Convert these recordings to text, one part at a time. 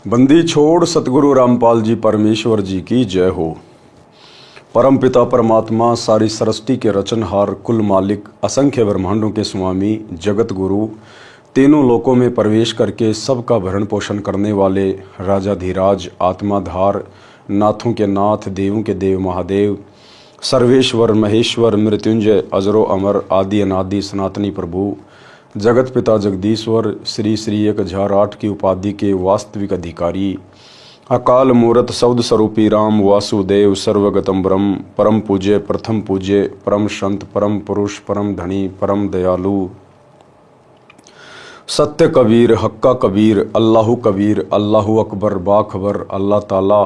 बंदी छोड़ सतगुरु रामपाल जी परमेश्वर जी की जय हो। परम पिता परमात्मा सारी सृष्टि के रचनहार, कुल मालिक, असंख्य ब्रह्मांडों के स्वामी, जगत गुरु, तीनों लोकों में प्रवेश करके सबका भरण पोषण करने वाले राजाधिराज, आत्माधार, नाथों के नाथ, देवों के देव महादेव, सर्वेश्वर महेश्वर, मृत्युंजय, अजरो अमर, आदि अनादि सनातनी प्रभु, जगत पिता जगदीश्वर, श्री श्री 1008 की उपाधि के वास्तविक अधिकारी, अकाल मूरत शब्द स्वरूपी राम वासुदेव, सर्वगतम ब्रह्म, परम पूज्य, प्रथम पूज्य, परम संत, परम पुरुष, परम धनी, परम दयालु, सत्य कबीर, हक्का कबीर, अल्लाहु कबीर, अल्लाहु अकबर, बाखबर, अल्लाह ताला,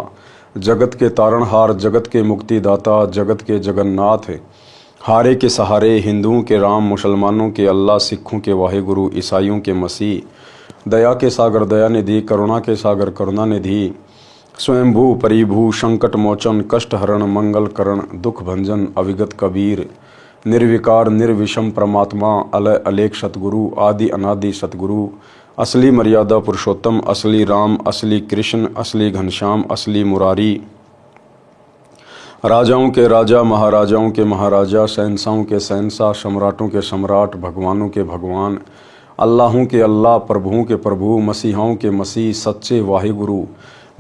जगत के तारणहार, जगत के मुक्तिदाता, जगत के जगन्नाथ, हारे के सहारे, हिंदुओं के राम, मुसलमानों के अल्लाह, सिखों के वाहेगुरु, ईसाइयों के मसीह, दया के सागर दया निधि, करुणा के सागर करुणा निधि, स्वयंभू परिभू, संकट मोचन, कष्ट हरण, मंगल करण, दुख भंजन, अविगत कबीर, निर्विकार निर्विषम परमात्मा, अलय अलेख सतगुरु, आदि अनादि सतगुरु, असली मर्यादा पुरुषोत्तम, असली राम, असली कृष्ण, असली घनश्याम, असली मुरारी, राजाओं के राजा, महाराजाओं के महाराजा, शहंशाहों के शहंशाह, सम्राटों के सम्राट, भगवानों के भगवान, अल्लाहों के अल्लाह, प्रभुओं के प्रभु, मसीहाओं के मसीह, सच्चे वाहिगुरु,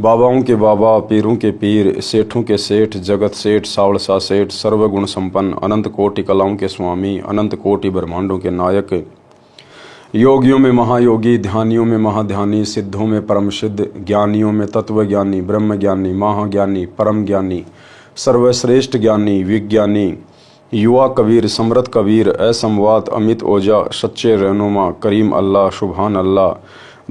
बाबाओं के बाबा, पीरों के पीर, सेठों के सेठ, जगत सेठ, सावड़सा सेठ, सर्वगुण संपन्न, अनंत कोटि कलाओं के स्वामी, अनंत कोटि ब्रह्मांडों के नायक, योगियों में महायोगी, ध्यानियों में महाध्यानी, सिद्धों में परम सिद्ध, ज्ञानियों में तत्वज्ञानी, ब्रह्म ज्ञानी, महाज्ञानी, परम ज्ञानी, सर्वश्रेष्ठ ज्ञानी, विज्ञानी, युवा कबीर, समृद्ध कबीर, असंवाद, अमित ओजा, सच्चे रहनुमा, करीम अल्लाह, सुभान अल्लाह,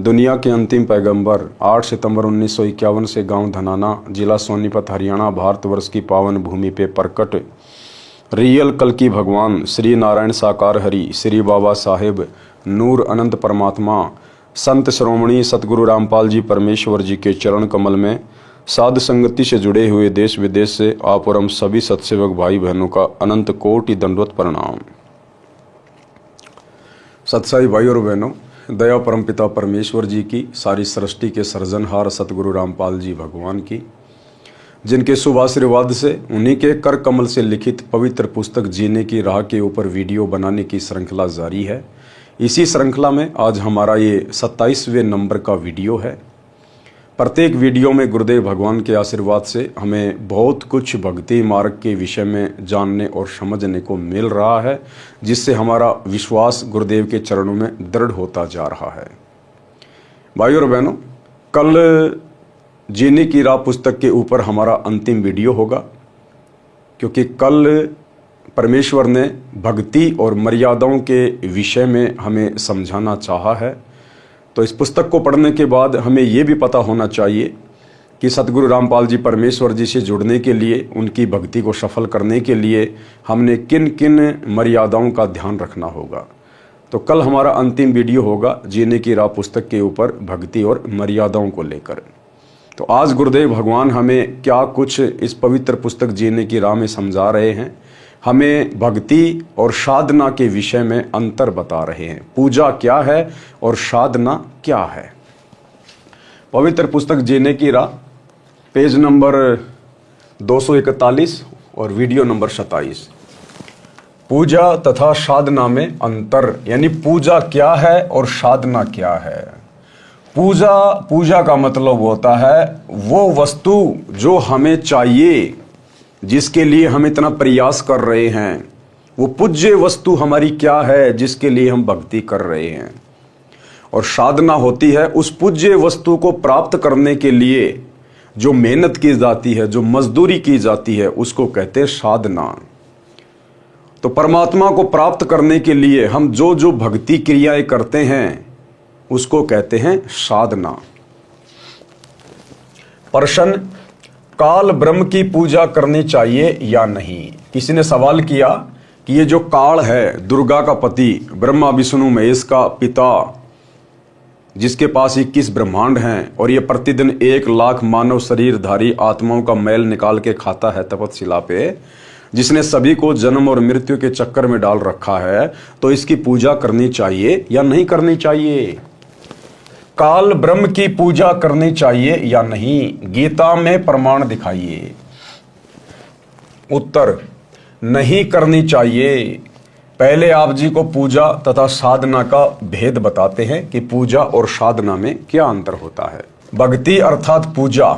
दुनिया के अंतिम पैगंबर, 8 सितंबर 1951 से गांव धनाना, जिला सोनीपत, हरियाणा, भारतवर्ष की पावन भूमि पे प्रकट रियल कल की भगवान, श्री नारायण साकार हरि, श्री बाबा साहेब नूर अनंत परमात्मा, संत श्रोमणी सतगुरु रामपाल जी परमेश्वर जी के चरण कमल में साध संगति से जुड़े हुए देश विदेश से आप और हम सभी सत्सेवक भाई बहनों का अनंत कोटि दंडवत प्रणाम। सत्साई भाई और बहनों, दया परमपिता परमेश्वर जी की, सारी सृष्टि के सृजनहार सतगुरु रामपाल जी भगवान की, जिनके शुभ आशीर्वाद से, उन्हीं के कर कमल से लिखित पवित्र पुस्तक जीने की राह के ऊपर वीडियो बनाने की श्रृंखला जारी है। इसी श्रृंखला में आज हमारा ये 27वें नंबर का वीडियो है। प्रत्येक वीडियो में गुरुदेव भगवान के आशीर्वाद से हमें बहुत कुछ भक्ति मार्ग के विषय में जानने और समझने को मिल रहा है, जिससे हमारा विश्वास गुरुदेव के चरणों में दृढ़ होता जा रहा है। भाई और बहनों, कल जीने की राह पुस्तक के ऊपर हमारा अंतिम वीडियो होगा, क्योंकि कल परमेश्वर ने भक्ति और मर्यादाओं के विषय में हमें समझाना चाहा है। तो इस पुस्तक को पढ़ने के बाद हमें ये भी पता होना चाहिए कि सतगुरु रामपाल जी परमेश्वर जी से जुड़ने के लिए, उनकी भक्ति को सफल करने के लिए हमने किन किन मर्यादाओं का ध्यान रखना होगा। तो कल हमारा अंतिम वीडियो होगा जीने की राह पुस्तक के ऊपर भक्ति और मर्यादाओं को लेकर। तो आज गुरुदेव भगवान हमें क्या कुछ इस पवित्र पुस्तक जीने की राह में समझा रहे हैं, हमें भक्ति और साधना के विषय में अंतर बता रहे हैं। पूजा क्या है और साधना क्या है। पवित्र पुस्तक जीने की राह, पेज नंबर 241 और वीडियो नंबर 27। पूजा तथा साधना में अंतर, यानी पूजा क्या है और साधना क्या है। पूजा का मतलब होता है वो वस्तु जो हमें चाहिए, जिसके लिए हम इतना प्रयास कर रहे हैं, वो पूज्य वस्तु हमारी क्या है जिसके लिए हम भक्ति कर रहे हैं। और साधना होती है उस पूज्य वस्तु को प्राप्त करने के लिए जो मेहनत की जाती है, जो मजदूरी की जाती है, उसको कहते हैं साधना। तो परमात्मा को प्राप्त करने के लिए हम जो जो भक्ति क्रियाएं करते हैं उसको कहते हैं साधना। प्रश्न, काल ब्रह्म की पूजा करनी चाहिए या नहीं। किसी ने सवाल किया कि ये जो काल है, दुर्गा का पति, ब्रह्मा विष्णु महेश का पिता, जिसके पास 21 ब्रह्मांड हैं और ये प्रतिदिन 1 लाख मानव शरीरधारी आत्माओं का मैल निकाल के खाता है तपतशिला पे, जिसने सभी को जन्म और मृत्यु के चक्कर में डाल रखा है, तो इसकी पूजा करनी चाहिए या नहीं करनी चाहिए। काल ब्रह्म की पूजा करनी चाहिए या नहीं, गीता में प्रमाण दिखाइए। उत्तर, नहीं करनी चाहिए। पहले आप जी को पूजा तथा साधना का भेद बताते हैं कि पूजा और साधना में क्या अंतर होता है। भक्ति अर्थात पूजा,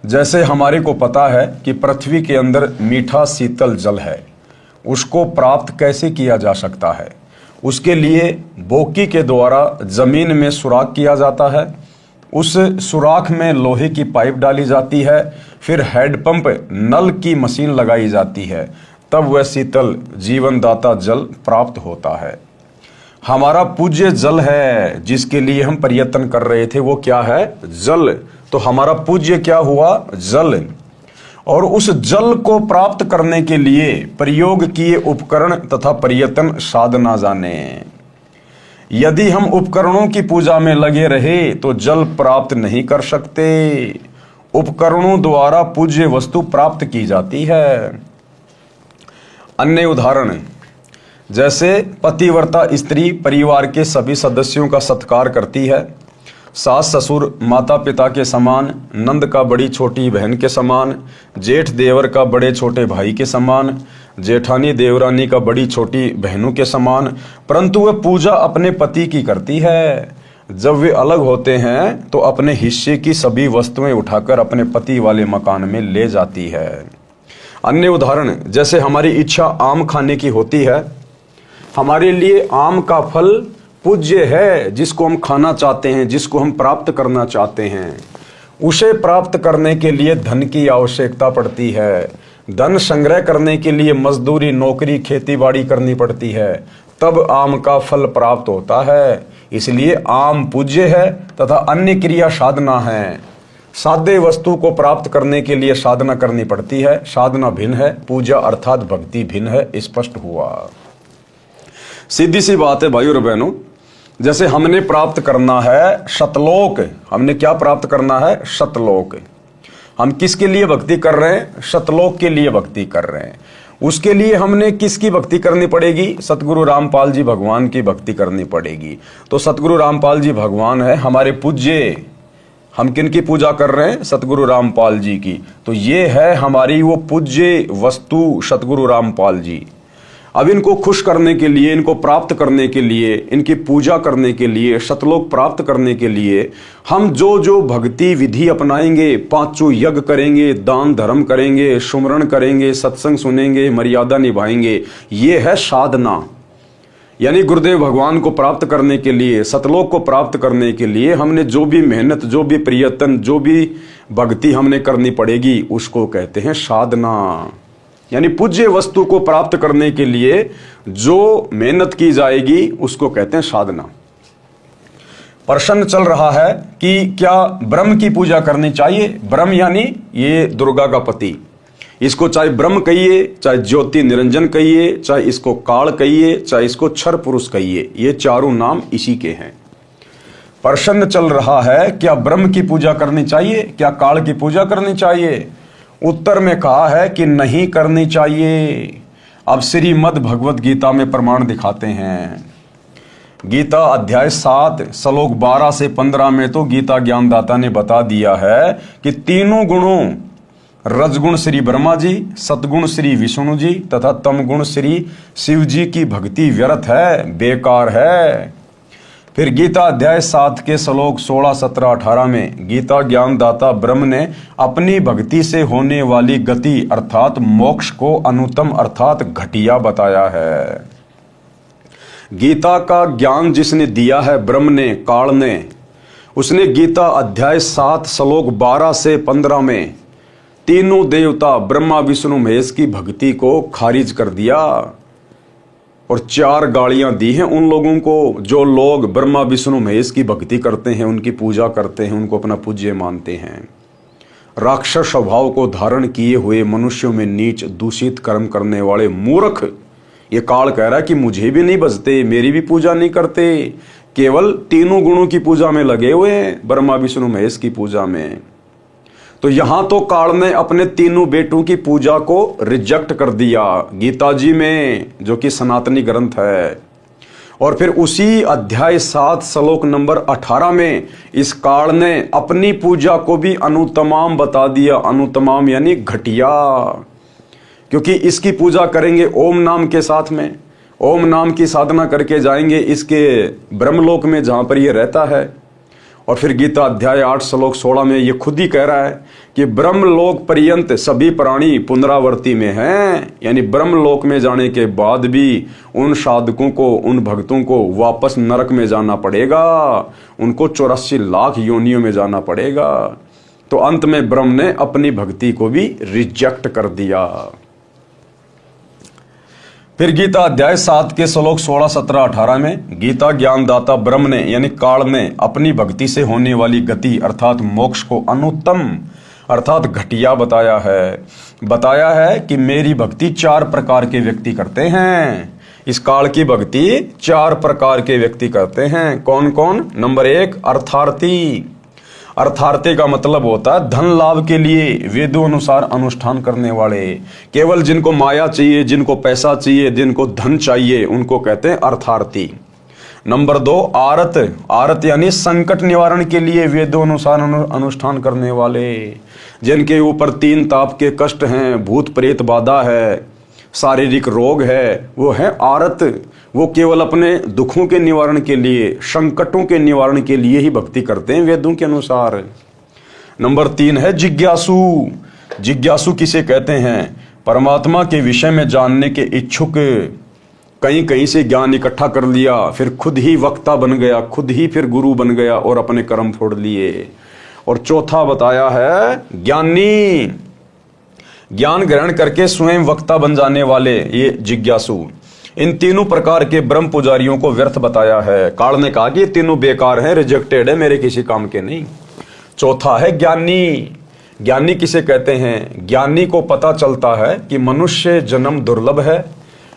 जैसे हमारे को पता है कि पृथ्वी के अंदर मीठा शीतल जल है, उसको प्राप्त कैसे किया जा सकता है? उसके लिए बोकी के द्वारा जमीन में सुराख किया जाता है, उस सुराख में लोहे की पाइप डाली जाती है, फिर हैंडपंप नल की मशीन लगाई जाती है, तब वह शीतल जीवनदाता जल प्राप्त होता है। हमारा पूज्य जल है जिसके लिए हम प्रयत्न कर रहे थे, वो क्या है? जल। तो हमारा पूज्य क्या हुआ? जल। और उस जल को प्राप्त करने के लिए प्रयोग किए उपकरण तथा प्रयत्न साधना जाने। यदि हम उपकरणों की पूजा में लगे रहे तो जल प्राप्त नहीं कर सकते। उपकरणों द्वारा पूज्य वस्तु प्राप्त की जाती है। अन्य उदाहरण, जैसे पतिव्रता स्त्री परिवार के सभी सदस्यों का सत्कार करती है, सास ससुर माता पिता के समान, नंद का बड़ी छोटी बहन के समान, जेठ देवर का बड़े छोटे भाई के समान, जेठानी देवरानी का बड़ी छोटी बहनों के समान, परंतु वह पूजा अपने पति की करती है। जब वे अलग होते हैं तो अपने हिस्से की सभी वस्तुएं उठाकर अपने पति वाले मकान में ले जाती है। अन्य उदाहरण, जैसे हमारी इच्छा आम खाने की होती है, हमारे लिए आम का फल पूज्य है, जिसको हम खाना चाहते हैं, जिसको हम प्राप्त करना चाहते हैं। उसे प्राप्त करने के लिए धन की आवश्यकता पड़ती है। धन संग्रह करने के लिए मजदूरी, नौकरी, खेती बाड़ी करनी पड़ती है, तब आम का फल प्राप्त होता है। इसलिए आम पूज्य है तथा अन्य क्रिया साधना है। साध्य वस्तु को प्राप्त करने के लिए साधना करनी पड़ती है। साधना भिन्न है, पूजा अर्थात भक्ति भिन्न है। स्पष्ट हुआ। सीधी सी बात है भाइयों और बहनों, जैसे हमने प्राप्त करना है सतलोक। हमने क्या प्राप्त करना है? सतलोक। हम किसके लिए भक्ति कर रहे हैं? सतलोक के लिए भक्ति कर रहे हैं। उसके लिए हमने किसकी भक्ति करनी पड़ेगी? सतगुरु रामपाल जी भगवान की भक्ति करनी पड़ेगी। तो सतगुरु रामपाल जी भगवान है हमारे पूज्य। हम किन की पूजा कर रहे हैं? सतगुरु रामपाल जी की। तो ये है हमारी वो पूज्य वस्तु सतगुरु रामपाल जी। अब इनको खुश करने के लिए, इनको प्राप्त करने के लिए, इनकी पूजा करने के लिए, सतलोक प्राप्त करने के लिए हम जो जो भक्ति विधि अपनाएंगे, पांचों यज्ञ करेंगे, दान धर्म करेंगे, सुमरण करेंगे, सत्संग सुनेंगे, मर्यादा निभाएंगे, ये है साधना। यानी गुरुदेव भगवान को प्राप्त करने के लिए, सतलोक को प्राप्त करने के लिए हमने जो भी मेहनत, जो भी प्रयत्न, जो भी भक्ति हमने करनी पड़ेगी, उसको कहते हैं साधना। यानी पूज्य वस्तु को प्राप्त करने के लिए जो मेहनत की जाएगी उसको कहते हैं साधना। प्रश्न चल रहा है कि क्या ब्रह्म की पूजा करनी चाहिए? ब्रह्म यानी ये दुर्गा का पति। इसको चाहे ब्रह्म कहिए, चाहे ज्योति निरंजन कहिए, चाहे इसको काल कहिए, चाहे इसको क्षर पुरुष कहिए, ये चारों नाम इसी के हैं। प्रश्न चल रहा है क्या ब्रह्म की पूजा करनी चाहिए, क्या काल की पूजा करनी चाहिए? उत्तर में कहा है कि नहीं करनी चाहिए। अब श्रीमद् भगवत गीता में प्रमाण दिखाते हैं। गीता अध्याय 7 श्लोक 12 से 15 में तो गीता ज्ञानदाता ने बता दिया है कि तीनों गुणों, रजगुण श्री ब्रह्मा जी, सतगुण श्री विष्णु जी तथा तमगुण श्री शिव जी की भक्ति व्यर्थ है, बेकार है। फिर गीता अध्याय 7 के श्लोक 16, 17, 18 में गीता ज्ञानदाता ब्रह्म ने अपनी भक्ति से होने वाली गति अर्थात मोक्ष को अनुत्तम अर्थात घटिया बताया है। गीता का ज्ञान जिसने दिया है ब्रह्म ने, काल ने, उसने गीता अध्याय 7 श्लोक 12 से 15 में तीनों देवता ब्रह्मा विष्णु महेश की भक्ति को खारिज कर दिया और 4 गालियां दी हैं उन लोगों को जो लोग ब्रह्मा विष्णु महेश की भक्ति करते हैं, उनकी पूजा करते हैं, उनको अपना पूज्य मानते हैं। राक्षस स्वभाव को धारण किए हुए मनुष्यों में नीच दूषित कर्म करने वाले मूर्ख, ये काल कह रहा है कि मुझे भी नहीं बजते, मेरी भी पूजा नहीं करते, केवल तीनों गुणों की पूजा में लगे हुए हैं, ब्रह्मा विष्णु महेश की पूजा में। तो यहां तो काल ने अपने तीनों बेटों की पूजा को रिजेक्ट कर दिया गीता जी में, जो कि सनातनी ग्रंथ है। और फिर उसी अध्याय 7 श्लोक नंबर 18 में इस काल ने अपनी पूजा को भी अनुतमाम बता दिया। अनुतमाम यानी घटिया, क्योंकि इसकी पूजा करेंगे ओम नाम के साथ में, ओम नाम की साधना करके जाएंगे इसके ब्रह्मलोक में जहां पर ये रहता है। और फिर गीता अध्याय 8 श्लोक 16 में ये खुद ही कह रहा है कि ब्रह्मलोक पर्यंत सभी प्राणी पुनरावर्ती में हैं, यानी ब्रह्मलोक में जाने के बाद भी उन साधकों को, उन भक्तों को वापस नरक में जाना पड़ेगा, उनको 84 लाख योनियों में जाना पड़ेगा। तो अंत में ब्रह्म ने अपनी भक्ति को भी रिजेक्ट कर दिया। फिर गीता अध्याय 7 के श्लोक 16, 17, 18 में गीता ज्ञानदाता ब्रह्म ने यानी काल ने अपनी भक्ति से होने वाली गति अर्थात मोक्ष को अनुत्तम अर्थात घटिया बताया है कि मेरी भक्ति 4 प्रकार के व्यक्ति करते हैं। इस काल की भक्ति 4 प्रकार के व्यक्ति करते हैं। कौन कौन? नंबर 1 अर्थार्थी। अर्थार्थी का मतलब होता है धन लाभ के लिए वेदों अनुसार अनुष्ठान करने वाले। केवल जिनको माया चाहिए, जिनको पैसा चाहिए, जिनको धन चाहिए, उनको कहते हैं अर्थार्थी। नंबर 2 आरत यानी संकट निवारण के लिए वेदों अनुसार अनुष्ठान करने वाले, जिनके ऊपर 3 ताप के कष्ट हैं, भूत प्रेत बाधा है, शारीरिक रोग है, वो है आरत। वो केवल अपने दुखों के निवारण के लिए, संकटों के निवारण के लिए ही भक्ति करते हैं वेदों के अनुसार। नंबर 3 है जिज्ञासु। जिज्ञासु किसे कहते हैं? परमात्मा के विषय में जानने के इच्छुक। कहीं कहीं से ज्ञान इकट्ठा कर लिया, फिर खुद ही वक्ता बन गया, खुद ही फिर गुरु बन गया और अपने कर्म फोड़ लिए। और चौथा बताया है ज्ञानी, ज्ञान ग्रहण करके स्वयं वक्ता बन जाने वाले, ये जिज्ञासु। इन तीनों प्रकार के ब्रह्म पुजारियों को व्यर्थ बताया है। काल ने कहा कि ये तीनों बेकार हैं, रिजेक्टेड है, मेरे किसी काम के नहीं। चौथा है ज्ञानी। ज्ञानी किसे कहते हैं? ज्ञानी को पता चलता है कि मनुष्य जन्म दुर्लभ है,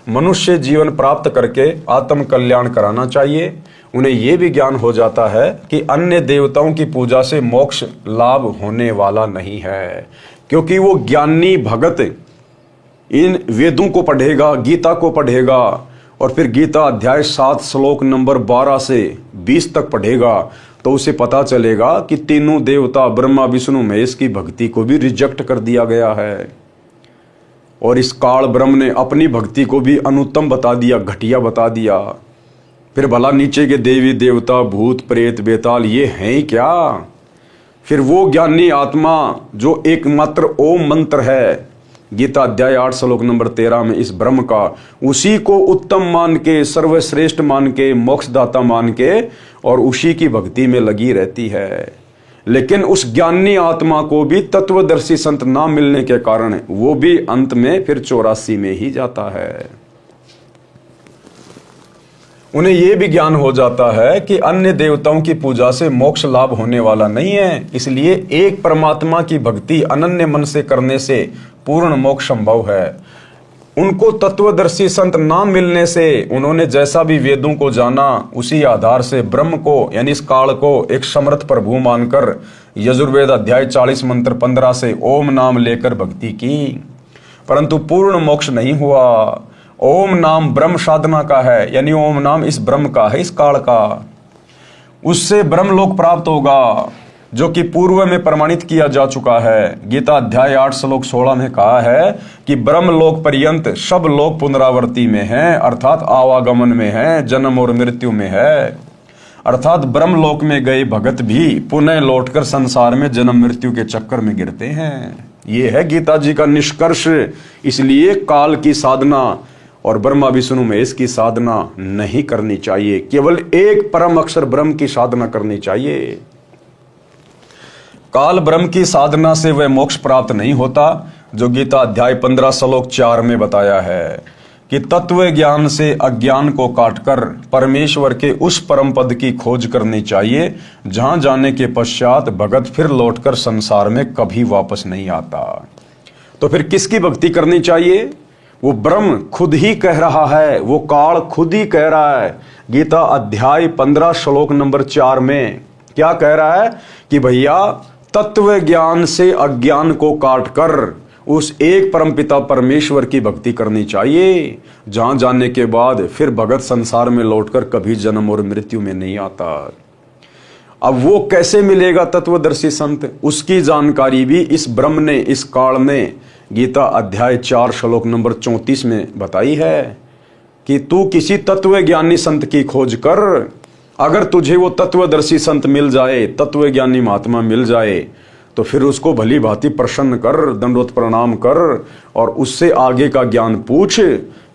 मनुष्य जीवन प्राप्त करके आत्म कल्याण कराना चाहिए। उन्हें यह भी ज्ञान हो जाता है कि अन्य देवताओं की पूजा से मोक्ष लाभ होने वाला नहीं है, क्योंकि वो ज्ञानी भगत इन वेदों को पढ़ेगा, गीता को पढ़ेगा और फिर गीता अध्याय 7 श्लोक नंबर 12 से 20 तक पढ़ेगा, तो उसे पता चलेगा कि तीनों देवता ब्रह्मा विष्णु महेश की भक्ति को भी रिजेक्ट कर दिया गया है। और इस काल ब्रह्म ने अपनी भक्ति को भी अनुत्तम बता दिया, घटिया बता दिया। फिर भला नीचे के देवी देवता, भूत प्रेत, बेताल ये हैं क्या? फिर वो ज्ञानी आत्मा जो एकमात्र ओम मंत्र है, गीता अध्याय 8 श्लोक नंबर 13 में इस ब्रह्म का, उसी को उत्तम मान के, सर्वश्रेष्ठ मान के, मोक्षदाता मान के और उसी की भक्ति में लगी रहती है। लेकिन उस ज्ञानी आत्मा को भी तत्वदर्शी संत ना मिलने के कारण वो भी अंत में फिर 84 में ही जाता है। उन्हें यह भी ज्ञान हो जाता है कि अन्य देवताओं की पूजा से मोक्ष लाभ होने वाला नहीं है, इसलिए एक परमात्मा की भक्ति अनन्य मन से करने से पूर्ण मोक्ष संभव है। उनको तत्वदर्शी संत ना मिलने से उन्होंने जैसा भी वेदों को जाना, उसी आधार से ब्रह्म को यानी इस काल को एक समर्थ प्रभु मानकर यजुर्वेद अध्याय 40 मंत्र 15 से ओम नाम लेकर भक्ति की, परंतु पूर्ण मोक्ष नहीं हुआ। ओम नाम ब्रह्म साधना का है, यानी ओम नाम इस ब्रह्म का है, इस काल का। उससे ब्रह्मलोक प्राप्त होगा, जो कि पूर्व में प्रमाणित किया जा चुका है। गीता अध्याय 8 श्लोक 16 में कहा है कि ब्रह्मलोक पर्यंत सब लोग पुनरावर्ती में हैं, अर्थात आवागमन में हैं, जन्म और मृत्यु में है। अर्थात ब्रह्मलोक में गए भगत भी पुनः लौटकर संसार में जन्म मृत्यु के चक्कर में गिरते हैं। ये है गीता जी का निष्कर्ष। इसलिए काल की साधना और ब्रह्मा विष्णु महेश की साधना नहीं करनी चाहिए, केवल एक परम अक्षर ब्रह्म की साधना करनी चाहिए। काल ब्रह्म की साधना से वह मोक्ष प्राप्त नहीं होता, जो गीता अध्याय 15 श्लोक 4 में बताया है कि तत्व ज्ञान से अज्ञान को काटकर परमेश्वर के उस परम पद की खोज करनी चाहिए, जहां जाने के पश्चात भगत फिर लौटकर संसार में कभी वापस नहीं आता। तो फिर किसकी भक्ति करनी चाहिए? वो ब्रह्म खुद ही कह रहा है, वो काल खुद ही कह रहा है। गीता अध्याय 15 श्लोक नंबर 4 में क्या कह रहा है कि भैया तत्व ज्ञान से अज्ञान को काटकर उस एक परमपिता परमेश्वर की भक्ति करनी चाहिए, जहां जाने के बाद फिर भगत संसार में लौटकर कभी जन्म और मृत्यु में नहीं आता। अब वो कैसे मिलेगा तत्वदर्शी संत, उसकी जानकारी भी इस ब्रह्म ने, इस काल ने गीता अध्याय 4 श्लोक नंबर 34 में बताई है कि तू किसी तत्व ज्ञानी संत की खोज कर। अगर तुझे वो तत्वदर्शी संत मिल जाए, तत्व ज्ञानी महात्मा मिल जाए, तो फिर उसको भली भांति प्रसन्न कर, दंडवत प्रणाम कर और उससे आगे का ज्ञान पूछ।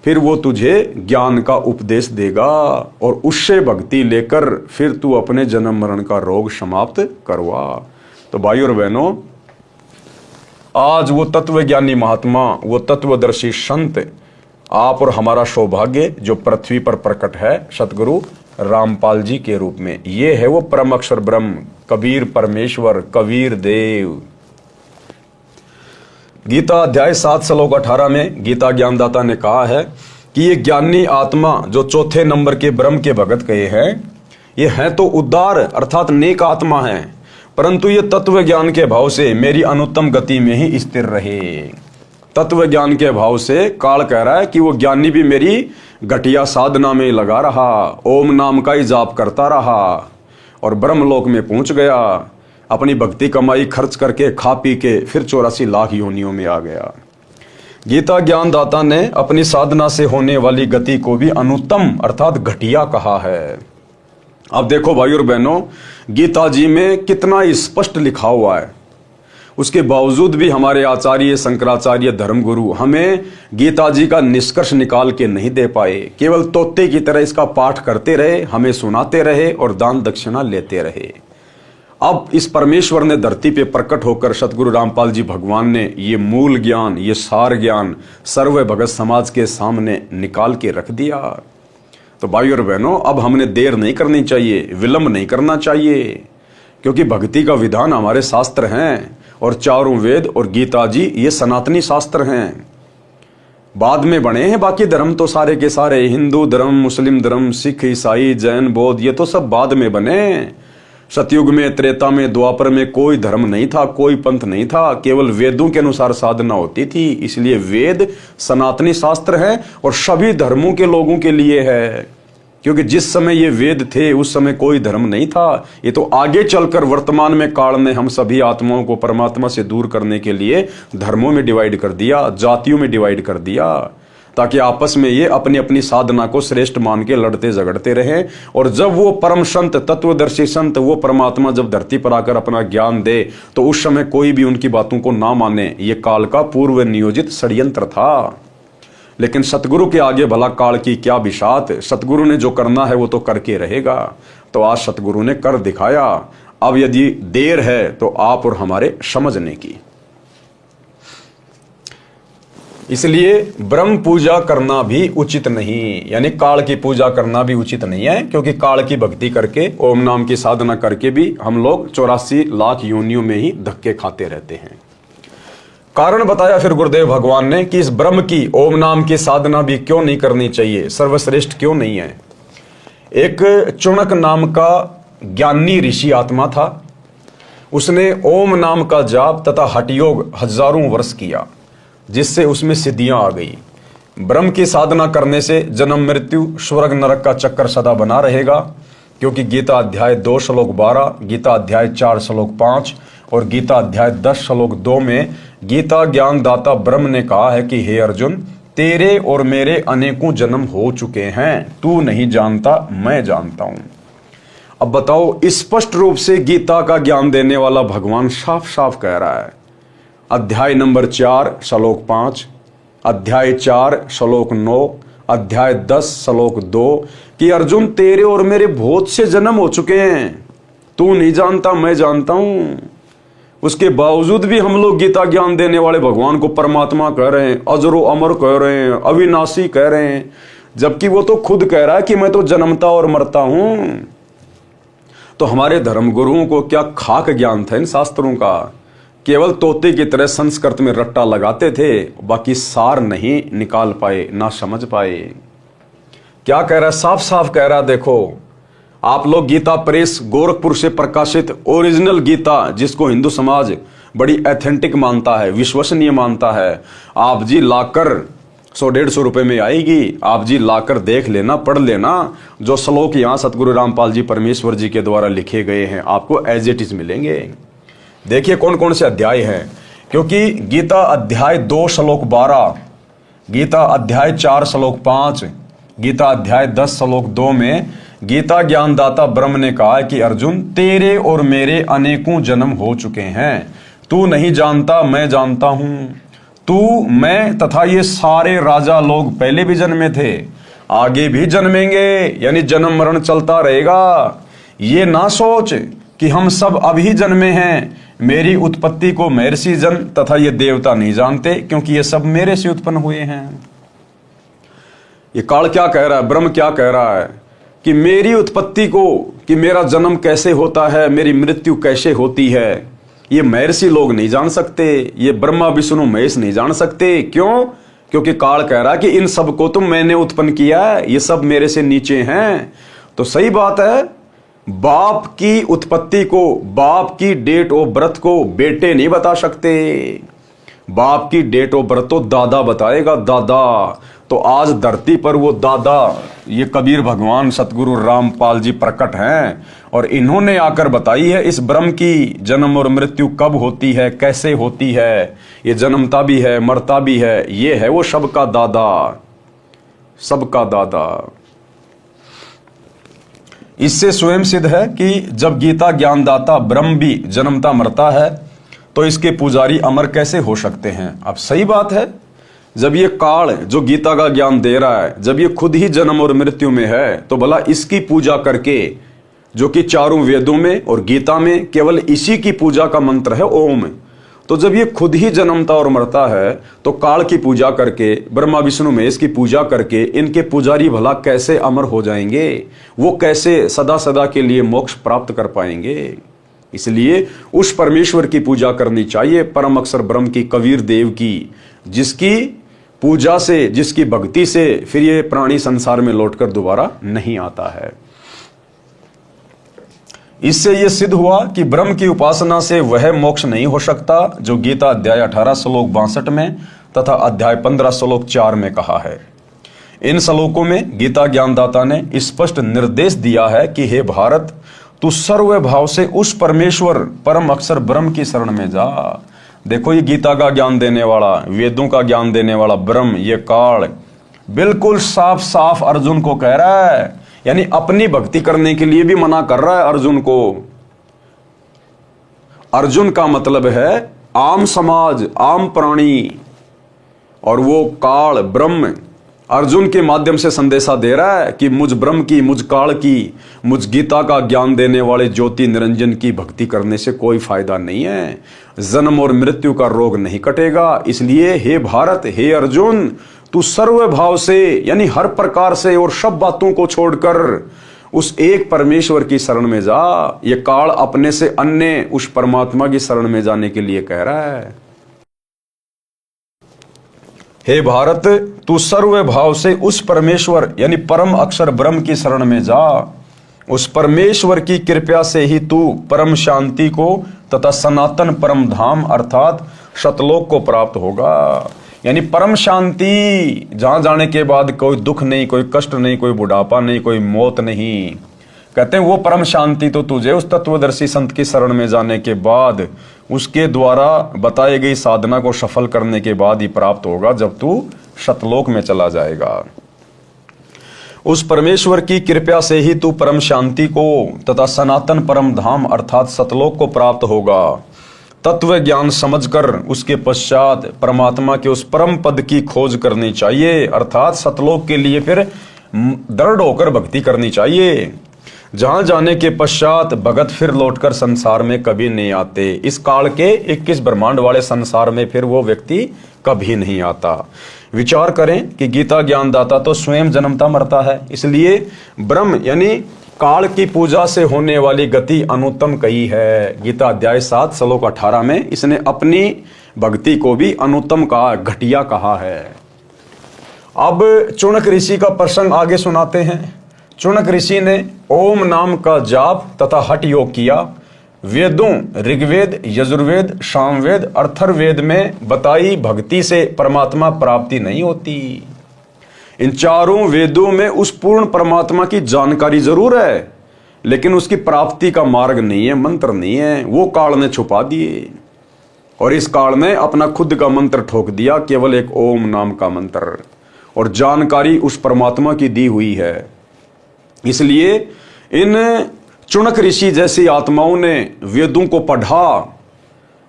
फिर वो तुझे ज्ञान का उपदेश देगा और उससे भक्ति लेकर फिर तू अपने जन्म मरण का रोग समाप्त करवा। तो भाइयों और बहनों, आज वो तत्वज्ञानी महात्मा, वो तत्वदर्शी संत आप और हमारा सौभाग्य जो पृथ्वी पर प्रकट है सतगुरु रामपाल जी के रूप में। ये है वो परम अक्षर ब्रह्म, कबीर परमेश्वर, कबीर देव। गीता अध्याय 7 श्लोक 18 में गीता ज्ञानदाता ने कहा है कि ये ज्ञानी आत्मा जो चौथे नंबर के ब्रह्म के भगत कहे हैं, ये हैं तो उदार अर्थात नेक आत्मा है, परंतु ये तत्व ज्ञान के भाव से मेरी अनुत्तम गति में ही स्थिर रहे। तत्व ज्ञान के भाव से काल कह रहा है कि वो ज्ञानी भी मेरी घटिया साधना में लगा रहा, ओम नाम का ही जाप करता रहा और ब्रह्मलोक में पहुंच गया। अपनी भक्ति कमाई खर्च करके खा पी के फिर 84 लाख योनियों में आ गया। गीता ज्ञानदाता ने अपनी साधना से होने वाली गति को भी अनुत्तम अर्थात घटिया कहा है। अब देखो भाइयों और बहनों, गीता जी में कितना स्पष्ट लिखा हुआ है, उसके बावजूद भी हमारे आचार्य शंकराचार्य धर्मगुरु हमें गीता जी का निष्कर्ष निकाल के नहीं दे पाए। केवल तोते की तरह इसका पाठ करते रहे, हमें सुनाते रहे और दान दक्षिणा लेते रहे। अब इस परमेश्वर ने धरती पे प्रकट होकर सतगुरु रामपाल जी भगवान ने ये मूल ज्ञान, ये सार ज्ञान सर्व भगत समाज के सामने निकाल के रख दिया। तो भाइयों और बहनों, अब हमने देर नहीं करनी चाहिए, विलंब नहीं करना चाहिए, क्योंकि भक्ति का विधान हमारे शास्त्र हैं और चारों वेद और गीता जी ये सनातनी शास्त्र हैं। बाद में बने हैं बाकी धर्म तो सारे के सारे, हिंदू धर्म, मुस्लिम धर्म, सिख, ईसाई, जैन, बौद्ध, ये तो सब बाद में बने। सतयुग में, त्रेता में, द्वापर में कोई धर्म नहीं था, कोई पंथ नहीं था, केवल वेदों के अनुसार साधना होती थी। इसलिए वेद सनातनी शास्त्र है और सभी धर्मों के लोगों के लिए है, क्योंकि जिस समय ये वेद थे उस समय कोई धर्म नहीं था। ये तो आगे चलकर वर्तमान में काल ने हम सभी आत्माओं को परमात्मा से दूर करने के लिए धर्मों में डिवाइड कर दिया, जातियों में डिवाइड कर दिया, ताकि आपस में ये अपनी अपनी साधना को श्रेष्ठ मान के लड़ते झगड़ते रहें। और जब वो परम संत, तत्वदर्शी संत, वो परमात्मा जब धरती पर आकर अपना ज्ञान दे, तो उस समय कोई भी उनकी बातों को ना माने। ये काल का पूर्व नियोजित षड्यंत्र था। लेकिन सतगुरु के आगे भला काल की क्या बिसात, सतगुरु ने जो करना है वो तो करके रहेगा। तो आज सतगुरु ने कर दिखाया। अब यदि देर है तो आप और हमारे समझने की। इसलिए ब्रह्म पूजा करना भी उचित नहीं, यानी काल की पूजा करना भी उचित नहीं है, क्योंकि काल की भक्ति करके, ओम नाम की साधना करके भी हम लोग 84 लाख योनियों में ही धक्के खाते रहते हैं। कारण बताया फिर गुरुदेव भगवान ने कि इस ब्रह्म की, ओम नाम की साधना भी क्यों नहीं करनी चाहिए, सर्वश्रेष्ठ क्यों नहीं है। एक चुणक नाम का ज्ञानी ऋषि आत्मा था। उसने ओम नाम का जाप तथा हठयोग हजारों वर्ष किया, जिससे उसमें सिद्धियां आ गई। ब्रह्म की साधना करने से जन्म मृत्यु, स्वर्ग नरक का चक्कर सदा बना रहेगा, क्योंकि गीता अध्याय 2 श्लोक 12, गीता अध्याय 4 श्लोक 5 और गीता अध्याय 10 श्लोक 2 में गीता ज्ञानदाता ब्रह्म ने कहा है कि हे अर्जुन, तेरे और मेरे अनेकों जन्म हो चुके हैं, तू नहीं जानता, मैं जानता हूं। अब बताओ, स्पष्ट रूप से गीता का ज्ञान देने वाला भगवान साफ साफ कह रहा है, अध्याय नंबर 4 श्लोक 5, अध्याय 4 श्लोक 9, अध्याय 10 श्लोक 2 कि अर्जुन, तेरे और मेरे बहुत से जन्म हो चुके हैं, तू नहीं जानता, मैं जानता हूं। उसके बावजूद भी हम लोग गीता ज्ञान देने वाले भगवान को परमात्मा कह रहे हैं, अजरो अमर कह रहे हैं, अविनाशी कह रहे हैं, जबकि वो तो खुद कह रहा है कि मैं तो जन्मता और मरता हूं। तो हमारे धर्मगुरुओं को क्या खाक ज्ञान था इन शास्त्रों का, केवल तोते की तरह संस्कृत में रट्टा लगाते थे, बाकी सार नहीं निकाल पाए, ना समझ पाए। क्या कह रहा है, साफ साफ कह रहा है, देखो आप लोग गीता प्रेस गोरखपुर से प्रकाशित ओरिजिनल गीता, जिसको हिंदू समाज बड़ी एथेंटिक मानता है, विश्वसनीय मानता है। आप जी लाकर 100-150 रुपए में आएगी, आप जी लाकर देख लेना, पढ़ लेना। जो श्लोक यहाँ सतगुरु रामपाल जी परमेश्वर जी के द्वारा लिखे गए हैं आपको एज इट इज मिलेंगे। देखिए कौन कौन से अध्याय हैं, क्योंकि गीता अध्याय 2 श्लोक 12, गीता अध्याय 4 श्लोक 5, गीता अध्याय 10 श्लोक 2 में गीता ज्ञानदाता ब्रह्म ने कहा कि अर्जुन तेरे और मेरे अनेकों जन्म हो चुके हैं, तू नहीं जानता मैं जानता हूं। तू मैं तथा ये सारे राजा लोग पहले भी जन्मे थे, आगे भी जन्मेंगे, यानी जन्म मरण चलता रहेगा। ये ना सोच कि हम सब अभी जन्मे हैं, मेरी उत्पत्ति को महर्षि जन तथा ये देवता नहीं जानते, क्योंकि ये सब मेरे से उत्पन्न हुए हैं। ये काल क्या कह रहा है, ब्रह्म क्या कह रहा है कि मेरी उत्पत्ति को, कि मेरा जन्म कैसे होता है, मेरी मृत्यु कैसे होती है, ये महर्षि लोग नहीं जान सकते, ये ब्रह्मा विष्णु महेश नहीं जान सकते। क्यों? क्योंकि काल कह रहा है कि इन सब को तो मैंने उत्पन्न किया है, ये सब मेरे से नीचे हैं। तो सही बात है, बाप की उत्पत्ति को, बाप की डेट ऑफ बर्थ को बेटे नहीं बता सकते। बाप की डेट ऑफ बर्थ तो दादा बताएगा, दादा। तो आज धरती पर वो दादा, ये कबीर भगवान सतगुरु रामपाल जी प्रकट हैं, और इन्होंने आकर बताई है इस ब्रह्म की जन्म और मृत्यु कब होती है, कैसे होती है। ये जन्मता भी है, मरता भी है, ये है वो सबका दादा, सबका दादा। इससे स्वयं सिद्ध है कि जब गीता ज्ञानदाता ब्रह्म भी जन्मता मरता है तो इसके पुजारी अमर कैसे हो सकते हैं। अब सही बात है, जब ये काल जो गीता का ज्ञान दे रहा है, जब ये खुद ही जन्म और मृत्यु में है, तो भला इसकी पूजा करके, जो कि चारों वेदों में और गीता में केवल इसी की पूजा का मंत्र है ओम, तो जब ये खुद ही जन्मता और मरता है, तो काल की पूजा करके, ब्रह्मा विष्णु महेश की पूजा करके इनके पुजारी भला कैसे अमर हो जाएंगे, वो कैसे सदा सदा के लिए मोक्ष प्राप्त कर पाएंगे। इसलिए उस परमेश्वर की पूजा करनी चाहिए, परम अक्षर ब्रह्म की, कबीर देव की, जिसकी पूजा से, जिसकी भक्ति से फिर ये प्राणी संसार में लौटकर दोबारा नहीं आता है। इससे यह सिद्ध हुआ कि ब्रह्म की उपासना से वह मोक्ष नहीं हो सकता जो गीता अध्याय 18 श्लोक 62 में तथा अध्याय 15 श्लोक 4 में कहा है। इन श्लोकों में गीता ज्ञानदाता ने स्पष्ट निर्देश दिया है कि हे भारत, तू सर्व भाव से उस परमेश्वर परम अक्षर ब्रह्म की शरण में जा। देखो, ये गीता का ज्ञान देने वाला, वेदों का ज्ञान देने वाला ब्रह्म, ये काल बिल्कुल साफ साफ अर्जुन को कह रहा है, यानी अपनी भक्ति करने के लिए भी मना कर रहा है अर्जुन को। अर्जुन का मतलब है आम समाज, आम प्राणी, और वो काल ब्रह्म अर्जुन के माध्यम से संदेशा दे रहा है कि मुझ ब्रह्म की, मुझ काल की, मुझ गीता का ज्ञान देने वाले ज्योति निरंजन की भक्ति करने से कोई फायदा नहीं है, जन्म और मृत्यु का रोग नहीं कटेगा। इसलिए हे भारत, हे अर्जुन, तू सर्व भाव से, यानी हर प्रकार से और सब बातों को छोड़कर उस एक परमेश्वर की शरण में जा। ये काल अपने से अन्य उस परमात्मा की शरण में जाने के लिए कह रहा है। हे भारत, तू सर्व भाव से उस परमेश्वर यानी परम अक्षर ब्रह्म की शरण में जा। उस परमेश्वर की कृपा से ही तू परम शांति को तथा सनातन परम धाम अर्थात सतलोक को प्राप्त होगा। यानी परम शांति, जहां जाने के बाद कोई दुख नहीं, कोई कष्ट नहीं, कोई बुढ़ापा नहीं, कोई मौत नहीं। कहते हैं वो परम शांति तो तुझे उस तत्वदर्शी संत की शरण में जाने के बाद, उसके द्वारा बताई गई साधना को सफल करने के बाद ही प्राप्त होगा, जब तू सतलोक में चला जाएगा। उस परमेश्वर की कृपा से ही तू परम शांति को तथा सनातन परम धाम अर्थात सतलोक को प्राप्त होगा। तत्व ज्ञान समझकर उसके पश्चात परमात्मा के उस परम पद की खोज करनी चाहिए, अर्थात सतलोक के लिए फिर दृढ़ होकर भक्ति करनी चाहिए। जहां जाने के पश्चात भगत फिर लौटकर संसार में कभी नहीं आते। इस काल के 21 ब्रह्मांड वाले संसार में फिर वो व्यक्ति कभी नहीं आता। विचार करें कि गीता ज्ञानदाता तो स्वयं जन्मता मरता है, इसलिए ब्रह्म यानी काल की पूजा से होने वाली गति अनुत्तम कही है। गीता अध्याय 7 श्लोक 18 में इसने अपनी भक्ति को भी अनुत्तम कहा, घटिया कहा है। अब चुनक ऋषि का प्रसंग आगे सुनाते हैं। चुनक ऋषि ने ओम नाम का जाप तथा हठ योग किया। वेदों ऋग्वेद, यजुर्वेद, सामवेद, अथर्ववेद में बताई भक्ति से परमात्मा प्राप्ति नहीं होती। इन चारों वेदों में उस पूर्ण परमात्मा की जानकारी जरूर है, लेकिन उसकी प्राप्ति का मार्ग नहीं है, मंत्र नहीं है, वो काल ने छुपा दिए। और इस काल ने अपना खुद का मंत्र ठोक दिया, केवल एक ओम नाम का मंत्र, और जानकारी उस परमात्मा की दी हुई है। इसलिए इन चुनक ऋषि जैसी आत्माओं ने वेदों को पढ़ा,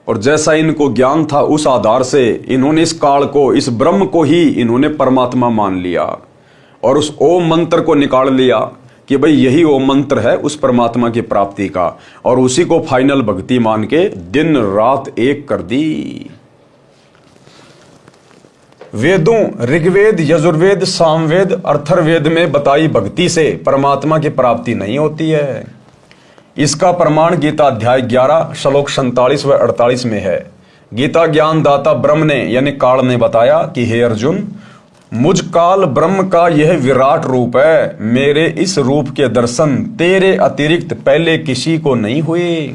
और जैसा इनको ज्ञान था उस आधार से इन्होंने इस काल को, इस ब्रह्म को ही इन्होंने परमात्मा मान लिया, और उस ओम मंत्र को निकाल लिया कि भाई यही ओम मंत्र है उस परमात्मा की प्राप्ति का, और उसी को फाइनल भक्ति मान के दिन रात एक कर दी। वेदों ऋग्वेद, यजुर्वेद, सामवेद, अथर्ववेद में बताई भक्ति से परमात्मा की प्राप्ति नहीं होती है। इसका प्रमाण गीता अध्याय 11 श्लोक 47 व 48 में है। गीता ज्ञान दाता ब्रह्म ने यानी काल ने बताया कि हे अर्जुन, मुझ काल ब्रह्म का यह विराट रूप है, मेरे इस रूप के दर्शन तेरे अतिरिक्त पहले किसी को नहीं हुए।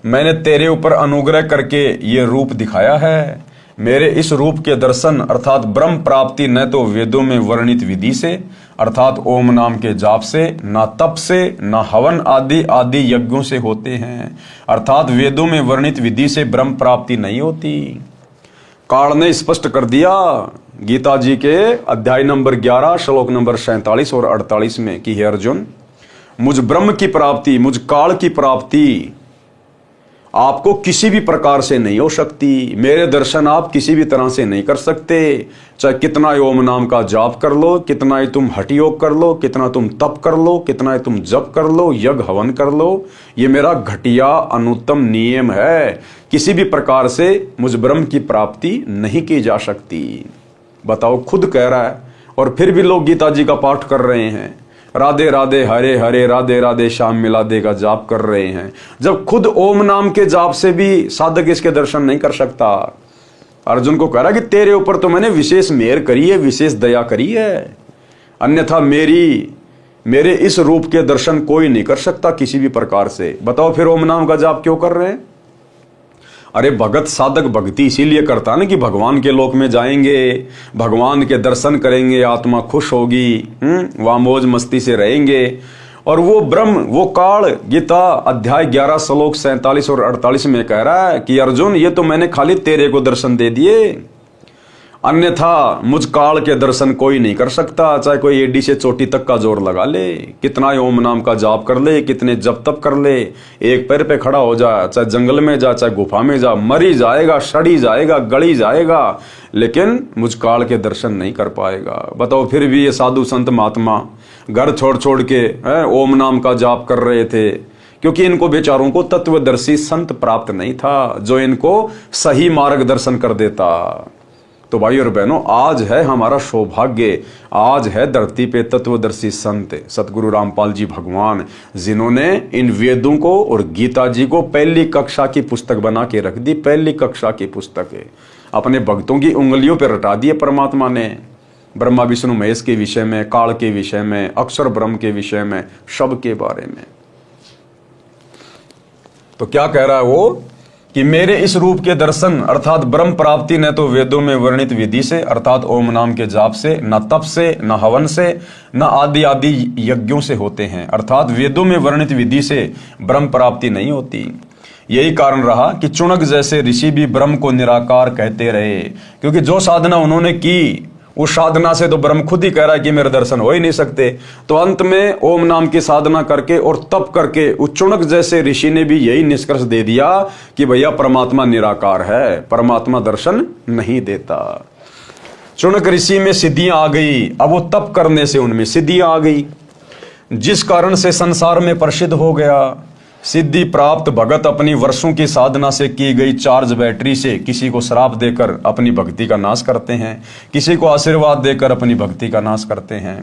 मैंने तेरे ऊपर अनुग्रह करके ये रूप दिखाया है। मेरे इस रूप के दर्शन अर्थात ब्रह्म प्राप्ति न तो वेदों में वर्णित विधि से अर्थात ओम नाम के जाप से, ना तप से, ना हवन आदि आदि यज्ञों से होते हैं, अर्थात वेदों में वर्णित विधि से ब्रह्म प्राप्ति नहीं होती। काल ने स्पष्ट कर दिया गीता जी के अध्याय नंबर 11 श्लोक नंबर 47 और 48 में कि हे अर्जुन, मुझ ब्रह्म की प्राप्ति, मुझ काल की प्राप्ति आपको किसी भी प्रकार से नहीं हो सकती। मेरे दर्शन आप किसी भी तरह से नहीं कर सकते, चाहे कितना ही ओम नाम का जाप कर लो, कितना ही तुम हठ योग कर लो, कितना तुम तप कर लो, कितना ही तुम जप कर लो, यज्ञ हवन कर लो, ये मेरा घटिया अनुत्तम नियम है। किसी भी प्रकार से मुझ ब्रह्म की प्राप्ति नहीं की जा सकती। बताओ, खुद कह रहा है, और फिर भी लोग गीता जी का पाठ कर रहे हैं, राधे राधे हरे हरे राधे राधे श्याम मिलादे का जाप कर रहे हैं, जब खुद ओम नाम के जाप से भी साधक इसके दर्शन नहीं कर सकता। अर्जुन को कह रहा कि तेरे ऊपर तो मैंने विशेष मेहर करी है, विशेष दया करी है, अन्यथा मेरे इस रूप के दर्शन कोई नहीं कर सकता किसी भी प्रकार से। बताओ फिर ओम नाम का जाप क्यों कर रहे हैं? अरे भगत साधक भक्ति इसीलिए करता ना कि भगवान के लोक में जाएंगे, भगवान के दर्शन करेंगे, आत्मा खुश होगी, वहां मौज मस्ती से रहेंगे। और वो ब्रह्म, वो काल गीता अध्याय 11 श्लोक 47 और 48 में कह रहा है कि अर्जुन, ये तो मैंने खाली तेरे को दर्शन दे दिए, अन्यथा मुझ काल के दर्शन कोई नहीं कर सकता। चाहे कोई एडी से चोटी तक का जोर लगा ले, कितना ओम नाम का जाप कर ले, कितने जप तप कर ले, एक पैर पे खड़ा हो जा, चाहे जंगल में जा, चाहे गुफा में जा, मरी जाएगा, सड़ी जाएगा, गली जाएगा, लेकिन मुझ काल के दर्शन नहीं कर पाएगा। बताओ फिर भी ये साधु संत महात्मा घर छोड़ छोड़ के ओम नाम का जाप कर रहे थे, क्योंकि इनको बेचारों को तत्वदर्शी संत प्राप्त नहीं था जो इनको सही मार्गदर्शन कर देता। तो भाई और बहनों, आज है हमारा सौभाग्य, आज है धरती पे तत्वदर्शी संत सतगुरु रामपाल जी भगवान, जिन्होंने इन वेदों को और गीता जी को पहली कक्षा की पुस्तक बना के रख दी। पहली कक्षा की पुस्तक है, अपने भक्तों की उंगलियों पर रटा दिए परमात्मा ने। ब्रह्मा विष्णु महेश के विषय में, काल के विषय में, अक्षर ब्रह्म के विषय में, सब के बारे में। तो क्या कह रहा है वो कि मेरे इस रूप के दर्शन अर्थात ब्रह्म प्राप्ति न तो वेदों में वर्णित विधि से अर्थात ओम नाम के जाप से, न तप से, न हवन से, न आदि आदि यज्ञों से होते हैं, अर्थात वेदों में वर्णित विधि से ब्रह्म प्राप्ति नहीं होती। यही कारण रहा कि चुनक जैसे ऋषि भी ब्रह्म को निराकार कहते रहे, क्योंकि जो साधना उन्होंने की उस साधना से तो ब्रह्म खुद ही कह रहा है कि मेरे दर्शन हो ही नहीं सकते। तो अंत में ओम नाम की साधना करके और तप करके उस चुनक जैसे ऋषि ने भी यही निष्कर्ष दे दिया कि भैया परमात्मा निराकार है, परमात्मा दर्शन नहीं देता। चुनक ऋषि में सिद्धियां आ गई, अब वो तप करने से उनमें सिद्धियां आ गई, जिस कारण से संसार में प्रसिद्ध हो गया। सिद्धि प्राप्त भगत अपनी वर्षों की साधना से की गई चार्ज बैटरी से किसी को श्राप देकर अपनी भक्ति का नाश करते हैं, किसी को आशीर्वाद देकर अपनी भक्ति का नाश करते हैं,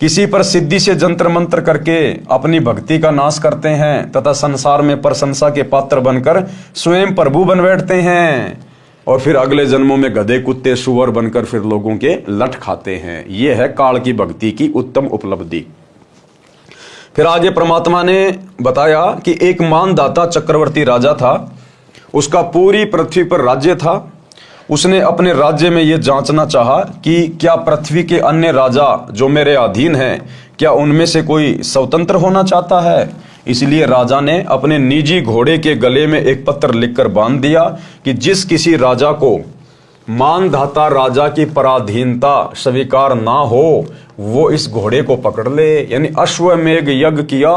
किसी पर सिद्धि से जंतर मंत्र करके अपनी भक्ति का नाश करते हैं तथा संसार में प्रशंसा के पात्र बनकर स्वयं प्रभु बन बैठते हैं, और फिर अगले जन्मों में गधे कुत्ते सुअर बनकर फिर लोगों के लट खाते हैं। यह है काल की भक्ति की उत्तम उपलब्धि। फिर आगे परमात्मा ने बताया कि एक मानदाता चक्रवर्ती राजा था, उसका पूरी पृथ्वी पर राज्य था। उसने अपने राज्य में यह जांचना चाहा कि क्या पृथ्वी के अन्य राजा जो मेरे अधीन हैं, क्या उनमें से कोई स्वतंत्र होना चाहता है। इसलिए राजा ने अपने निजी घोड़े के गले में एक पत्र लिखकर बांध दिया कि जिस किसी राजा को मानधाता राजा की पराधीनता स्वीकार ना हो, वो इस घोड़े को पकड़ ले। यानी अश्वमेघ यज्ञ किया।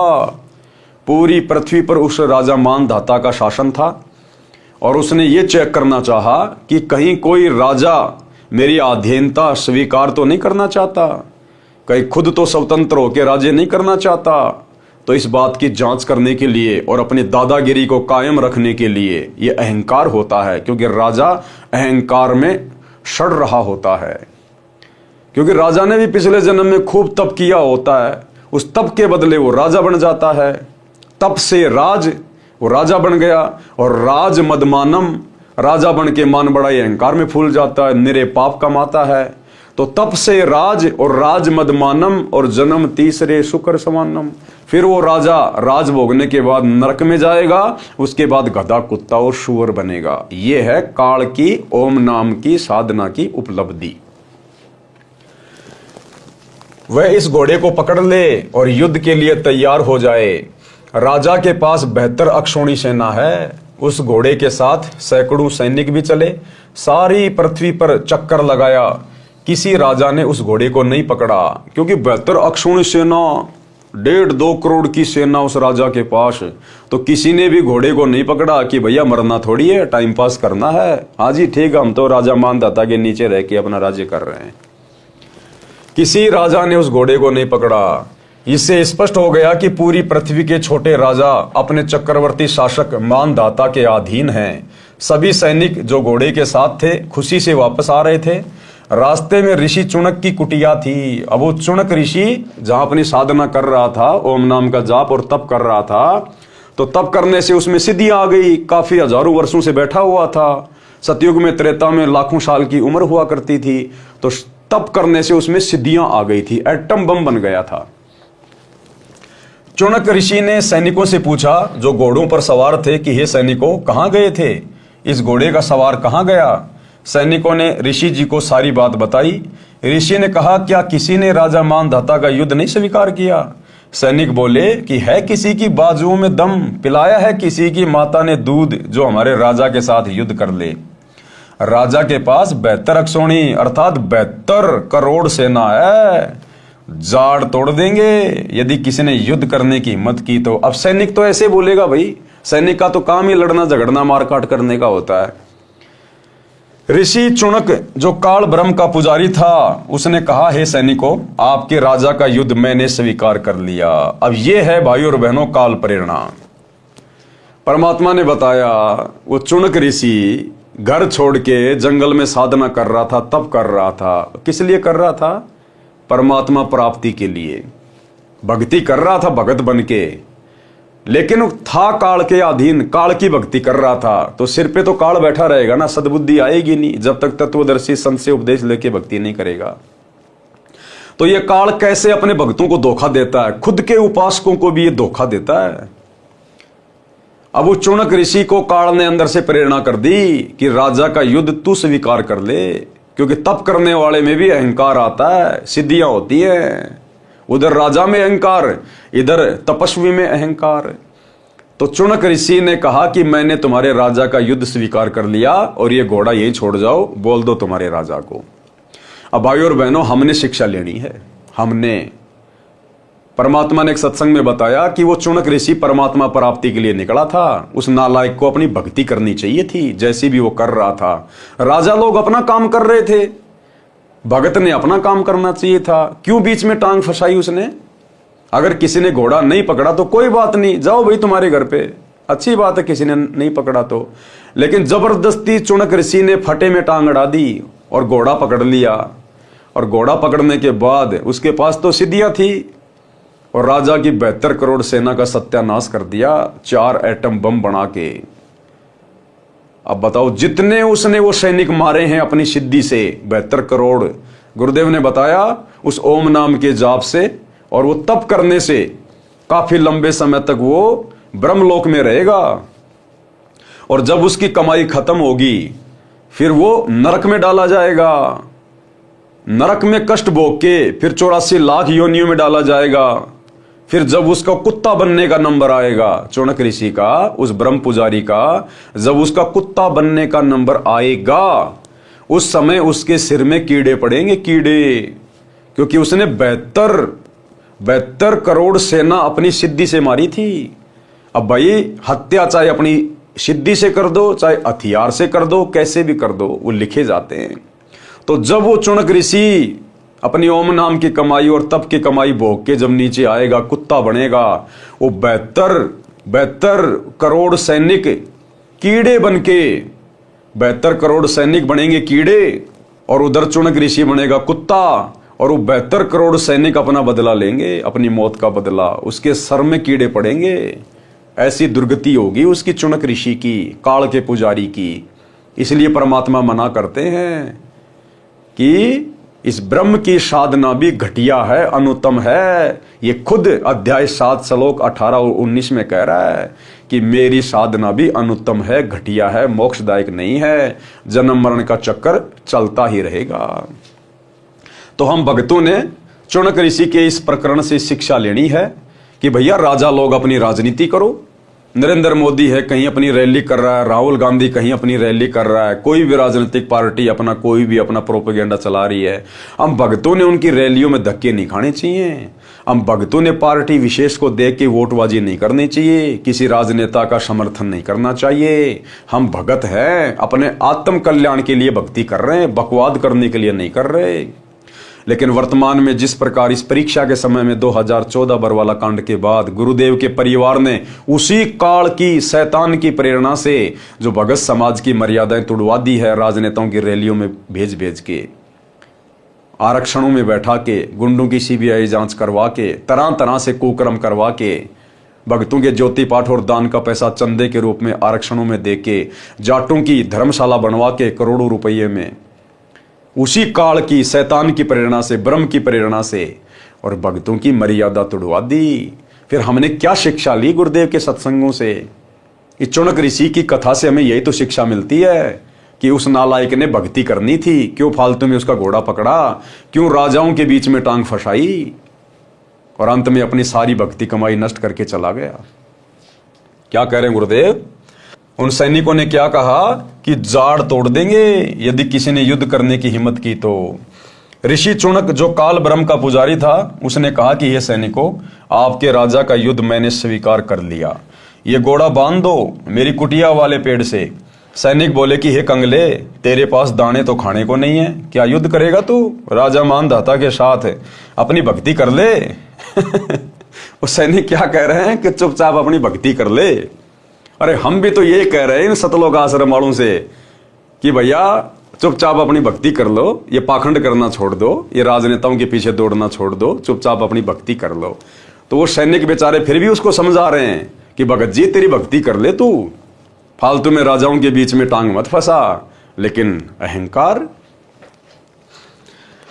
पूरी पृथ्वी पर उस राजा मानधाता का शासन था और उसने ये चेक करना चाहा कि कहीं कोई राजा मेरी अधीनता स्वीकार तो नहीं करना चाहता, कहीं खुद तो स्वतंत्र होकर राज्य नहीं करना चाहता। तो इस बात की जांच करने के लिए और अपनी दादागिरी को कायम रखने के लिए यह अहंकार होता है, क्योंकि राजा अहंकार में सड़ रहा होता है। क्योंकि राजा ने भी पिछले जन्म में खूब तप किया होता है, उस तप के बदले वो राजा बन जाता है। तप से राज, वो राजा बन गया। और राज मदमानम, राजा बन के मान बड़ाई अहंकार में फूल जाता है, निरे पाप कमाता है। तो तप से राज और राज मदमानम और जन्म तीसरे शुक्र समानम। फिर वो राजा राज भोगने के बाद नरक में जाएगा, उसके बाद गधा, कुत्ता और शुअर बनेगा। ये है काल की ओम नाम की साधना की उपलब्धि। वह इस घोड़े को पकड़ ले और युद्ध के लिए तैयार हो जाए। राजा के पास बेहतर अक्षौणी सेना है। उस घोड़े के साथ सैकड़ों सैनिक भी चले। सारी पृथ्वी पर चक्कर लगाया, किसी राजा ने उस घोड़े को नहीं पकड़ा, क्योंकि बेहतर अक्षौणी सेना, 1.5-2 करोड़ की सेना उस राजा के पास। तो किसी ने भी घोड़े को नहीं पकड़ा कि भैया मरना थोड़ी है, टाइम पास करना है। हाँ जी ठीक, हम तो राजा मानधाता के नीचे रह के अपना राज्य कर रहे हैं। किसी राजा ने उस घोड़े को नहीं पकड़ा। इससे स्पष्ट हो गया कि पूरी पृथ्वी के छोटे राजा अपने चक्रवर्ती शासक मानधाता के अधीन हैं। सभी सैनिक जो घोड़े के साथ थे खुशी से वापस आ रहे थे। रास्ते में ऋषि चुनक की कुटिया थी। अब वो चुनक ऋषि जहां अपनी साधना कर रहा था, ओम नाम का जाप और तप कर रहा था, तो तप करने से उसमें सिद्धियां आ गई। काफी हजारों वर्षों से बैठा हुआ था। सतयुग में, त्रेता में लाखों साल की उम्र हुआ करती थी। तो तप करने से उसमें सिद्धियां आ गई थी, एटम बम बन गया था। चुनक ऋषि ने सैनिकों से पूछा जो घोड़ों पर सवार थे कि हे सैनिकों, कहां गए थे? इस घोड़े का सवार कहां गया? सैनिकों ने ऋषि जी को सारी बात बताई। ऋषि ने कहा, क्या किसी ने राजा मानधाता का युद्ध नहीं स्वीकार किया? सैनिक बोले कि है किसी की बाजुओं में दम, पिलाया है किसी की माता ने दूध जो हमारे राजा के साथ युद्ध कर ले। राजा के पास 72 अक्षौणी अर्थात 72 करोड़ सेना है, जाड़ तोड़ देंगे यदि किसी ने युद्ध करने की हिम्मत की तो। अब सैनिक तो ऐसे बोलेगा, भाई सैनिक का तो काम ही लड़ना झगड़ना मारकाट करने का होता है। ऋषि चुनक जो काल ब्रह्म का पुजारी था, उसने कहा, हे सैनिकों, आपके राजा का युद्ध मैंने स्वीकार कर लिया। अब यह है भाई और बहनों काल प्रेरणा। परमात्मा ने बताया वो चुनक ऋषि घर छोड़ के जंगल में साधना कर रहा था, तप कर रहा था। किस लिए कर रहा था? परमात्मा प्राप्ति के लिए भक्ति कर रहा था, भगत बन के। लेकिन था काल के अधीन, काल की भक्ति कर रहा था, तो सिर पे तो काल बैठा रहेगा ना, सद्बुद्धि आएगी नहीं जब तक तत्वदर्शी संत से उपदेश लेके भक्ति नहीं करेगा। तो ये काल कैसे अपने भक्तों को धोखा देता है, खुद के उपासकों को भी ये धोखा देता है। अब वो चुनक ऋषि को काल ने अंदर से प्रेरणा कर दी कि राजा का युद्ध तू स्वीकार कर ले, क्योंकि तप करने वाले में भी अहंकार आता है, सिद्धियां होती है। उधर राजा में अहंकार, इधर तपस्वी में अहंकार। तो चुनक ऋषि ने कहा कि मैंने तुम्हारे राजा का युद्ध स्वीकार कर लिया और ये घोड़ा यहीं छोड़ जाओ, बोल दो तुम्हारे राजा को। अब भाई और बहनों, हमने शिक्षा लेनी है। हमने परमात्मा ने एक सत्संग में बताया कि वो चुनक ऋषि परमात्मा प्राप्ति के लिए निकला था। उस नालायक को अपनी भक्ति करनी चाहिए थी, जैसी भी वो कर रहा था। राजा लोग अपना काम कर रहे थे, भगत ने अपना काम करना चाहिए था। क्यों बीच में टांग फंसाई उसने? अगर किसी ने घोड़ा नहीं पकड़ा तो कोई बात नहीं, जाओ भाई तुम्हारे घर पे, अच्छी बात है किसी ने नहीं पकड़ा तो। लेकिन जबरदस्ती चुनक ऋषि ने फटे में टांग अड़ा दी और घोड़ा पकड़ लिया। और घोड़ा पकड़ने के बाद उसके पास तो सिद्धियां थी और राजा की 72 करोड़ सेना का सत्यानाश कर दिया 4 एटम बम बना के। अब बताओ, जितने उसने वो सैनिक मारे हैं अपनी सिद्धि से, 72 करोड़। गुरुदेव ने बताया उस ओम नाम के जाप से और वो तप करने से काफी लंबे समय तक वो ब्रह्मलोक में रहेगा, और जब उसकी कमाई खत्म होगी फिर वो नरक में डाला जाएगा। नरक में कष्ट भोग के फिर 84 लाख योनियों में डाला जाएगा। फिर जब उसका कुत्ता बनने का नंबर आएगा, चौनक ऋषि का, उस ब्रह्म पुजारी का, जब उसका कुत्ता बनने का नंबर आएगा, उस समय उसके सिर में कीड़े पड़ेंगे, कीड़े, क्योंकि उसने 72 करोड़ सेना अपनी सिद्धि से मारी थी। अब भाई हत्या चाहे अपनी सिद्धि से कर दो, चाहे हथियार से कर दो, कैसे भी कर दो, वो लिखे जाते हैं। तो जब वो चौनक ऋषि अपनी ओम नाम की कमाई और तप की कमाई भोग के जब नीचे आएगा, कुत्ता बनेगा, वो 72 करोड़ सैनिक कीड़े बनके, 72 करोड़ सैनिक बनेंगे कीड़े, और उधर चौनक ऋषि बनेगा कुत्ता, और वो 72 करोड़ सैनिक अपना बदला लेंगे, अपनी मौत का बदला, उसके सर में कीड़े पड़ेंगे। ऐसी दुर्गति होगी उसकी, चौनक ऋषि की, काल के पुजारी की। इसलिए परमात्मा मना करते हैं कि इस ब्रह्म की साधना भी घटिया है, अनुत्तम है। ये खुद अध्याय 7 श्लोक 18 और 19 में कह रहा है कि मेरी साधना भी अनुत्तम है, घटिया है, मोक्षदायक नहीं है, जन्म मरण का चक्कर चलता ही रहेगा। तो हम भक्तों ने चौनक ऋषि के इस प्रकरण से शिक्षा लेनी है कि भैया राजा लोग अपनी राजनीति करो। नरेंद्र मोदी है कहीं अपनी रैली कर रहा है, राहुल गांधी कहीं अपनी रैली कर रहा है, कोई भी राजनीतिक पार्टी कोई भी अपना प्रोपेगेंडा चला रही है। हम भक्तों ने उनकी रैलियों में धक्के नहीं खाने चाहिए। हम भक्तों ने पार्टी विशेष को देख के वोटबाजी नहीं करनी चाहिए, किसी राजनेता का समर्थन नहीं करना चाहिए। हम भगत हैं, अपने आत्म कल्याण के लिए भक्ति कर रहे हैं, बकवाद करने के लिए नहीं कर रहे। लेकिन वर्तमान में जिस प्रकार इस परीक्षा के समय में 2014 बरवाला कांड के बाद गुरुदेव के परिवार ने उसी काल की शैतान की प्रेरणा से जो भगत समाज की मर्यादाएं तुड़वा दी है, राजनेताओं की रैलियों में भेज भेज के, आरक्षणों में बैठा के, गुंडों की सीबीआई जांच करवा के, तरह तरह से कुकर्म करवा के, भक्तों के ज्योति पाठ और दान का पैसा चंदे के रूप में आरक्षणों में दे के, जाटों की धर्मशाला बनवा के करोड़ों रुपये में, उसी काल की शैतान की प्रेरणा से, ब्रह्म की प्रेरणा से, और भक्तों की मर्यादा तुड़वा दी। फिर हमने क्या शिक्षा ली गुरुदेव के सत्संगों से? इस चौनक ऋषि की कथा से हमें यही तो शिक्षा मिलती है कि उस नालायक ने भक्ति करनी थी, क्यों फालतू में उसका घोड़ा पकड़ा, क्यों राजाओं के बीच में टांग फंसाई, और अंत में अपनी सारी भक्ति कमाई नष्ट करके चला गया। क्या कह रहे हैं गुरुदेव? उन सैनिकों ने क्या कहा कि जाड़ तोड़ देंगे यदि किसी ने युद्ध करने की हिम्मत की तो। ऋषि चौनक जो काल ब्रह्म का पुजारी था, उसने कहा कि ये सैनिकों, आपके राजा का युद्ध मैंने स्वीकार कर लिया, ये घोड़ा बांध दो मेरी कुटिया वाले पेड़ से। सैनिक बोले कि हे कंगले, तेरे पास दाने तो खाने को नहीं है, क्या युद्ध करेगा तू? राजा मानधाता के साथ अपनी भक्ति कर ले। वो सैनिक क्या कह रहे हैं कि चुपचाप अपनी भक्ति कर ले। अरे हम भी तो यही कह रहे हैं इन सतलोक आश्रम वालों से कि भैया चुपचाप अपनी भक्ति कर लो, ये पाखंड करना छोड़ दो, ये राजनेताओं के पीछे दौड़ना छोड़ दो, चुपचाप अपनी भक्ति कर लो। तो वो सैनिक बेचारे फिर भी उसको समझा रहे हैं कि भगत जी तेरी भक्ति कर ले, तू फालतू में राजाओं के बीच में टांग मत फंसा। लेकिन अहंकार,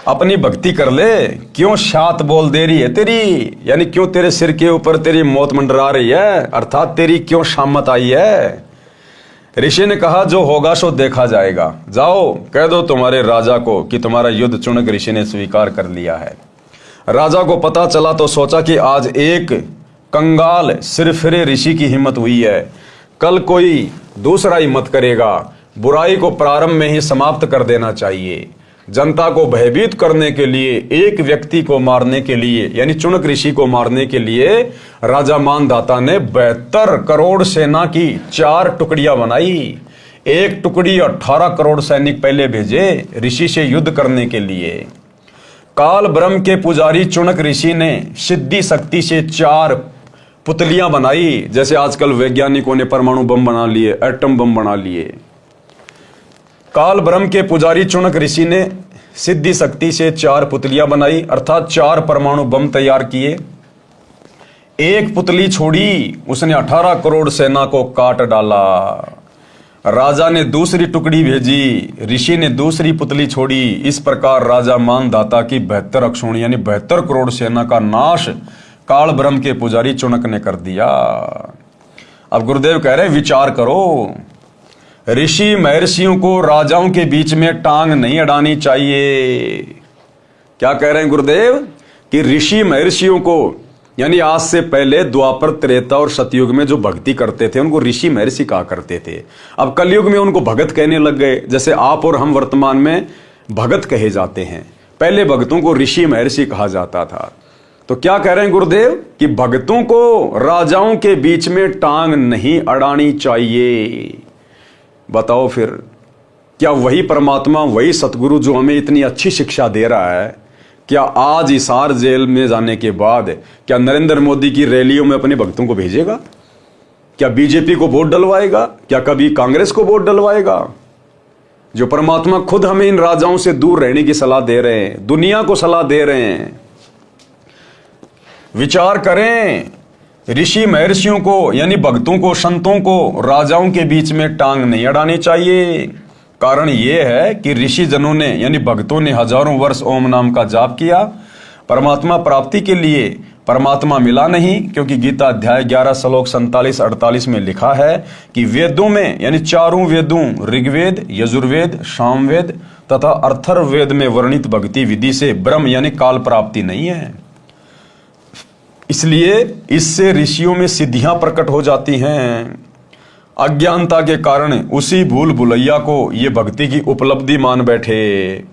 अपनी भक्ति कर ले, क्यों शात बोल दे रही है तेरी, यानी क्यों तेरे सिर के ऊपर तेरी मौत मंडरा रही है, अर्थात तेरी क्यों शामत आई है। ऋषि ने कहा जो होगा सो देखा जाएगा, जाओ कह दो तुम्हारे राजा को कि तुम्हारा युद्ध चौनक ऋषि ने स्वीकार कर लिया है। राजा को पता चला तो सोचा कि आज एक कंगाल सिरफिरे ऋषि की हिम्मत हुई है, कल कोई दूसरा हिम्मत करेगा। बुराई को प्रारंभ में ही समाप्त कर देना चाहिए। जनता को भयभीत करने के लिए, एक व्यक्ति को मारने के लिए, यानी चौनक ऋषि को मारने के लिए राजा मानधाता ने 72 करोड़ सेना की 4 टुकड़ियां बनाई। एक टुकड़ी 18 करोड़ सैनिक पहले भेजे ऋषि से युद्ध करने के लिए। काल ब्रह्म के पुजारी चौनक ऋषि ने सिद्धि शक्ति से 4 पुतलियां बनाई, जैसे आजकल वैज्ञानिकों ने परमाणु बम बना लिए, एटम बम बना लिए। काल ब्रह्म के पुजारी चौनक ऋषि ने सिद्धि शक्ति से 4 पुतलियां बनाई, अर्थात 4 परमाणु बम तैयार किए। एक पुतली छोड़ी, उसने 18 करोड़ सेना को काट डाला। राजा ने दूसरी टुकड़ी भेजी, ऋषि ने दूसरी पुतली छोड़ी। इस प्रकार राजा मानधाता की 72 अक्षोणी यानी 72 करोड़ सेना का नाश काल ब्रह्म के पुजारी चुनक ने कर दिया। अब गुरुदेव कह रहे विचार करो, ऋषि महर्षियों को राजाओं के बीच में टांग नहीं अड़ानी चाहिए। क्या कह रहे हैं गुरुदेव कि ऋषि महर्षियों को, यानी आज से पहले द्वापर, त्रेता और सतयुग में जो भक्ति करते थे उनको ऋषि महर्षि कहा करते थे। अब कलयुग में उनको भगत कहने लग गए, जैसे आप और हम वर्तमान में भगत कहे जाते हैं। पहले भक्तों को ऋषि महर्षि कहा जाता था। तो क्या कह रहे हैं गुरुदेव कि भक्तों को राजाओं के बीच में टांग नहीं अड़ानी चाहिए। बताओ फिर, क्या वही परमात्मा, वही सतगुरु जो हमें इतनी अच्छी शिक्षा दे रहा है, क्या आज हिसार जेल में जाने के बाद क्या नरेंद्र मोदी की रैलियों में अपने भक्तों को भेजेगा? क्या बीजेपी को वोट डलवाएगा? क्या कभी कांग्रेस को वोट डलवाएगा? जो परमात्मा खुद हमें इन राजाओं से दूर रहने की सलाह दे रहे हैं, दुनिया को सलाह दे रहे हैं। विचार करें, ऋषि महर्षियों को यानी भक्तों को, संतों को राजाओं के बीच में टांग नहीं अड़ानी चाहिए। कारण यह है कि ऋषि जनों ने यानी भक्तों ने हजारों वर्ष ओम नाम का जाप किया परमात्मा प्राप्ति के लिए। परमात्मा मिला नहीं, क्योंकि गीता अध्याय 11 श्लोक 47-48 में लिखा है कि वेदों में यानी चारों वेदों ऋग्वेद, यजुर्वेद, सामवेद तथा अथर्ववेद में वर्णित भक्ति विधि से ब्रह्म यानी काल प्राप्ति नहीं है। इसलिए इससे ऋषियों में सिद्धियां प्रकट हो जाती हैं। अज्ञानता के कारण उसी भूल भुलैया को ये भक्ति की उपलब्धि मान बैठे,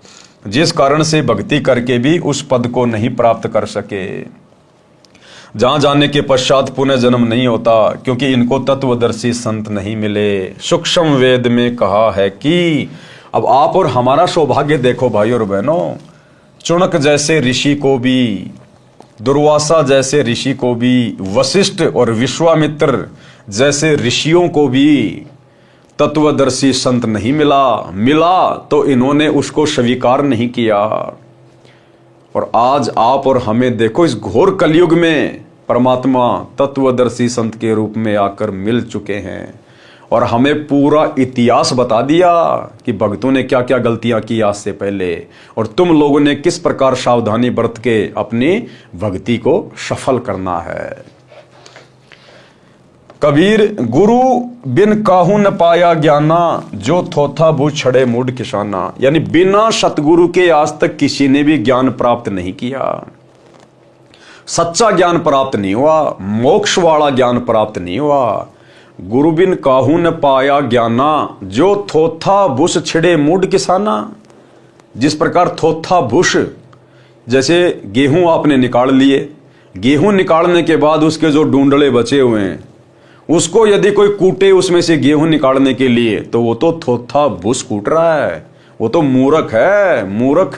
जिस कारण से भक्ति करके भी उस पद को नहीं प्राप्त कर सके। जहां जाने के पश्चात पुनः जन्म नहीं होता, क्योंकि इनको तत्वदर्शी संत नहीं मिले। सूक्ष्म वेद में कहा है कि अब आप और हमारा सौभाग्य देखो भाई और बहनों, चुनक जैसे ऋषि को भी, दुर्वासा जैसे ऋषि को भी, वशिष्ठ और विश्वामित्र जैसे ऋषियों को भी तत्वदर्शी संत नहीं मिला तो इन्होंने उसको स्वीकार नहीं किया। और आज आप और हमें देखो, इस घोर कलयुग में परमात्मा तत्वदर्शी संत के रूप में आकर मिल चुके हैं और हमें पूरा इतिहास बता दिया कि भक्तों ने क्या क्या गलतियां की आज से पहले, और तुम लोगों ने किस प्रकार सावधानी बरत के अपनी भक्ति को सफल करना है। कबीर, गुरु बिन काहू न पाया ज्ञाना, जो थोथा भू छड़े मूड किसाना। यानी बिना सतगुरु के आज तक किसी ने भी ज्ञान प्राप्त नहीं किया। सच्चा ज्ञान प्राप्त नहीं हुआ, मोक्ष वाला ज्ञान प्राप्त नहीं हुआ। गुरु बिन काहू न पाया ज्ञाना, जो थोथा भूस छिड़े मूड किसाना। जिस प्रकार थोथा भूस, जैसे गेहूं आपने निकाल लिए, गेहूं निकालने के बाद उसके जो डूंडले बचे हुए हैं उसको यदि कोई कूटे उसमें से गेहूं निकालने के लिए, तो वो तो थोथा भूस कूट रहा है, वो तो मूर्ख है, मूर्ख,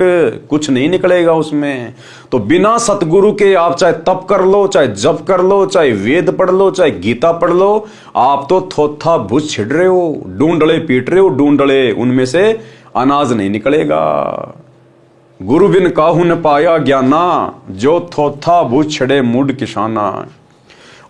कुछ नहीं निकलेगा उसमें। तो बिना सतगुरु के आप चाहे तप कर लो, चाहे जप कर लो, चाहे वेद पढ़ लो, चाहे गीता पढ़ लो, आप तो थोथा भूस छिड़ रहे हो, डूंडले पीट रहे हो, डूंडले, उनमें से अनाज नहीं निकलेगा। गुरु बिन काहू न पाया ज्ञाना, जो थोथा भूस छिड़े मूड किसाना।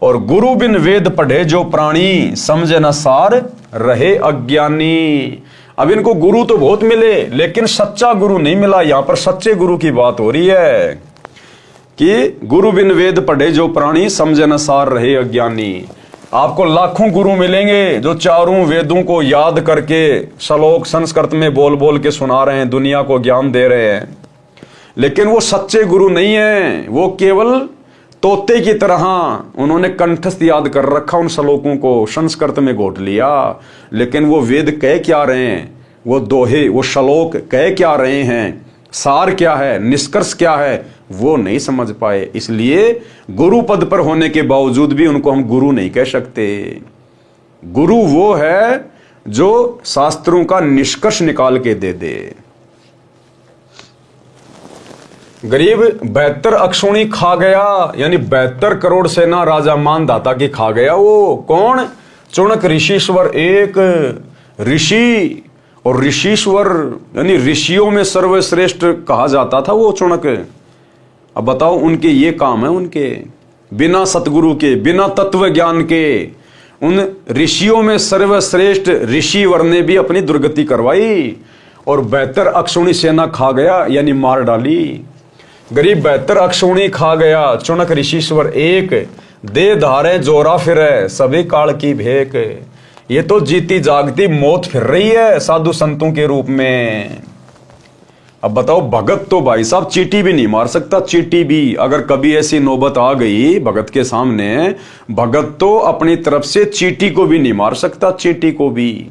और गुरु बिन वेद पढ़े जो प्राणी, समझे न सार रहे अज्ञानी। अब इनको गुरु तो बहुत मिले लेकिन सच्चा गुरु नहीं मिला। यहां पर सच्चे गुरु की बात हो रही है कि गुरु बिन वेद पढ़े जो प्राणी, समझे न सार रहे अज्ञानी। आपको लाखों गुरु मिलेंगे जो चारों वेदों को याद करके श्लोक संस्कृत में बोल बोल के सुना रहे हैं, दुनिया को ज्ञान दे रहे हैं, लेकिन वो सच्चे गुरु नहीं है। वो केवल तोते की तरह उन्होंने कंठस्थ याद कर रखा उन श्लोकों को, संस्कृत में घोट लिया, लेकिन वो वेद कह क्या रहे हैं, वो दोहे, वो श्लोक कह क्या रहे हैं, सार क्या है, निष्कर्ष क्या है, वो नहीं समझ पाए। इसलिए गुरु पद पर होने के बावजूद भी उनको हम गुरु नहीं कह सकते। गुरु वो है जो शास्त्रों का निष्कर्ष निकाल के दे दे। गरीब 72 अक्षौणी खा गया, यानी 72 करोड़ सेना राजा मानधाता की खा गया। वो कौन? चुनक ऋषिश्वर, एक ऋषि और ऋषिश्वर यानी ऋषियों में सर्वश्रेष्ठ कहा जाता था वो चुनक। अब बताओ, उनके ये काम है, उनके बिना सतगुरु के, बिना तत्व ज्ञान के, उन ऋषियों में सर्वश्रेष्ठ ऋषिवर ने भी अपनी दुर्गति करवाई और 72 अक्षौणी सेना खा गया, यानी मार डाली। गरीब 72 अक्षुणी खा गया, चुनक ऋषिश्वर एक, दे धारे जोरा फिरे, सभी काल की भेक। ये तो जीती जागती मौत फिर रही है साधु संतों के रूप में। अब बताओ, भगत तो भाई साहब चींटी भी नहीं मार सकता, चींटी भी। अगर कभी ऐसी नौबत आ गई भगत के सामने, भगत तो अपनी तरफ से चींटी को भी नहीं मार सकता, चींटी को भी।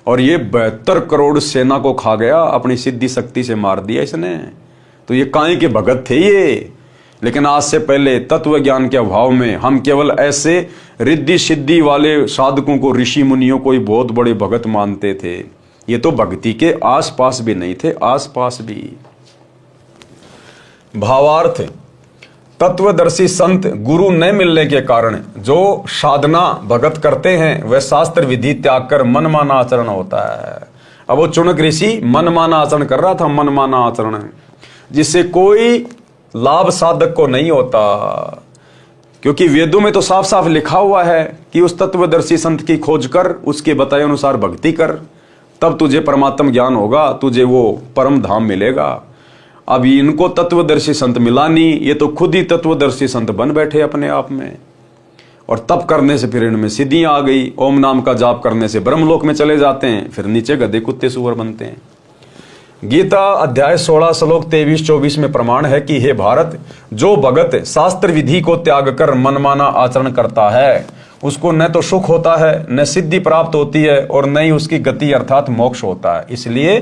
और ये 72 करोड़ सेना को खा गया, अपनी सिद्धि शक्ति से मार दिया इसने। तो ये काहे के भगत थे ये। लेकिन आज से पहले तत्व ज्ञान के अभाव में हम केवल ऐसे रिद्धि सिद्धि वाले साधकों को, ऋषि मुनियों को ही बहुत बड़े भगत मानते थे। ये तो भक्ति के आसपास भी नहीं थे, आसपास भी। भावार्थ, तत्वदर्शी संत गुरु न मिलने के कारण जो साधना भगत करते हैं वह शास्त्र विधि त्याग कर मनमाना आचरण होता है। अब वो चुनक ऋषि मनमाना आचरण कर रहा था, मनमाना आचरण, जिससे कोई लाभ साधक को नहीं होता। क्योंकि वेदों में तो साफ साफ लिखा हुआ है कि उस तत्वदर्शी संत की खोज कर, उसके बताए अनुसार भक्ति कर, तब तुझे परमात्म ज्ञान होगा, तुझे वो परम धाम मिलेगा। अब इनको तत्वदर्शी संत मिला नहीं, ये तो खुद ही तत्वदर्शी संत बन बैठे अपने आप में। और तप करने से फिर इनमें सिद्धियां आ गई, ओम नाम का जाप करने से ब्रह्मलोक में चले जाते हैं, फिर नीचे गधे कुत्ते सुअर बनते हैं। गीता अध्याय 16 श्लोक 23-24 में प्रमाण है कि हे भारत, जो भगत शास्त्र विधि को त्याग कर मनमाना आचरण करता है उसको न तो सुख होता है, न सिद्धि प्राप्त होती है, और न ही उसकी गति अर्थात मोक्ष होता है। इसलिए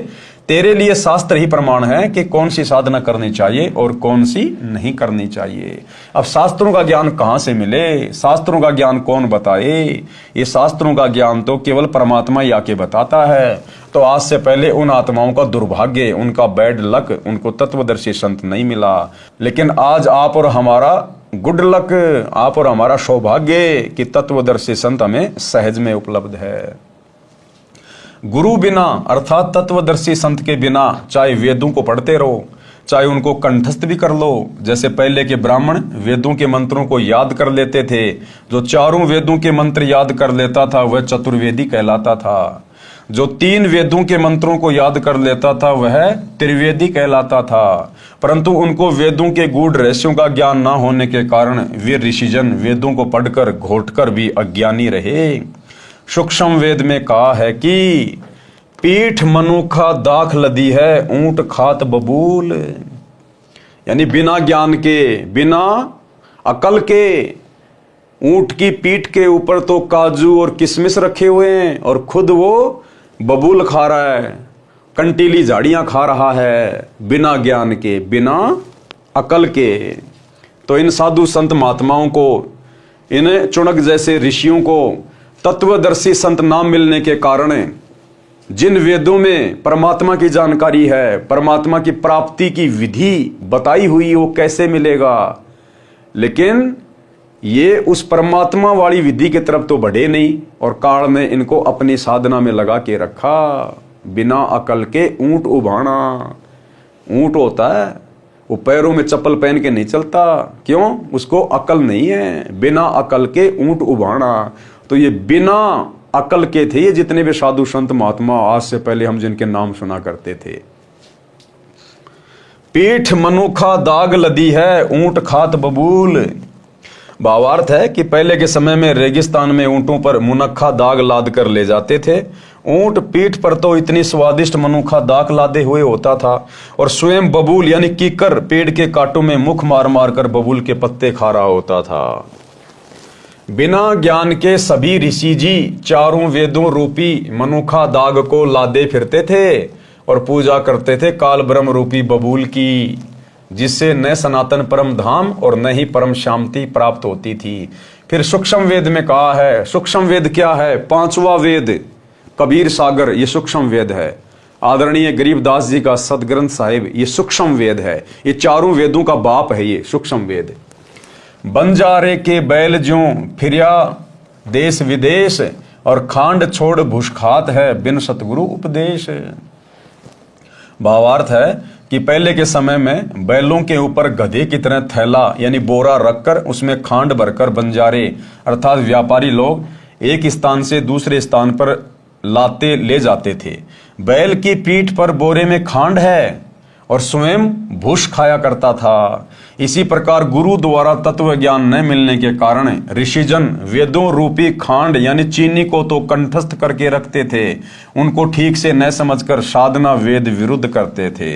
तेरे लिए शास्त्र ही प्रमाण है कि कौन सी साधना करनी चाहिए और कौन सी नहीं करनी चाहिए। अब शास्त्रों का ज्ञान कहां से मिले, शास्त्रों का ज्ञान कौन बताए? ये शास्त्रों का ज्ञान तो केवल परमात्मा ही आके बताता है। तो आज से पहले उन आत्माओं का दुर्भाग्य, उनका बैड लक, उनको तत्वदर्शी संत नहीं मिला। लेकिन आज आप और हमारा गुड लक, आप और हमारा सौभाग्य कि तत्वदर्शी संत हमें सहज में उपलब्ध है। गुरु बिना अर्थात तत्वदर्शी संत के बिना चाहे वेदों को पढ़ते रहो, चाहे उनको कंठस्थ भी कर लो। जैसे पहले के ब्राह्मण वेदों के मंत्रों को याद कर लेते थे, जो चारों वेदों के मंत्र याद कर लेता था वह चतुर्वेदी कहलाता था। जो 3 वेदों के मंत्रों को याद कर लेता था वह त्रिवेदी कहलाता था। परंतु उनको वेदों के गूढ़ रहस्यों का ज्ञान न होने के कारण वे ऋषिजन वेदों को पढ़कर घोटकर भी अज्ञानी रहे। सूक्ष्म वेद में कहा है कि पीठ मनुखा दाख लदी है, ऊंट खात बबूल। यानी बिना ज्ञान के, बिना अकल के ऊंट की पीठ के ऊपर तो काजू और किशमिश रखे हुए हैं और खुद वो बबूल खा रहा है, कंटीली झाड़ियां खा रहा है, बिना ज्ञान के, बिना अकल के। तो इन साधु संत महात्माओं को, इन चुनक जैसे ऋषियों को तत्वदर्शी संत नाम मिलने के कारण जिन वेदों में परमात्मा की जानकारी है, परमात्मा की प्राप्ति की विधि बताई हुई, वो कैसे मिलेगा? लेकिन ये उस परमात्मा वाली विधि की तरफ तो बढ़े नहीं, और काल ने इनको अपनी साधना में लगा के रखा। बिना अकल के ऊंट उभाना। ऊंट होता है वो पैरों में चप्पल पहन के नहीं चलता, क्यों? उसको अकल नहीं है। बिना अकल के ऊंट उभाना। तो ये बिना अकल के थे ये जितने भी साधु संत महात्मा आज से पहले हम जिनके नाम सुना करते थे। पीठ मनुखा दाग लदी है, ऊंट खात बबूल। भावार्थ है कि पहले के समय में रेगिस्तान में ऊंटों पर मुनक्खा दाग लाद कर ले जाते थे। ऊंट पीठ पर तो इतनी स्वादिष्ट मनुखा दाग लादे हुए होता था, और स्वयं बबूल यानी कीकर पेड़ के कांटों में मुख मार मार कर बबूल के पत्ते खा रहा होता था। बिना ज्ञान के सभी ऋषि जी चारों वेदों रूपी मनुखा दाग को लादे फिरते थे और पूजा करते थे काल ब्रह्म रूपी बबूल की, जिससे न सनातन परम धाम और न ही परम शांति प्राप्त होती थी। फिर सूक्ष्म वेद में कहा है, सूक्ष्म वेद क्या है? 5वां वेद कबीर सागर, ये सूक्ष्म वेद है। आदरणीय गरीबदास जी का सदग्रंथ साहिब, ये सूक्ष्म वेद है। ये चारों वेदों का बाप है ये सूक्ष्म वेद। बंजारे के बैल ज्यों फिरिया देश विदेश, और खांड छोड़ भुषखात है बिन सतगुरु उपदेश। भावार्थ है कि पहले के समय में बैलों के ऊपर गधे की तरह थैला यानी बोरा रखकर उसमें खांड भरकर बंजारे अर्थात व्यापारी लोग एक स्थान से दूसरे स्थान पर लाते ले जाते थे। बैल की पीठ पर बोरे में खांड है और स्वयं भूष खाया करता था। इसी प्रकार गुरु द्वारा तत्व ज्ञान न मिलने के कारण ऋषिजन वेदों रूपी खांड यानी चीनी को तो कंठस्थ करके रखते थे, उनको ठीक से न समझकर साधना वेद विरुद्ध करते थे।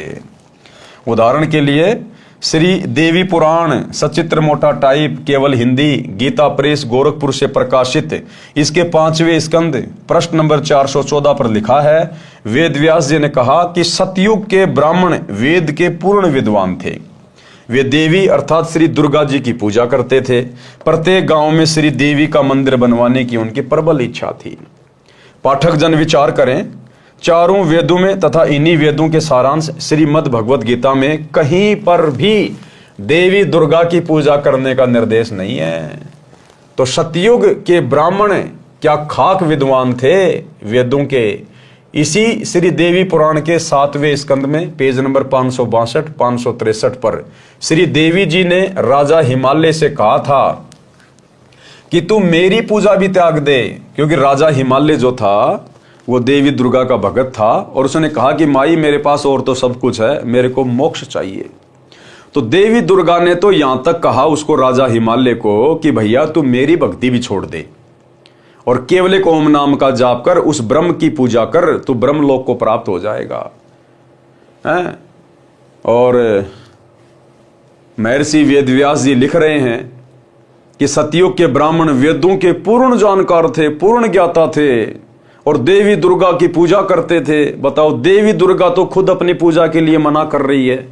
उदाहरण के लिए श्री देवी पुराण सचित्र मोटा टाइप केवल हिंदी गीता प्रेस गोरखपुर से प्रकाशित इसके 5वें स्कंद प्रश्न नंबर 414 पर लिखा है, वेद व्यास जी ने कहा कि सतयुग के ब्राह्मण वेद के पूर्ण विद्वान थे। वे देवी अर्थात श्री दुर्गा जी की पूजा करते थे। प्रत्येक गांव में श्री देवी का मंदिर बनवाने की उनकी प्रबल इच्छा थी। पाठक जन विचार करें, चारों वेदों में तथा इन्हीं वेदों के सारांश श्रीमद् भगवत गीता में कहीं पर भी देवी दुर्गा की पूजा करने का निर्देश नहीं है। तो सतयुग के ब्राह्मण क्या खाक विद्वान थे वेदों के। इसी श्री देवी पुराण के 7वें स्कंद में पेज नंबर 562-563 पर श्री देवी जी ने राजा हिमालय से कहा था कि तू मेरी पूजा भी त्याग दे, क्योंकि राजा हिमालय जो था वो देवी दुर्गा का भगत था और उसने कहा कि माई मेरे पास और तो सब कुछ है, मेरे को मोक्ष चाहिए। तो देवी दुर्गा ने तो यहां तक कहा उसको राजा हिमालय को कि भैया तू मेरी भक्ति भी छोड़ दे और केवल एक ओम नाम का जाप कर, उस ब्रह्म की पूजा कर, तू ब्रह्मलोक को प्राप्त हो जाएगा। हैं? और महर्षि वेदव्यास जी लिख रहे हैं कि सतयुग के ब्राह्मण वेदों के पूर्ण जानकार थे, पूर्ण ज्ञाता थे और देवी दुर्गा की पूजा करते थे। बताओ, देवी दुर्गा तो खुद अपनी पूजा के लिए मना कर रही है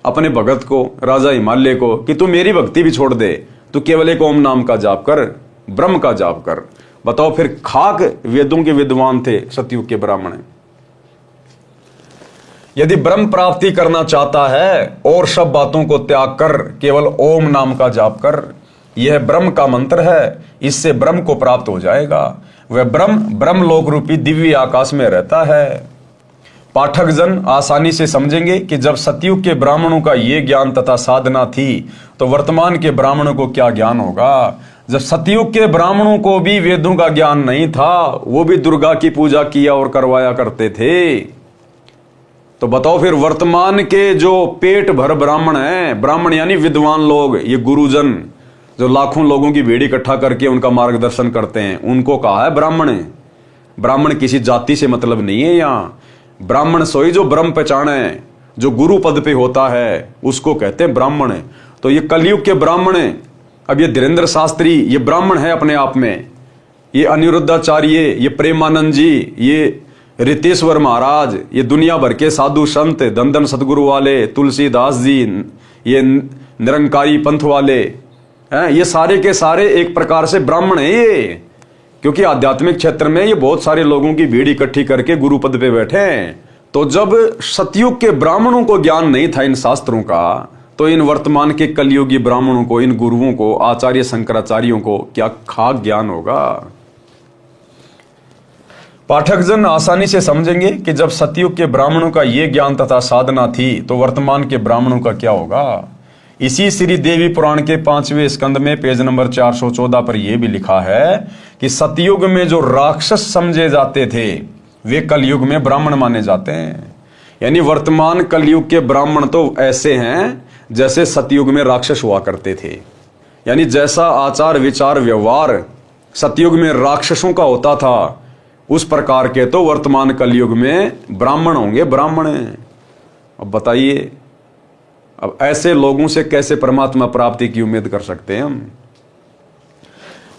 अपने भगत को, राजा हिमालय को, कि तू मेरी भक्ति भी छोड़ दे, तू केवल एक ओम नाम का जाप कर, ब्रह्म का जाप कर। बताओ, फिर खाक वेदों के विद्वान थे सतयुग के ब्राह्मण। यदि ब्रह्म प्राप्ति करना चाहता है और सब बातों को त्याग कर केवल ओम नाम का जाप कर, यह ब्रह्म का मंत्र है, इससे ब्रह्म को प्राप्त हो जाएगा। वह ब्रह्मलोक रूपी दिव्य आकाश में रहता है। पाठक जन आसानी से समझेंगे कि जब सतयुग के ब्राह्मणों का यह ज्ञान तथा साधना थी तो वर्तमान के ब्राह्मणों को क्या ज्ञान होगा। जब सतयुग के ब्राह्मणों को भी वेदों का ज्ञान नहीं था, वो भी दुर्गा की पूजा किया और करवाया करते थे। तो बताओ, फिर वर्तमान के जो पेट भर ब्राह्मण हैं, ब्राह्मण यानी विद्वान लोग, ये गुरुजन जो लाखों लोगों की भीड़ इकट्ठा करके उनका मार्गदर्शन करते हैं, उनको कहा है ब्राह्मण। ब्राह्मण किसी जाति से मतलब नहीं है। यहां ब्राह्मण सोई जो ब्रह्म पहचाने, जो गुरु पद पे होता है, उसको कहते हैं ब्राह्मण। तो ये कलयुग के ब्राह्मण, अब ये धीरेन्द्र शास्त्री ये ब्राह्मण है अपने आप में, ये अनिरुद्धाचार्य, ये प्रेमानंद जी, ये रितेश्वर महाराज, ये दुनिया भर के साधु संत, दंदन सतगुरु वाले, तुलसीदास जी, ये निरंकारी पंथ वाले, ये सारे के सारे एक प्रकार से ब्राह्मण है ये, क्योंकि आध्यात्मिक क्षेत्र में ये बहुत सारे लोगों की भीड़ इकट्ठी करके गुरु पद पे बैठे हैं। तो जब सतयुग के ब्राह्मणों को ज्ञान नहीं था इन शास्त्रों का, तो इन वर्तमान के कलयुगी ब्राह्मणों को, इन गुरुओं को, आचार्य शंकराचार्यों को क्या खाक ज्ञान होगा। पाठक जन आसानी से समझेंगे कि जब सतयुग के ब्राह्मणों का यह ज्ञान तथा साधना थी तो वर्तमान के ब्राह्मणों का क्या होगा। इसी श्री देवी पुराण के 5वें स्कंद में पेज नंबर 414 पर यह भी लिखा है कि सतयुग में जो राक्षस समझे जाते थे वे कलयुग में ब्राह्मण माने जाते हैं। यानी वर्तमान कलयुग के ब्राह्मण तो ऐसे हैं जैसे सतयुग में राक्षस हुआ करते थे। यानी जैसा आचार विचार व्यवहार सतयुग में राक्षसों का होता था, उस प्रकार के तो वर्तमान कलयुग में ब्राह्मण होंगे, ब्राह्मण। अब बताइए, अब ऐसे लोगों से कैसे परमात्मा प्राप्ति की उम्मीद कर सकते हैं हम।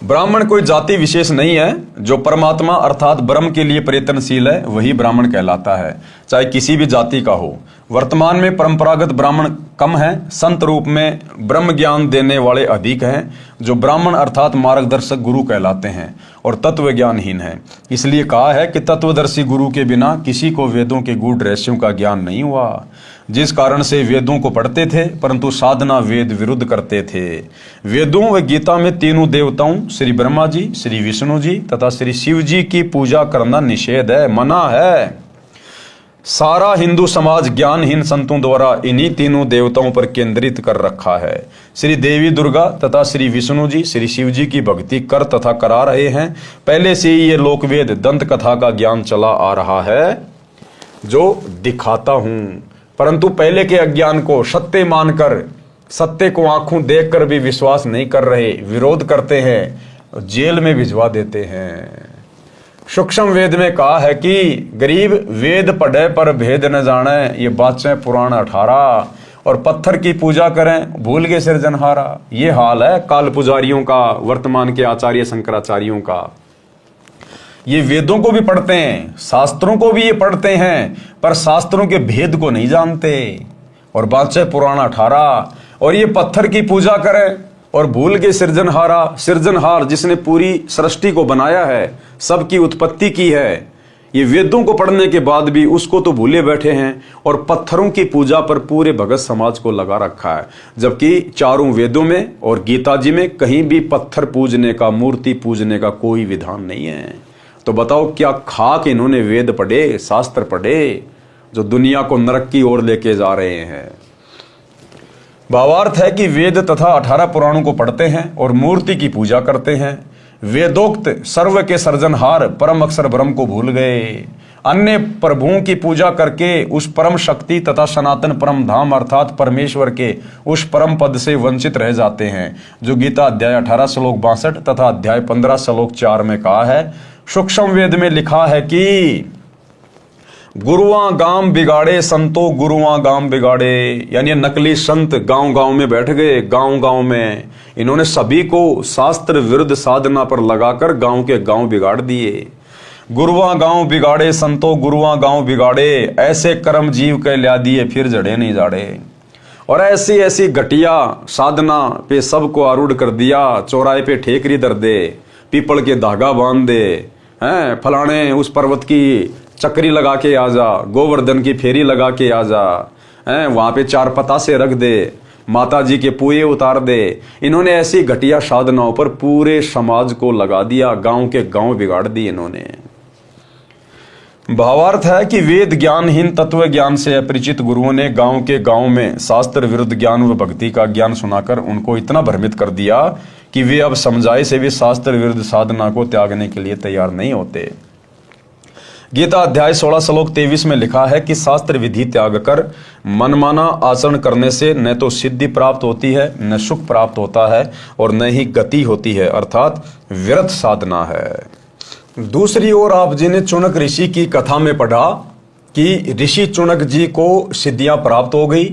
ब्राह्मण कोई जाति विशेष नहीं है, जो परमात्मा अर्थात ब्रह्म के लिए प्रयत्नशील है वही ब्राह्मण कहलाता है, चाहे किसी भी जाति का हो। वर्तमान में परंपरागत ब्राह्मण कम है, संत रूप में ब्रह्म ज्ञान देने वाले अधिक हैं, जो ब्राह्मण अर्थात मार्गदर्शक गुरु कहलाते हैं और तत्व ज्ञानहीन है। इसलिए कहा है कि तत्वदर्शी गुरु के बिना किसी को वेदों के गूढ़ रहस्यों का ज्ञान नहीं हुआ। जिस कारण से वेदों को पढ़ते थे परंतु साधना वेद विरुद्ध करते थे। वेदों व गीता में तीनों देवताओं श्री ब्रह्मा जी, श्री विष्णु जी तथा श्री शिव जी की पूजा करना निषेध है, मना है। सारा हिंदू समाज ज्ञानहीन संतों द्वारा इन्हीं तीनों देवताओं पर केंद्रित कर रखा है। श्री देवी दुर्गा तथा श्री विष्णु जी, श्री शिव जी की भक्ति कर तथा करा रहे हैं। पहले से ही ये लोकवेद दंत कथा का ज्ञान चला आ रहा है, जो दिखाता हूं। परंतु पहले के अज्ञान को सत्य मानकर, सत्य को आंखों देखकर भी विश्वास नहीं कर रहे, विरोध करते हैं, जेल में भिजवा देते हैं। सूक्ष्म वेद में कहा है कि गरीब वेद पढ़े पर भेद न जाने, ये बातें पुराण 18, और पत्थर की पूजा करें भूल गए सृजनहारा। ये हाल है काल पुजारियों का, वर्तमान के आचार्य शंकराचार्यों का। ये वेदों को भी पढ़ते हैं, शास्त्रों को भी ये पढ़ते हैं, पर शास्त्रों के भेद को नहीं जानते, और बातें पुराण 18। और ये पत्थर की पूजा करें और भूल के सृजनहारा, सृजनहार जिसने पूरी सृष्टि को बनाया है, सबकी उत्पत्ति की है, ये वेदों को पढ़ने के बाद भी उसको तो भूले बैठे हैं और पत्थरों की पूजा पर पूरे भगत समाज को लगा रखा है। जबकि चारों वेदों में और गीता जी में कहीं भी पत्थर पूजने का, मूर्ति पूजने का कोई विधान नहीं है। तो बताओ क्या खाक इन्होंने वेद पढ़े, शास्त्र पढ़े, जो दुनिया को नरक की ओर लेके जा रहे हैं। भावार्थ है कि वेद तथा 18 पुराणों को पढ़ते हैं और मूर्ति की पूजा करते हैं। वेदोक्त सर्व के सर्जनहार परम अक्षर ब्रह्म को भूल गए, अन्य प्रभुओं की पूजा करके उस परम शक्ति तथा सनातन परम धाम अर्थात परमेश्वर के उस परम पद से वंचित रह जाते हैं, जो गीता अध्याय 18 श्लोक 62 तथा अध्याय 15 श्लोक 4 में कहा है। सूक्ष्म वेद में लिखा है कि गुरुआ गांव बिगाड़े संतो गुरुआ गांव बिगाड़े, यानी नकली संत गांव गांव में बैठ गए। गांव गांव में इन्होंने सभी को शास्त्र विरुद्ध साधना पर लगाकर गांव के गांव बिगाड़ दिए। गुरुआ गांव बिगाड़े संतो गुरुआ गांव बिगाड़े, ऐसे कर्म जीव के ल्या दिए फिर जड़े नहीं जाड़े। और ऐसी ऐसी घटिया साधना पे सबको आरूढ़ कर दिया। चौराहे पे ठेकरी दर दे, पीपल के धागा बांध दे, हैं फलाने उस पर्वत की चक्री लगा के आ जा, गोवर्धन की फेरी लगा के आ जा, हैं वहां पे 4 पतासे रख दे, माता जी के पुए उतार दे। इन्होंने ऐसी घटिया साधनाओं पर पूरे समाज को लगा दिया, गांव के गांव बिगाड़ दिए इन्होंने। भावार्थ है कि वेद ज्ञानहीन तत्व ज्ञान से अपरिचित गुरुओं ने गांव के गांव में शास्त्र विरुद्ध ज्ञान व भक्ति का ज्ञान सुनाकर उनको इतना भ्रमित कर दिया कि वे अब समझाए से भी शास्त्र विरुद्ध साधना को त्यागने के लिए तैयार नहीं होते। गीता अध्याय 16 श्लोक 23 में लिखा है कि शास्त्र विधि त्याग कर मनमाना आचरण करने से न तो सिद्धि प्राप्त होती है, न सुख प्राप्त होता है, और न ही गति होती है, अर्थात व्यर्थ साधना है। दूसरी ओर आप जी ने चुनक ऋषि की कथा में पढ़ा कि ऋषि चुनक जी को सिद्धियां प्राप्त हो गई।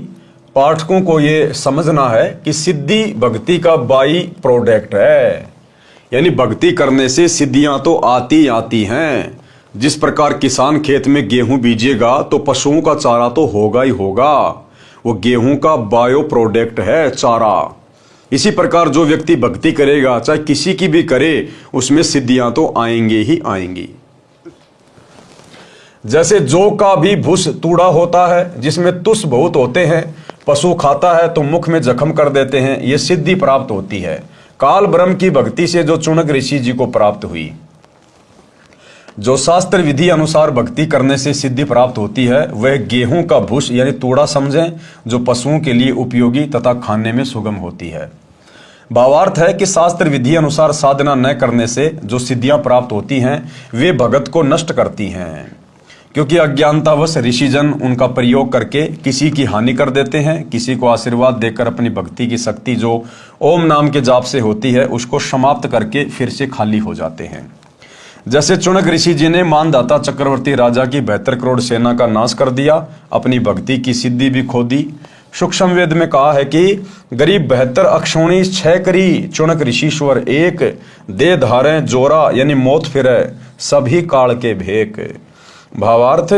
पाठकों को यह समझना है कि सिद्धि भक्ति का बाई प्रोडक्ट है, यानी भक्ति करने से सिद्धियां तो आती हैं। जिस प्रकार किसान खेत में गेहूं बीजेगा तो पशुओं का चारा तो होगा ही होगा, वो गेहूं का बायो प्रोडक्ट है चारा। इसी प्रकार जो व्यक्ति भक्ति करेगा, चाहे किसी की भी करे, उसमें सिद्धियां तो आएंगे ही आएंगी। जैसे जौ का भी भूस तूड़ा होता है जिसमें तुष बहुत होते हैं, पशु खाता है तो मुख में जख्म कर देते हैं, ये सिद्धि प्राप्त होती है। काल ब्रह्म की भक्ति से जो चुनक ऋषि जी को प्राप्त हुई, जो शास्त्र विधि अनुसार भक्ति करने से सिद्धि प्राप्त होती है, वह गेहूं का भूस यानी तूड़ा समझें, जो पशुओं के लिए उपयोगी तथा खाने में सुगम होती है। भावार्थ है कि शास्त्र विधि अनुसार साधना न करने से जो सिद्धियां प्राप्त होती हैं, वे भगत को नष्ट करती हैं, क्योंकि अज्ञानतावश ऋषिजन उनका प्रयोग करके किसी की हानि कर देते हैं, किसी को आशीर्वाद देकर अपनी भक्ति की शक्ति जो ओम नाम के जाप से होती है उसको समाप्त करके फिर से खाली हो जाते हैं। जैसे चुनक ऋषि जी ने मानदाता चक्रवर्ती राजा की 72 करोड़ सेना का नाश कर दिया, अपनी भक्ति की सिद्धि भी खो दी। सूक्ष्म वेद में कहा है कि गरीब 72 अक्षोणी 6 करी, चुनक ऋषिश्वर एक, दे धारे जोरा यानी मौत फिरे, सभी काल के भेक। भावार्थ,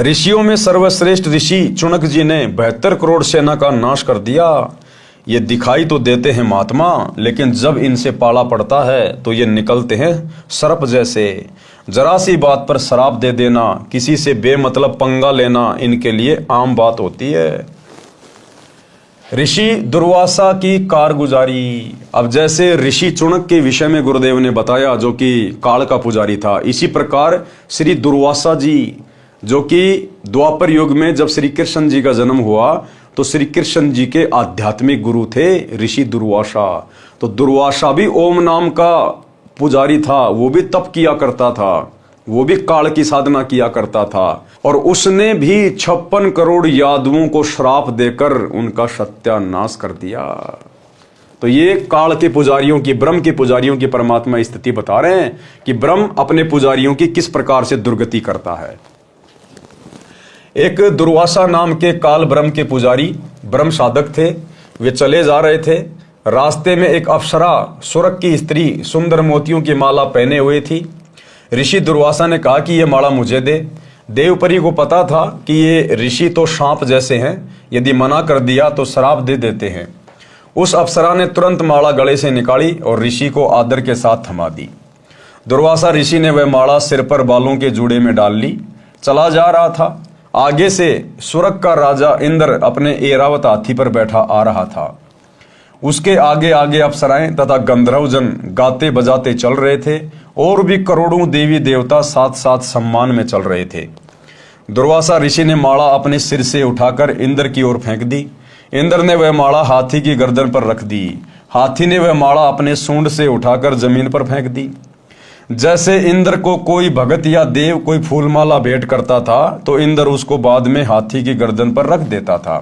ऋषियों में सर्वश्रेष्ठ ऋषि चुनक जी ने 72 करोड़ सेना का नाश कर दिया। ये दिखाई तो देते हैं महात्मा, लेकिन जब इनसे पाला पड़ता है तो ये निकलते हैं सर्प जैसे। जरा सी बात पर शराप दे देना, किसी से बेमतलब पंगा लेना इनके लिए आम बात होती है। ऋषि दुर्वासा की कारगुजारी। अब जैसे ऋषि चुनक के विषय में गुरुदेव ने बताया जो कि काल का पुजारी था, इसी प्रकार श्री दुर्वासा जी जो कि द्वापर युग में जब श्री कृष्ण जी का जन्म हुआ तो श्री कृष्ण जी के आध्यात्मिक गुरु थे ऋषि दुर्वासा। तो दुर्वासा भी ओम नाम का पुजारी था, वो भी तप किया करता था, वो भी काल की साधना किया करता था और उसने भी 56 करोड़ यादवों को श्राप देकर उनका सत्यानाश कर दिया। तो ये काल के पुजारियों की, ब्रह्म के पुजारियों की परमात्मा स्थिति बता रहे हैं कि ब्रह्म अपने पुजारियों की किस प्रकार से दुर्गति करता है। एक दुर्वासा नाम के काल ब्रह्म के पुजारी ब्रह्म साधक थे। वे चले जा रहे थे, रास्ते में एक अप्सरा सुरक की स्त्री सुंदर मोतियों की माला पहने हुए थी। ऋषि दुर्वासा ने कहा कि ये माला मुझे दे। देवपरी को पता था कि ये ऋषि तो सांप जैसे हैं, यदि मना कर दिया तो श्राप दे देते हैं। उस अप्सरा ने तुरंत माला गले से निकाली और ऋषि को आदर के साथ थमा दी। दुर्वासा ऋषि ने वह माला सिर पर बालों के जूड़े में डाल ली। चला जा रहा था। आगे से सुरक का राजा इंद्र अपने ऐरावत हाथी पर बैठा आ रहा था। उसके आगे आगे अप्सराएं तथा गंधर्वजन गाते बजाते चल रहे थे और भी करोड़ों देवी देवता साथ साथ सम्मान में चल रहे थे। दुर्वासा ऋषि ने माला अपने सिर से उठाकर इंद्र की ओर फेंक दी। इंद्र ने वह माला हाथी की गर्दन पर रख दी। हाथी ने वह माला अपने सूंड से उठाकर जमीन पर फेंक दी। जैसे इंद्र को कोई भगत या देव कोई फूलमाला भेंट करता था तो इंद्र उसको बाद में हाथी की गर्दन पर रख देता था।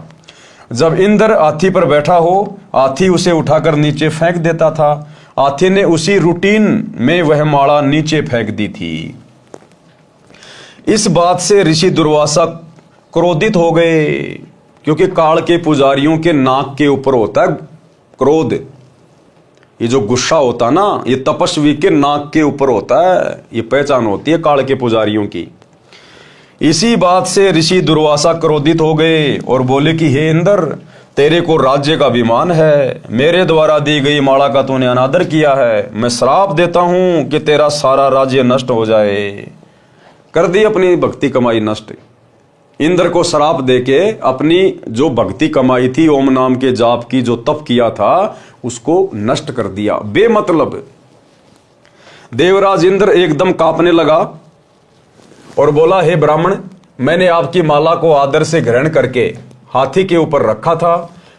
जब इंद्र हाथी पर बैठा हो, हाथी उसे उठाकर नीचे फेंक देता था। हाथी ने उसी रूटीन में वह माला नीचे फेंक दी थी। इस बात से ऋषि दुर्वासा क्रोधित हो गए, क्योंकि काल के पुजारियों के नाक के ऊपर होता है क्रोध। ये जो गुस्सा होता ना, ये तपस्वी के नाक के ऊपर होता है। ये पहचान होती है काल के पुजारियों की। इसी बात से ऋषि दुर्वासा क्रोधित हो गए और बोले कि हे इंद्र, तेरे को राज्य का अभिमान है, मेरे द्वारा दी गई माला का तूने अनादर किया है। मैं श्राप देता हूं कि तेरा सारा राज्य नष्ट हो जाए। कर दी अपनी भक्ति कमाई नष्ट। इंद्र को श्राप देके अपनी जो भक्ति कमाई थी, ओम नाम के जाप की जो तप किया था, उसको नष्ट कर दिया बेमतलब। देवराज इंद्र एकदम कांपने लगा और बोला, हे ब्राह्मण, मैंने आपकी माला को आदर से ग्रहण करके हाथी के ऊपर रखा था।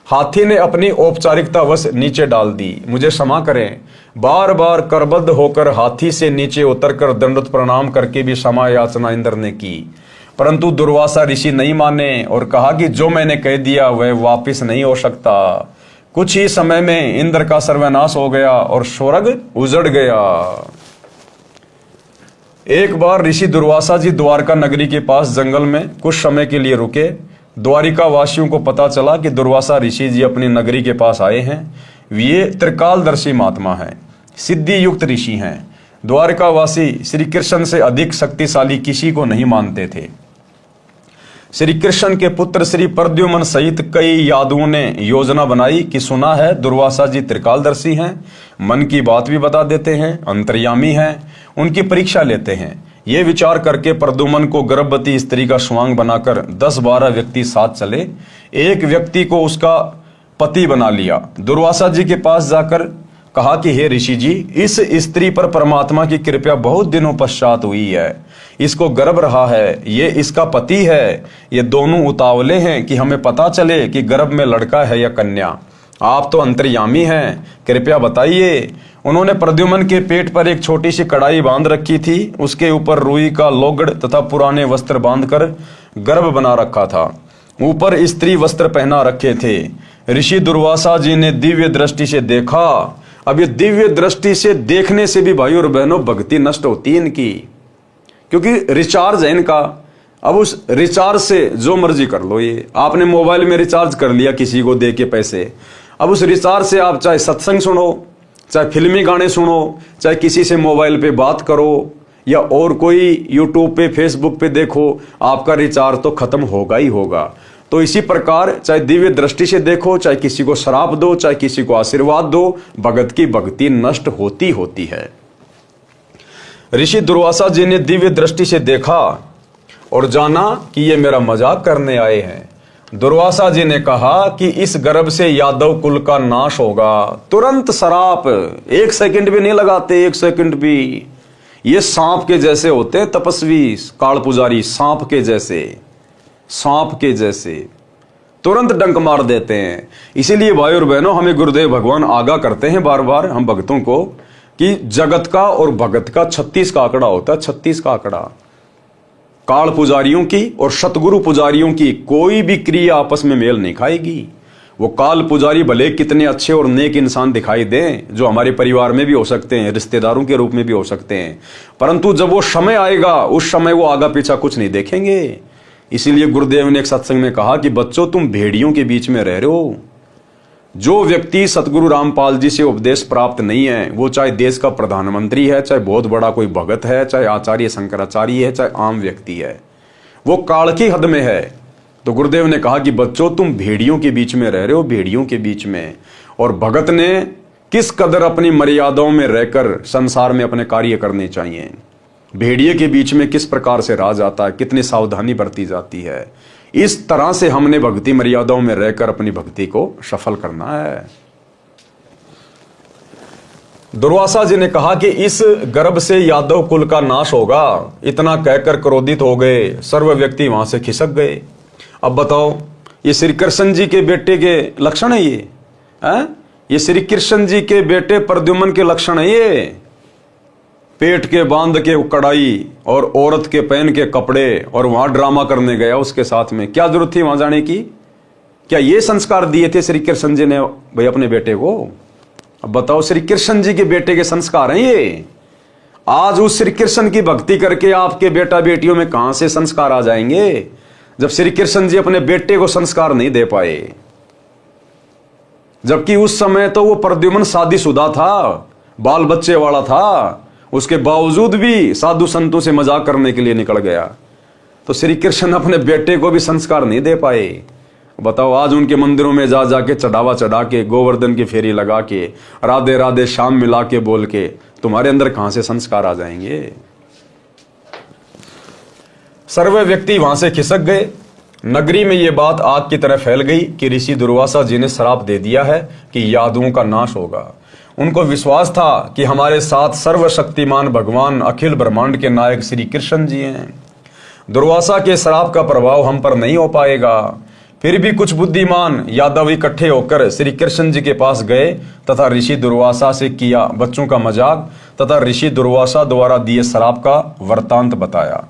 हाथी ने अपनी औपचारिकता वश नीचे डाल दी। मुझे क्षमा करें। बार बार करबद्ध होकर हाथी से नीचे उतरकर दंडवत प्रणाम करके भी क्षमा याचना इंद्र ने की, परंतु दुर्वासा ऋषि नहीं माने और कहा कि जो मैंने कह दिया वह वापिस नहीं हो सकता। कुछ ही समय में इंद्र का सर्वनाश हो गया और स्वर्ग उजड़ गया। एक बार ऋषि दुर्वासा जी द्वारका नगरी के पास जंगल में कुछ समय के लिए रुके। द्वारिका वासियों को पता चला कि दुर्वासा ऋषि जी अपनी नगरी के पास आए हैं। ये त्रिकालदर्शी महात्मा हैं, सिद्धि युक्त ऋषि हैं। द्वारकावासी श्री कृष्ण से अधिक शक्तिशाली किसी को नहीं मानते थे। श्री कृष्ण के पुत्र श्री प्रद्युम्न सहित कई यादवों ने योजना बनाई कि सुना है दुर्वासा जी त्रिकालदर्शी हैं, मन की बात भी बता देते हैं, अंतर्यामी हैं, उनकी परीक्षा लेते हैं। ये विचार करके प्रद्युम्न को गर्भवती स्त्री का स्वांग बनाकर 10-12 व्यक्ति साथ चले। एक व्यक्ति को उसका पति बना लिया। दुर्वासा जी के पास जाकर कहा कि हे ऋषि जी, इस स्त्री पर परमात्मा की कृपा बहुत दिनों पश्चात हुई है। इसको गर्भ रहा है, ये इसका पति है। ये दोनों उतावले हैं कि हमें पता चले कि गर्भ में लड़का है या कन्या। आप तो अंतर्यामी हैं, कृपया बताइए। उन्होंने प्रद्युम्न के पेट पर एक छोटी सी कड़ाई बांध रखी थी। उसके ऊपर रुई का लोगड़ तथा पुराने वस्त्र बांधकर गर्भ बना रखा था। ऊपर स्त्री वस्त्र पहना रखे थे। ऋषि दुर्वासा जी ने दिव्य दृष्टि से देखा। अब ये दिव्य दृष्टि से देखने से भी भाई और बहनों भक्ति नष्ट होती है इनकी, क्योंकि रिचार्ज है इनका। अब उस रिचार्ज से जो मर्जी कर लो। ये आपने मोबाइल में रिचार्ज कर लिया किसी को दे के पैसे, अब उस रिचार्ज से आप चाहे सत्संग सुनो, चाहे फिल्मी गाने सुनो, चाहे किसी से मोबाइल पे बात करो या और कोई यूट्यूब पे फेसबुक पे देखो, आपका रिचार्ज तो खत्म होगा ही होगा। तो इसी प्रकार चाहे दिव्य दृष्टि से देखो, चाहे किसी को श्राप दो, चाहे किसी को आशीर्वाद दो, भगत की भक्ति नष्ट होती होती है। ऋषि दुर्वासा जी ने दिव्य दृष्टि से देखा और जाना कि ये मेरा मजाक करने आए हैं। दुर्वासा जी ने कहा कि इस गर्भ से यादव कुल का नाश होगा। तुरंत श्राप, 1 सेकंड भी नहीं लगाते, 1 सेकंड भी। ये सांप के जैसे होते हैं तपस्वी काल पुजारी, सांप के जैसे तुरंत डंक मार देते हैं। इसीलिए भाई और बहनों, हमें गुरुदेव भगवान आगाह करते हैं बार बार हम भक्तों को कि जगत का और भगत का 36 का आंकड़ा होता है, 36 का आंकड़ा। काल पुजारियों की और सतगुरु पुजारियों की कोई भी क्रिया आपस में मेल नहीं खाएगी। वो काल पुजारी भले कितने अच्छे और नेक इंसान दिखाई दें, जो हमारे परिवार में भी हो सकते हैं, रिश्तेदारों के रूप में भी हो सकते हैं, परंतु जब वो समय आएगा उस समय वो आगा पीछा कुछ नहीं देखेंगे। इसीलिए गुरुदेव ने एक सत्संग में कहा कि बच्चों तुम भेड़ियों के बीच में रह रहे हो। जो व्यक्ति सतगुरु रामपाल जी से उपदेश प्राप्त नहीं है, वो चाहे देश का प्रधानमंत्री है, चाहे बहुत बड़ा कोई भगत है, चाहे आचार्य शंकराचार्य है, चाहे आम व्यक्ति है, वो काल की हद में है। तो गुरुदेव ने कहा कि बच्चों तुम भेड़ियों के बीच में रह रहे हो, भेड़ियों के बीच में। और भगत ने किस कदर अपनी मर्यादाओं में रहकर संसार में अपने कार्य करने चाहिए, भेड़िए के बीच में किस प्रकार से राज आता है, कितनी सावधानी बरती जाती है, इस तरह से हमने भक्ति मर्यादाओं में रहकर अपनी भक्ति को सफल करना है। दुर्वासा जी ने कहा कि इस गर्भ से यादव कुल का नाश होगा। इतना कहकर क्रोधित हो गए, सर्व व्यक्ति वहां से खिसक गए। अब बताओ, ये श्री कृष्ण जी के बेटे के लक्षण है ये? ये श्री कृष्ण जी के बेटे प्रद्युम्न के लक्षण है ये? पेट के बांध के कड़ाई और औरत के पहन के कपड़े और वहां ड्रामा करने गया उसके साथ में, क्या जरूरत थी वहां जाने की? क्या ये संस्कार दिए थे श्री कृष्ण जी ने भाई अपने बेटे को? अब बताओ, श्री कृष्ण जी के बेटे के संस्कार हैं ये। आज उस श्री कृष्ण की भक्ति करके आपके बेटा बेटियों में कहां से संस्कार आ जाएंगे, जब श्री कृष्ण जी अपने बेटे को संस्कार नहीं दे पाए? जबकि उस समय तो वो प्रद्युम्न शादीशुदा था, बाल बच्चे वाला था, उसके बावजूद भी साधु संतों से मजाक करने के लिए निकल गया। तो श्री कृष्ण अपने बेटे को भी संस्कार नहीं दे पाए। बताओ, आज उनके मंदिरों में जा जाके चढ़ावा चढ़ा के, गोवर्धन की फेरी लगा के, राधे राधे शाम मिला के बोल के, तुम्हारे अंदर कहां से संस्कार आ जाएंगे? सर्वे व्यक्ति वहां से खिसक गए। नगरी में यह बात आग की तरह फैल गई कि ऋषि दुर्वासा जी ने श्राप दे दिया है कि यादवों का नाश होगा। उनको विश्वास था कि हमारे साथ सर्वशक्तिमान भगवान अखिल ब्रह्मांड के नायक श्री कृष्ण जी हैं। दुर्वासा के श्राप का प्रभाव हम पर नहीं हो पाएगा। फिर भी कुछ बुद्धिमान यादव इकट्ठे होकर श्री कृष्ण जी के पास गए तथा ऋषि दुर्वासा से किया बच्चों का मजाक तथा ऋषि दुर्वासा द्वारा दिए श्राप का वृत्तांत बताया।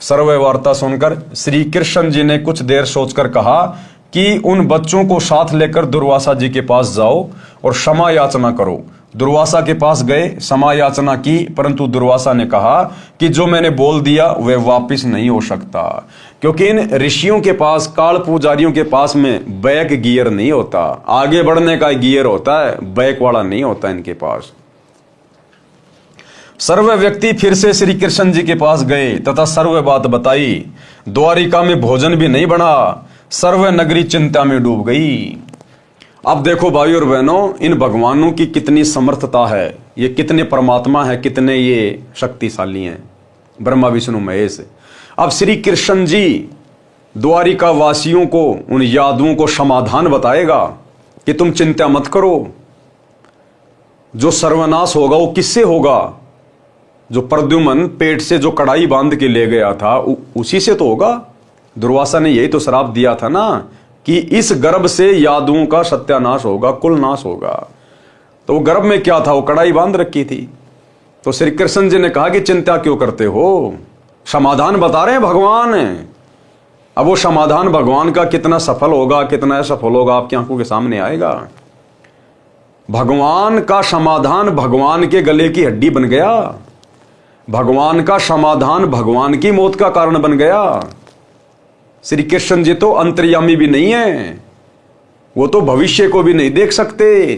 सर्व वार्ता सुनकर श्री कृष्ण जी ने कुछ देर सोचकर कहा कि उन बच्चों को साथ लेकर दुर्वासा जी के पास जाओ और क्षमा याचना करो। दुर्वासा के पास गए, क्षमा याचना की, परंतु दुर्वासा ने कहा कि जो मैंने बोल दिया वह वापस नहीं हो सकता, क्योंकि इन ऋषियों के पास, काल पुजारियों के पास में बैक गियर नहीं होता, आगे बढ़ने का गियर होता है, बैक वाला नहीं होता इनके पास। सर्व व्यक्ति फिर से श्री कृष्ण जी के पास गए तथा सर्व बात बताई। द्वारिका में भोजन भी नहीं बना, सर्व नगरी चिंता में डूब गई। अब देखो भाई और बहनों, इन भगवानों की कितनी समर्थता है, ये कितने परमात्मा है, कितने ये शक्तिशाली हैं, ब्रह्मा विष्णु महेश। अब श्री कृष्ण जी द्वारिका वासियों को, उन यादवों को समाधान बताएगा कि तुम चिंता मत करो, जो सर्वनाश होगा वो किससे होगा? जो प्रद्युम्न पेट से जो कड़ाई बांध के ले गया था उसी से तो होगा। दुर्वासा ने यही तो श्राप दिया था ना कि इस गर्भ से यादवों का सत्यानाश होगा, कुल नाश होगा। तो वो गर्भ में क्या था? वो कड़ाई बांध रखी थी। तो श्री कृष्ण जी ने कहा कि चिंता क्यों करते हो, समाधान बता रहे हैं भगवान। अब वो समाधान भगवान का कितना सफल होगा, कितना असफल होगा, आपकी आंखों के सामने आएगा। भगवान का समाधान भगवान के गले की हड्डी बन गया। भगवान का समाधान भगवान की मौत का कारण बन गया। श्री कृष्ण जी तो अंतर्यामी भी नहीं है, वो तो भविष्य को भी नहीं देख सकते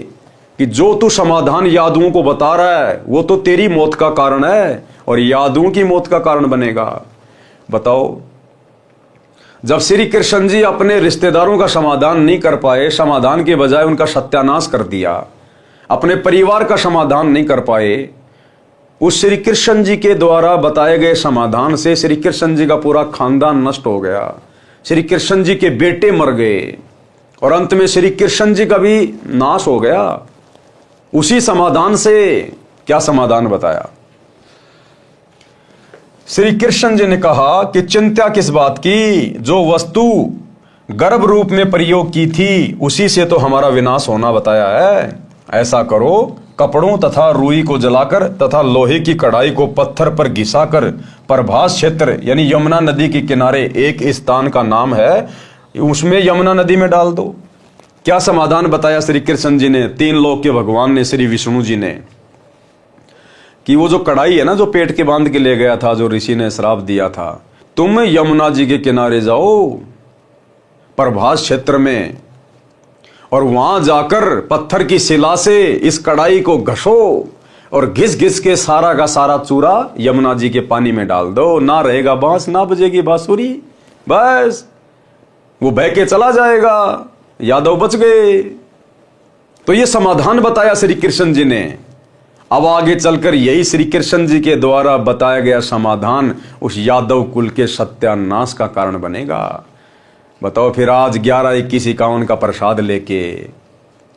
कि जो तू समाधान यादवों को बता रहा है वो तो तेरी मौत का कारण है और यादवों की मौत का कारण बनेगा। बताओ, जब श्री कृष्ण जी अपने रिश्तेदारों का समाधान नहीं कर पाए, समाधान के बजाय उनका सत्यानाश कर दिया, अपने परिवार का समाधान नहीं कर पाए, उस श्री कृष्ण जी के द्वारा बताए गए समाधान से श्री कृष्ण जी का पूरा खानदान नष्ट हो गया, श्री कृष्ण जी के बेटे मर गए और अंत में श्री कृष्ण जी का भी नाश हो गया। उसी समाधान से क्या समाधान बताया? श्री कृष्ण जी ने कहा कि चिंता किस बात की, जो वस्तु गर्भ रूप में प्रयोग की थी उसी से तो हमारा विनाश होना बताया है। ऐसा करो कपड़ों तथा रुई को जलाकर तथा लोहे की कढ़ाई को पत्थर पर घिसाकर प्रभास क्षेत्र यानी यमुना नदी के किनारे एक स्थान का नाम है, उसमें यमुना नदी में डाल दो। क्या समाधान बताया श्री कृष्ण जी ने, तीन लोक के भगवान ने, श्री विष्णु जी ने, कि वो जो कढ़ाई है ना जो पेट के बांध के ले गया था, जो ऋषि ने श्राप दिया था, तुम यमुना जी के किनारे जाओ प्रभास क्षेत्र में और वहां जाकर पत्थर की शिला से इस कढ़ाई को घसो और घिस घिस के सारा का सारा चूरा यमुना जी के पानी में डाल दो। ना रहेगा बांस, ना बजेगी बांसुरी, बस वो बह के चला जाएगा, यादव बच गए। तो ये समाधान बताया श्री कृष्ण जी ने। अब आगे चलकर यही श्री कृष्ण जी के द्वारा बताया गया समाधान उस यादव कुल के सत्यानाश का कारण बनेगा। बताओ फिर आज 11-21-51 का प्रसाद लेके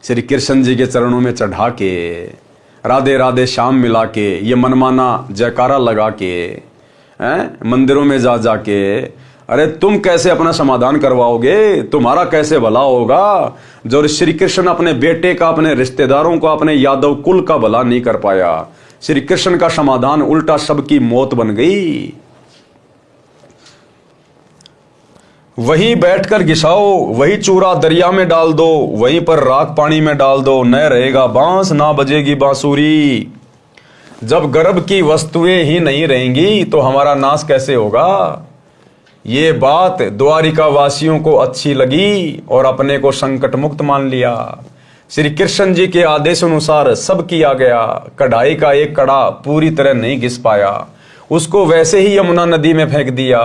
श्री कृष्ण जी के चरणों में चढ़ा के राधे राधे श्याम मिला के ये मनमाना जयकारा लगा के मंदिरों में जा जाके, अरे तुम कैसे अपना समाधान करवाओगे? तुम्हारा कैसे भला होगा? जो श्री कृष्ण अपने बेटे का, अपने रिश्तेदारों का, अपने यादव कुल का भला नहीं कर पाया, श्री कृष्ण का समाधान उल्टा सबकी मौत बन गई। वहीं बैठकर घिसाओ, वही चूरा दरिया में डाल दो, वहीं पर राख पानी में डाल दो, न रहेगा बांस, ना बजेगी बांसुरी। जब गर्भ की वस्तुएं ही नहीं रहेंगी तो हमारा नाश कैसे होगा? ये बात द्वारिका वासियों को अच्छी लगी और अपने को संकट मुक्त मान लिया। श्री कृष्ण जी के आदेश अनुसार सब किया गया। कढ़ाई का एक कड़ा पूरी तरह नहीं घिस पाया, उसको वैसे ही यमुना नदी में फेंक दिया।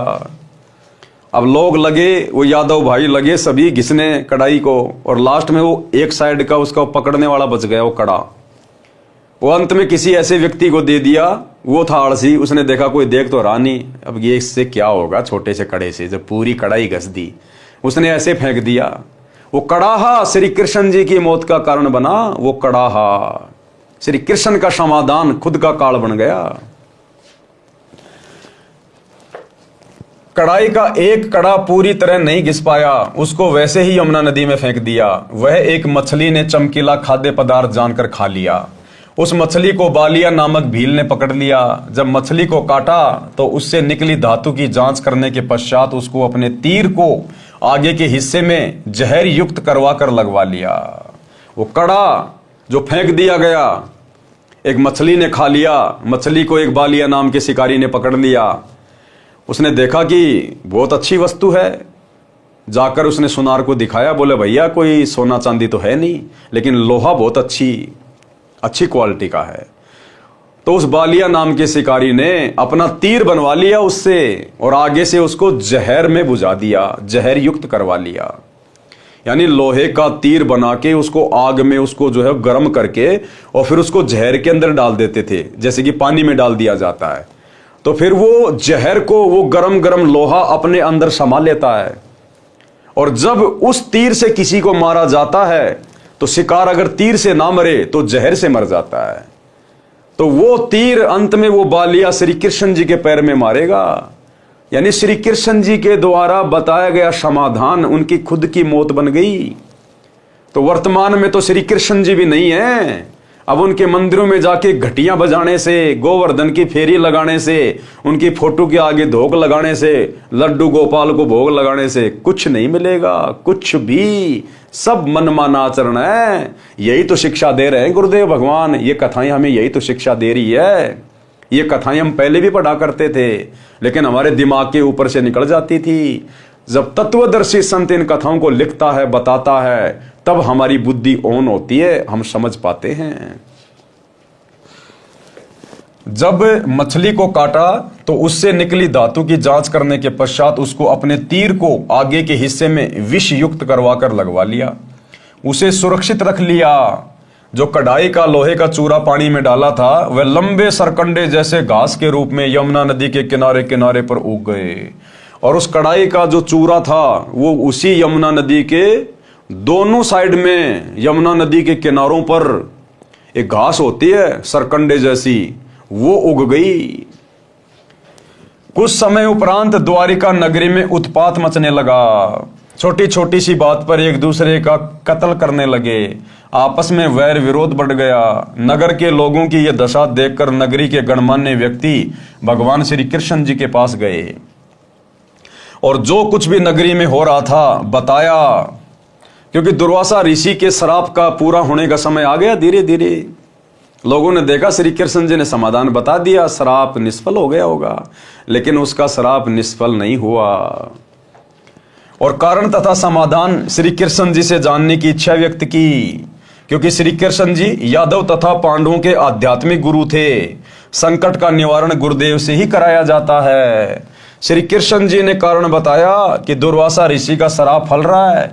अब लोग लगे, वो यादव भाई लगे सभी घिसने कढ़ाई को, और लास्ट में वो एक साइड का उसका पकड़ने वाला बच गया, वो कड़ा वो अंत में किसी ऐसे व्यक्ति को दे दिया। वो था आलसी, उसने देखा कोई देख तो रहा नहीं, अब ये इससे क्या होगा छोटे से कड़े से, जब पूरी कढ़ाई घस दी, उसने ऐसे फेंक दिया। वो कड़ाहा श्री कृष्ण जी की मौत का कारण बना। वो कड़ाहा श्री कृष्ण का समाधान खुद का काल बन गया। कढ़ाई का एक कड़ा पूरी तरह नहीं घिस पाया, उसको वैसे ही यमुना नदी में फेंक दिया। वह एक मछली ने चमकीला खाद्य पदार्थ जानकर खा लिया। उस मछली को बालिया नामक भील ने पकड़ लिया। जब मछली को काटा तो उससे निकली धातु की जांच करने के पश्चात उसको अपने तीर को आगे के हिस्से में जहर युक्त करवा कर लगवा लिया। वो कड़ा जो फेंक दिया गया, एक मछली ने खा लिया। मछली को एक बालिया नाम के शिकारी ने पकड़ लिया। उसने देखा कि बहुत अच्छी वस्तु है, जाकर उसने सुनार को दिखाया, बोले भैया कोई सोना चांदी तो है नहीं, लेकिन लोहा बहुत अच्छी क्वालिटी का है। तो उस बालिया नाम के शिकारी ने अपना तीर बनवा लिया उससे और आगे से उसको जहर में बुझा दिया, जहर युक्त करवा लिया। यानी लोहे का तीर बना के उसको आग में उसको जो है गर्म करके और फिर उसको जहर के अंदर डाल देते थे, जैसे कि पानी में डाल दिया जाता है। तो फिर वो जहर को वो गरम गरम लोहा अपने अंदर समा लेता है, और जब उस तीर से किसी को मारा जाता है तो शिकार अगर तीर से ना मरे तो जहर से मर जाता है। तो वो तीर अंत में वो बालिया श्री कृष्ण जी के पैर में मारेगा। यानी श्री कृष्ण जी के द्वारा बताया गया समाधान उनकी खुद की मौत बन गई। तो वर्तमान में तो श्री कृष्ण जी भी नहीं है। अब उनके मंदिरों में जाके घटियां बजाने से, गोवर्धन की फेरी लगाने से, उनकी फोटो के आगे धोख लगाने से, लड्डू गोपाल को भोग लगाने से कुछ नहीं मिलेगा, कुछ भी। सब मनमाना आचरण है। यही तो शिक्षा दे रहे हैं गुरुदेव भगवान। ये कथाएं हमें यही तो शिक्षा दे रही है। ये कथाएं हम पहले भी पढ़ा करते थे, लेकिन हमारे दिमाग के ऊपर से निकल जाती थी। जब तत्वदर्शी संत इन कथाओं को लिखता है, बताता है, तब हमारी बुद्धि ऑन होती है, हम समझ पाते हैं। जब मछली को काटा तो उससे निकली धातु की जांच करने के पश्चात उसको अपने तीर को आगे के हिस्से में विष युक्त करवाकर लगवा लिया, उसे सुरक्षित रख लिया। जो कढ़ाई का लोहे का चूरा पानी में डाला था वह लंबे सरकंडे जैसे घास के रूप में यमुना नदी के किनारे किनारे पर उग गए, और उस कढ़ाई का जो चूरा था वो उसी यमुना नदी के दोनों साइड में, यमुना नदी के किनारों पर एक घास होती है सरकंडे जैसी, वो उग गई। कुछ समय उपरांत द्वारिका नगरी में उत्पात मचने लगा। छोटी छोटी सी बात पर एक दूसरे का कत्ल करने लगे। आपस में वैर विरोध बढ़ गया। नगर के लोगों की यह दशा देखकर नगरी के गणमान्य व्यक्ति भगवान श्री कृष्ण जी के पास गए और जो कुछ भी नगरी में हो रहा था बताया, क्योंकि दुर्वासा ऋषि के श्राप का पूरा होने का समय आ गया। धीरे धीरे लोगों ने देखा श्री कृष्ण जी ने समाधान बता दिया, श्राप निष्फल हो गया होगा, लेकिन उसका श्राप निष्फल नहीं हुआ। और कारण तथा समाधान श्री कृष्ण जी से जानने की इच्छा व्यक्त की, क्योंकि श्री कृष्ण जी यादव तथा पांडवों के आध्यात्मिक गुरु थे। संकट का निवारण गुरुदेव से ही कराया जाता है। श्री कृष्ण जी ने कारण बताया कि दुर्वासा ऋषि का श्राप फल रहा है,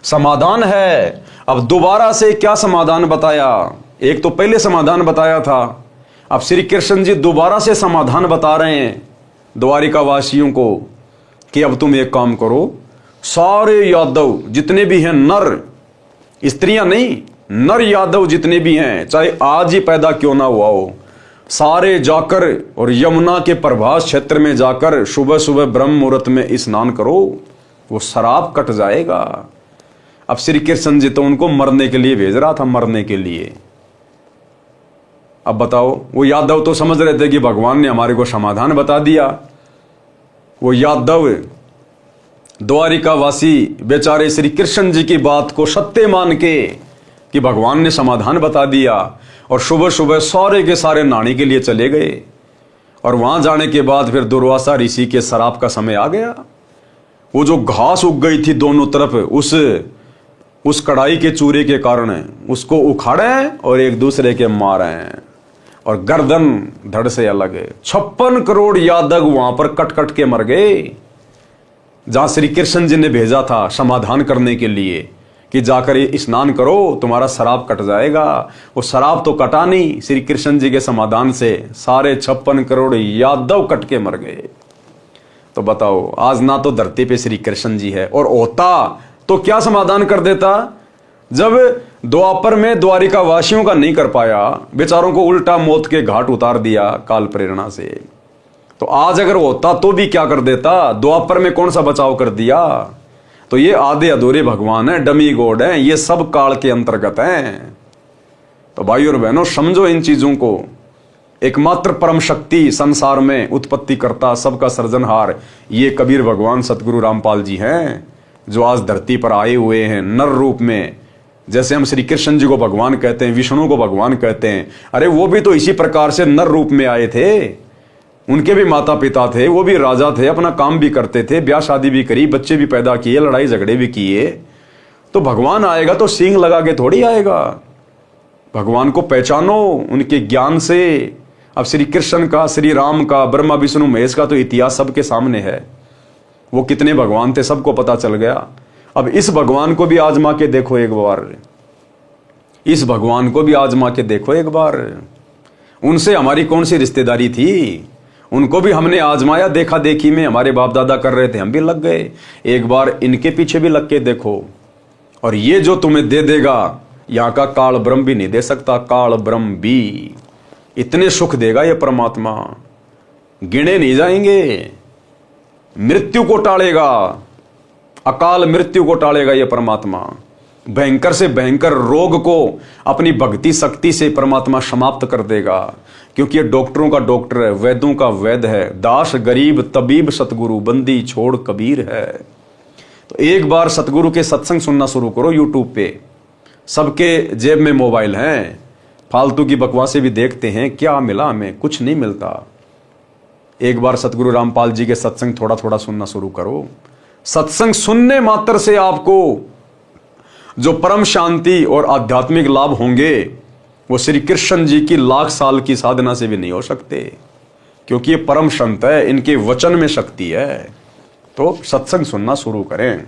समाधान है। अब दोबारा से क्या समाधान बताया? एक तो पहले समाधान बताया था, अब श्री कृष्ण जी दोबारा से समाधान बता रहे हैं द्वारिका वासियों को कि अब तुम एक काम करो, सारे यादव जितने भी हैं, नर स्त्रियां नहीं, नर यादव जितने भी हैं, चाहे आज ही पैदा क्यों ना हुआ हो, सारे जाकर और यमुना के प्रभास क्षेत्र में जाकर सुबह सुबह ब्रह्म मुहूर्त में स्नान करो, वो श्राप कट जाएगा। अब श्री कृष्ण जी तो उनको मरने के लिए भेज रहा था, मरने के लिए। अब बताओ, वो यादव तो समझ रहे थे कि भगवान ने हमारे को समाधान बता दिया। वो यादव द्वारिकावासी बेचारे श्री कृष्ण जी की बात को सत्य मान के कि भगवान ने समाधान बता दिया, और सुबह सुबह सारे के सारे नहाने के लिए चले गए। और वहां जाने के बाद फिर दुर्वासा ऋषि के श्राप का समय आ गया। वो जो घास उग गई थी दोनों तरफ, उस कढ़ाई के चूरे के कारण उसको उखाड़े और एक दूसरे के मारे, और गर्दन धड़ से अलग। 56 करोड़ यादव वहां पर कट कट के मर गए, जहां श्री कृष्ण जी ने भेजा था समाधान करने के लिए कि जाकर ये स्नान करो, तुम्हारा श्राप कट जाएगा। वो श्राप तो कटा नहीं, श्री कृष्ण जी के समाधान से सारे 56 करोड़ यादव कट के मर गए। तो बताओ, आज ना तो धरती पे श्री कृष्ण जी है, और होता तो क्या समाधान कर देता। जब द्वापर में द्वारिका वासियों का नहीं कर पाया, बेचारों को उल्टा मौत के घाट उतार दिया काल प्रेरणा से, तो आज अगर होता तो भी क्या कर देता। द्वापर में कौन सा बचाव कर दिया। तो ये आधे अधूरे भगवान हैं, डमी गॉड हैं, ये सब काल के अंतर्गत हैं। तो भाइयों और बहनों, समझो इन चीजों को। एकमात्र परम शक्ति संसार में उत्पत्ति करता, सबका सृजनहार, ये कबीर भगवान सतगुरु रामपाल जी हैं, जो आज धरती पर आए हुए हैं नर रूप में। जैसे हम श्री कृष्ण जी को भगवान कहते हैं, विष्णु को भगवान कहते हैं, अरे वो भी तो इसी प्रकार से नर रूप में आए थे। उनके भी माता पिता थे, वो भी राजा थे, अपना काम भी करते थे, ब्याह शादी भी करी, बच्चे भी पैदा किए, लड़ाई झगड़े भी किए। तो भगवान आएगा तो सींग लगा के थोड़ी आएगा। भगवान को पहचानो उनके ज्ञान से। अब श्री कृष्ण का, श्री राम का, ब्रह्मा विष्णु महेश का तो इतिहास सबके सामने है। वो कितने भगवान थे सबको पता चल गया। अब इस भगवान को भी आजमा के देखो एक बार, इस भगवान को भी आजमा के देखो एक बार। उनसे हमारी कौन सी रिश्तेदारी थी, उनको भी हमने आजमाया, देखा देखी में हमारे बाप दादा कर रहे थे, हम भी लग गए। एक बार इनके पीछे भी लग के देखो, और ये जो तुम्हें दे देगा, यहां का काल ब्रह्म भी नहीं दे सकता। काल ब्रह्म भी इतने सुख देगा ये परमात्मा, गिने नहीं जाएंगे। मृत्यु को टालेगा, अकाल मृत्यु को टालेगा ये परमात्मा। भयंकर से भयंकर रोग को अपनी भक्ति शक्ति से परमात्मा समाप्त कर देगा, क्योंकि ये डॉक्टरों का डॉक्टर है, वैद्यों का वैद्य है। दास गरीब तबीब सतगुरु, बंदी छोड़ कबीर है। तो एक बार सतगुरु के सत्संग सुनना शुरू करो यूट्यूब पे। सबके जेब में मोबाइल हैं, फालतू की बकवासें भी देखते हैं, क्या मिला हमें, कुछ नहीं मिलता। एक बार सतगुरु रामपाल जी के सत्संग थोड़ा थोड़ा सुनना शुरू करो। सत्संग सुनने मात्र से आपको जो परम शांति और आध्यात्मिक लाभ होंगे, वो श्री कृष्ण जी की लाख साल की साधना से भी नहीं हो सकते, क्योंकि ये परम संत है, इनके वचन में शक्ति है। तो सत्संग सुनना शुरू करें।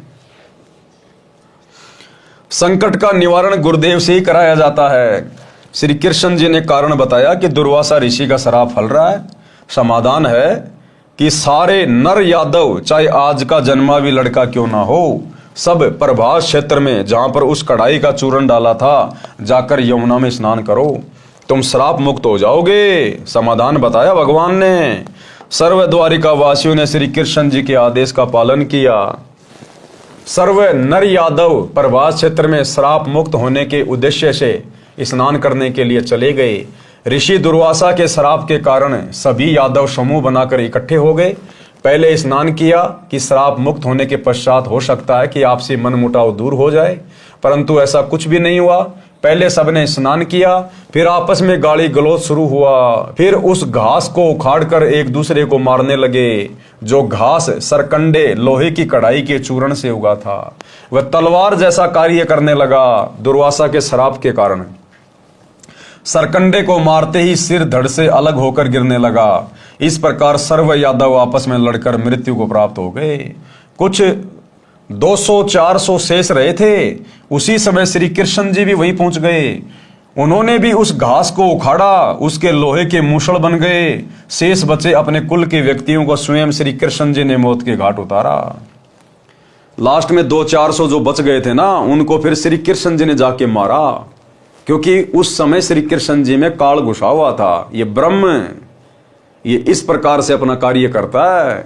संकट का निवारण गुरुदेव से ही कराया जाता है। श्री कृष्ण जी ने कारण बताया कि दुर्वासा ऋषि का श्राप फल रहा है। समाधान है कि सारे नर यादव, चाहे आज का जन्मा भी लड़का क्यों ना हो, सब प्रभास क्षेत्र में जहां पर उस कढ़ाई का चूर्ण डाला था, जाकर यमुना में स्नान करो, तुम श्राप मुक्त हो जाओगे। समाधान बताया भगवान ने। सर्व द्वारिका वासियों ने श्री कृष्ण जी के आदेश का पालन किया। सर्व नर यादव प्रभास क्षेत्र में श्राप मुक्त होने के उद्देश्य से स्नान करने के लिए चले गए। ऋषि दुर्वासा के श्राप के कारण सभी यादव समूह बनाकर इकट्ठे हो गए। पहले स्नान किया कि श्राप मुक्त होने के पश्चात हो सकता है कि आपसे मनमुटाव दूर हो जाए, परंतु ऐसा कुछ भी नहीं हुआ। पहले सबने स्नान किया, फिर आपस में गाली गलौज शुरू हुआ, फिर उस घास को उखाड़कर एक दूसरे को मारने लगे। जो घास सरकंडे लोहे की कढ़ाई के चूर्ण से उगा था वह तलवार जैसा कार्य करने लगा। दुर्वासा के श्राप के कारण सरकंडे को मारते ही सिर धड़ से अलग होकर गिरने लगा। इस प्रकार सर्व यादव आपस में लड़कर मृत्यु को प्राप्त हो गए। कुछ 200-400 शेष रहे थे। उसी समय श्री कृष्ण जी भी वहीं पहुंच गए। उन्होंने भी उस घास को उखाड़ा, उसके लोहे के मूसल बन गए। शेष बचे अपने कुल के व्यक्तियों को स्वयं श्री कृष्ण जी ने मौत के घाट उतारा। लास्ट में 200-400 जो बच गए थे ना, उनको फिर श्री कृष्ण जी ने जाके मारा, क्योंकि उस समय श्री कृष्ण जी में काल घुसा हुआ था। ये ब्रह्म ये इस प्रकार से अपना कार्य करता है।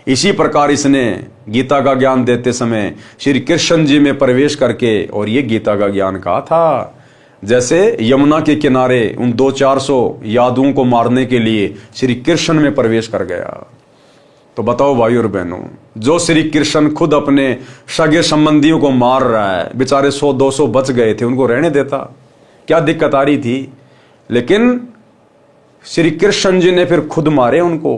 इसी प्रकार इसने गीता का ज्ञान देते समय श्री कृष्ण जी में प्रवेश करके और ये गीता का ज्ञान कहा था। जैसे यमुना के किनारे उन 200-400 यादवों को मारने के लिए श्री कृष्ण में प्रवेश कर गया। तो बताओ भाई और बहनों, जो श्री कृष्ण खुद अपने सगे संबंधियों को मार रहा है, बेचारे 100-200 बच गए थे, उनको रहने देता, क्या दिक्कत आ रही थी? लेकिन श्री कृष्ण जी ने फिर खुद मारे उनको।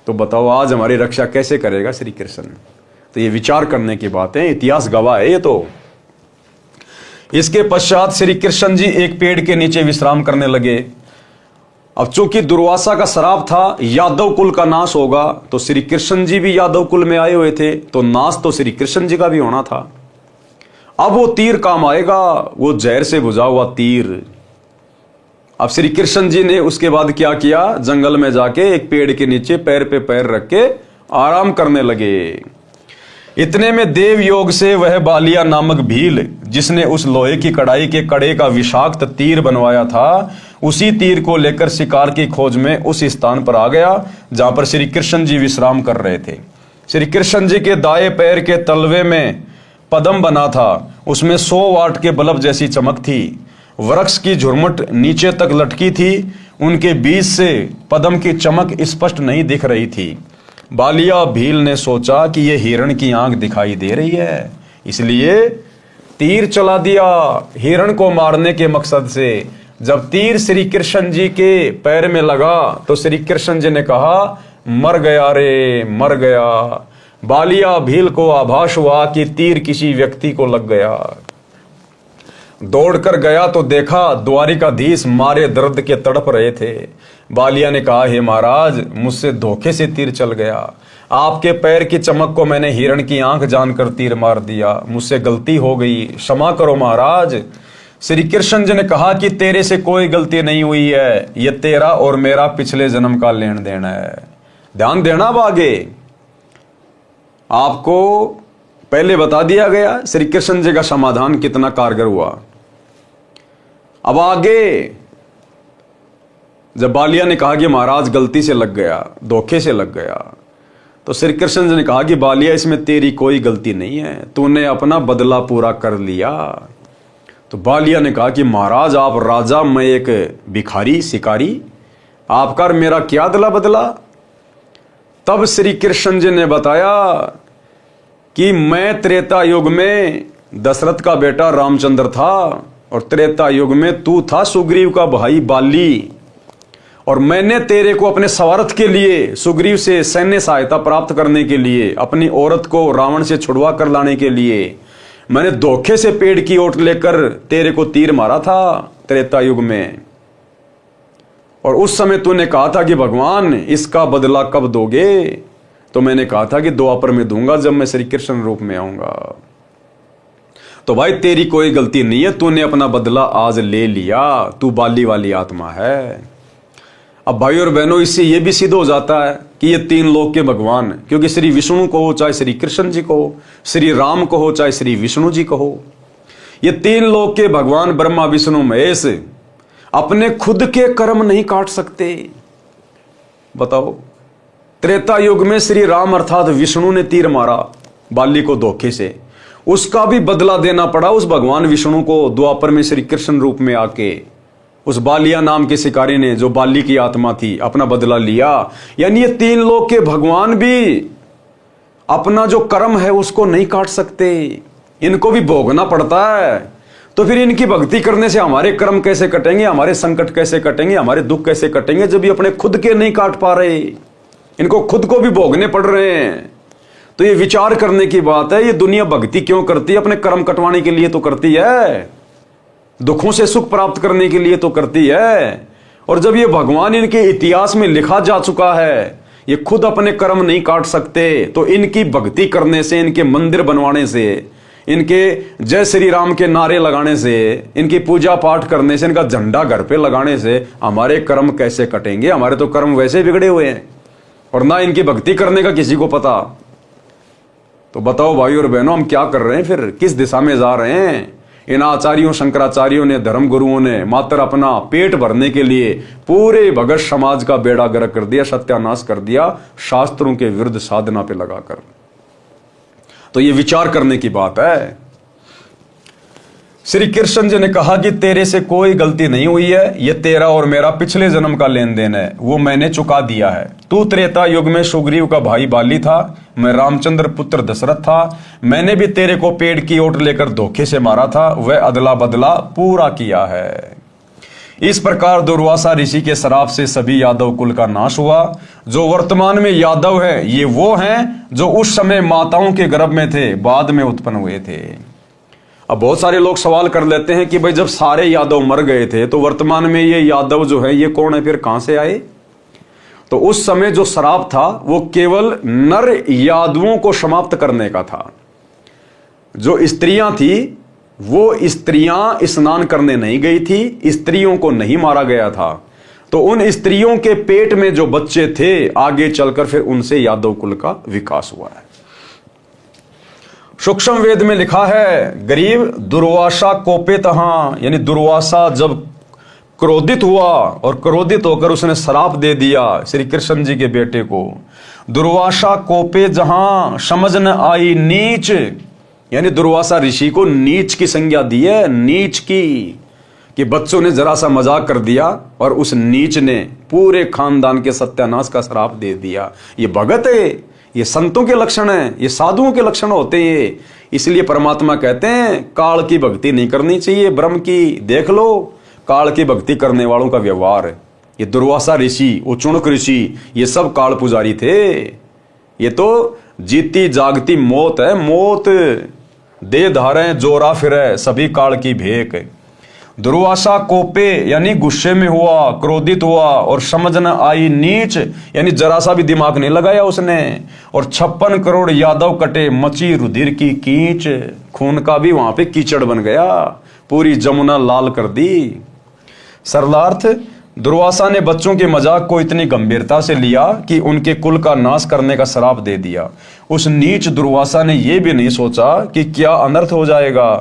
तो बताओ आज हमारी रक्षा कैसे करेगा श्री कृष्ण? तो ये विचार करने की बात है, इतिहास गवाह है ये। तो इसके पश्चात श्री कृष्ण जी एक पेड़ के नीचे विश्राम करने लगे। अब चूंकि दुर्वासा का श्राप था यादव कुल का नाश होगा, तो श्री कृष्ण जी भी यादव कुल में आए हुए थे, तो नाश तो श्री कृष्ण जी का भी होना था। अब वो तीर काम आएगा, वो जहर से बुझा हुआ तीर। अब श्री कृष्ण जी ने उसके बाद क्या किया? जंगल में जाके एक पेड़ के नीचे पैर पे पैर रख के आराम करने लगे। इतने में देव योग से वह बालिया नामक भील, जिसने उस लोहे की कढ़ाई के कड़े का विषाक्त तीर बनवाया था, उसी तीर को लेकर शिकार की खोज में उस स्थान पर आ गया जहां पर श्री कृष्ण जी विश्राम कर रहे थे। श्री कृष्ण जी के दाएं पैर के तलवे में पद्म बना था, उसमें 100 वाट के बल्ब जैसी चमक थी। वृक्ष की झुरमुट नीचे तक लटकी थी, उनके बीच से पद्म की चमक स्पष्ट नहीं दिख रही थी। बालिया भील ने सोचा कि यह हिरण की आंख दिखाई दे रही है, इसलिए तीर चला दिया हिरण को मारने के मकसद से। जब तीर श्री कृष्ण जी के पैर में लगा तो श्री कृष्ण जी ने कहा, मर गया रे, मर गया। बालिया भील को आभास हुआ कि तीर किसी व्यक्ति को लग गया। दौड़कर गया तो देखा द्वारिकाधीश मारे दर्द के तड़प रहे थे। बालिया ने कहा, हे महाराज, मुझसे धोखे से तीर चल गया। आपके पैर की चमक को मैंने हिरण की आंख जानकर तीर मार दिया, मुझसे गलती हो गई, क्षमा करो महाराज। श्री कृष्ण जी ने कहा कि तेरे से कोई गलती नहीं हुई है, ये तेरा और मेरा पिछले जन्म का लेन देन है। ध्यान देना, अब आगे आपको पहले बता दिया गया श्री कृष्ण जी का समाधान कितना कारगर हुआ। अब आगे जब बालिया ने कहा कि महाराज गलती से लग गया, धोखे से लग गया, तो श्री कृष्ण जी ने कहा कि बालिया, इसमें तेरी कोई गलती नहीं है, तूने अपना बदला पूरा कर लिया। तो बालिया ने कहा कि महाराज आप राजा, मैं एक भिखारी शिकारी, आपका और मेरा क्या अदला बदला। तब श्री कृष्ण जी ने बताया कि मैं त्रेता युग में दशरथ का बेटा रामचंद्र था और त्रेता युग में तू था सुग्रीव का भाई बाली, और मैंने तेरे को अपने स्वार्थ के लिए सुग्रीव से सैन्य सहायता प्राप्त करने के लिए, अपनी औरत को रावण से छुड़वा कर लाने के लिए मैंने धोखे से पेड़ की ओट लेकर तेरे को तीर मारा था त्रेता युग में। और उस समय तूने कहा था कि भगवान इसका बदला कब दोगे? तो मैंने कहा था कि द्वापर में दूंगा, जब मैं श्री कृष्ण रूप में आऊंगा। तो भाई तेरी कोई गलती नहीं है, तूने अपना बदला आज ले लिया, तू बाली वाली आत्मा है। अब भाई और बहनों, इससे यह भी सिद्ध हो जाता है कि ये तीन लोक के भगवान, क्योंकि श्री विष्णु को हो चाहे श्री कृष्ण जी को हो, श्री राम को हो चाहे श्री विष्णु जी को हो, ये तीन लोक के भगवान ब्रह्मा विष्णु महेश अपने खुद के कर्म नहीं काट सकते। बताओ, त्रेता युग में श्री राम अर्थात विष्णु ने तीर मारा बाली को धोखे से, उसका भी बदला देना पड़ा उस भगवान विष्णु को द्वापर में श्री कृष्ण रूप में आके। उस बालिया नाम के शिकारी ने, जो बाली की आत्मा थी, अपना बदला लिया। यानी ये तीन लोक के भगवान भी अपना जो कर्म है उसको नहीं काट सकते, इनको भी भोगना पड़ता है। तो फिर इनकी भक्ति करने से हमारे कर्म कैसे कटेंगे, हमारे संकट कैसे कटेंगे, हमारे दुख कैसे कटेंगे, जब ये अपने खुद के नहीं काट पा रहे, इनको खुद को भी भोगने पड़ रहे हैं। तो ये विचार करने की बात है, ये दुनिया भक्ति क्यों करती है? अपने कर्म कटवाने के लिए तो करती है, दुखों से सुख प्राप्त करने के लिए तो करती है। और जब ये भगवान इनके इतिहास में लिखा जा चुका है, ये खुद अपने कर्म नहीं काट सकते, तो इनकी भक्ति करने से, इनके मंदिर बनवाने से, इनके जय श्री राम के नारे लगाने से, इनकी पूजा पाठ करने से, इनका झंडा घर पे लगाने से हमारे कर्म कैसे कटेंगे? हमारे तो कर्म वैसे बिगड़े हुए हैं, और ना इनकी भक्ति करने का किसी को पता। तो बताओ भाई और बहनों, हम क्या कर रहे हैं फिर? किस दिशा में जा रहे हैं? इन आचार्यों, शंकराचार्यों ने, धर्म गुरुओं ने मात्र अपना पेट भरने के लिए पूरे भगत समाज का बेड़ा गर्क कर दिया, सत्यानाश कर दिया, शास्त्रों के विरुद्ध साधना पे लगाकर। तो ये विचार करने की बात है। श्री कृष्ण जी ने कहा कि तेरे से कोई गलती नहीं हुई है, ये तेरा और मेरा पिछले जन्म का लेन देन है, वो मैंने चुका दिया है। तू त्रेता युग में सुग्रीव का भाई बाली था, मैं रामचंद्र पुत्र दशरथ था। मैंने भी तेरे को पेड़ की ओट लेकर धोखे से मारा था, वह अदला बदला पूरा किया है। इस प्रकार दुर्वासा ऋषि के श्राप से सभी यादव कुल का नाश हुआ। जो वर्तमान में यादव है, ये वो हैं जो उस समय माताओं के गर्भ में थे, बाद में उत्पन्न हुए थे। अब बहुत सारे लोग सवाल कर लेते हैं कि भाई जब सारे यादव मर गए थे, तो वर्तमान में ये यादव जो है, ये कौन है, फिर कहां से आए? तो उस समय जो श्राप था वो केवल नर यादवों को समाप्त करने का था। जो स्त्रियां थी, वो स्त्रियां स्नान करने नहीं गई थी, स्त्रियों को नहीं मारा गया था। तो उन स्त्रियों के पेट में जो बच्चे थे, आगे चलकर फिर उनसे यादव कुल का विकास हुआ है। सूक्ष्म वेद में लिखा है, गरीब दुर्वासा कोपेतहा, यानी दुर्वासा जब क्रोधित हुआ और क्रोधित होकर उसने श्राप दे दिया श्री कृष्ण जी के बेटे को। दुर्वासा कोपे जहां समझ न आई नीच, यानी दुर्वासा ऋषि को नीच की संज्ञा दी है, नीच की, कि बच्चों ने जरा सा मजाक कर दिया और उस नीच ने पूरे खानदान के सत्यानाश का श्राप दे दिया। ये भगत है, ये संतों के लक्षण है, ये साधुओं के लक्षण होते हैं। इसलिए परमात्मा कहते हैं काल की भक्ति नहीं करनी चाहिए, ब्रह्म की। देख लो काल की भक्ति करने वालों का व्यवहार। ये दुर्वासा ऋषि, उचुणक ऋषि, ये सब काल पुजारी थे। ये तो जीती जागती मौत है, मौत दे धारे जोरा फिरे सभी काल की भेक। दुर्वासा कोपे यानी गुस्से में हुआ, क्रोधित हुआ और समझ न आई नीच, यानी जरा सा भी दिमाग नहीं लगाया उसने। और 56 करोड़ यादव कटे, मची रुधिर की कीच, खून का भी वहां पे कीचड़ बन गया, पूरी जमुना लाल कर दी। सरलार्थ, दुर्वासा ने बच्चों के मजाक को इतनी गंभीरता से लिया कि उनके कुल का नाश करने का श्राप दे दिया। उस नीच दुर्वासा ने यह भी नहीं सोचा कि क्या अनर्थ हो जाएगा।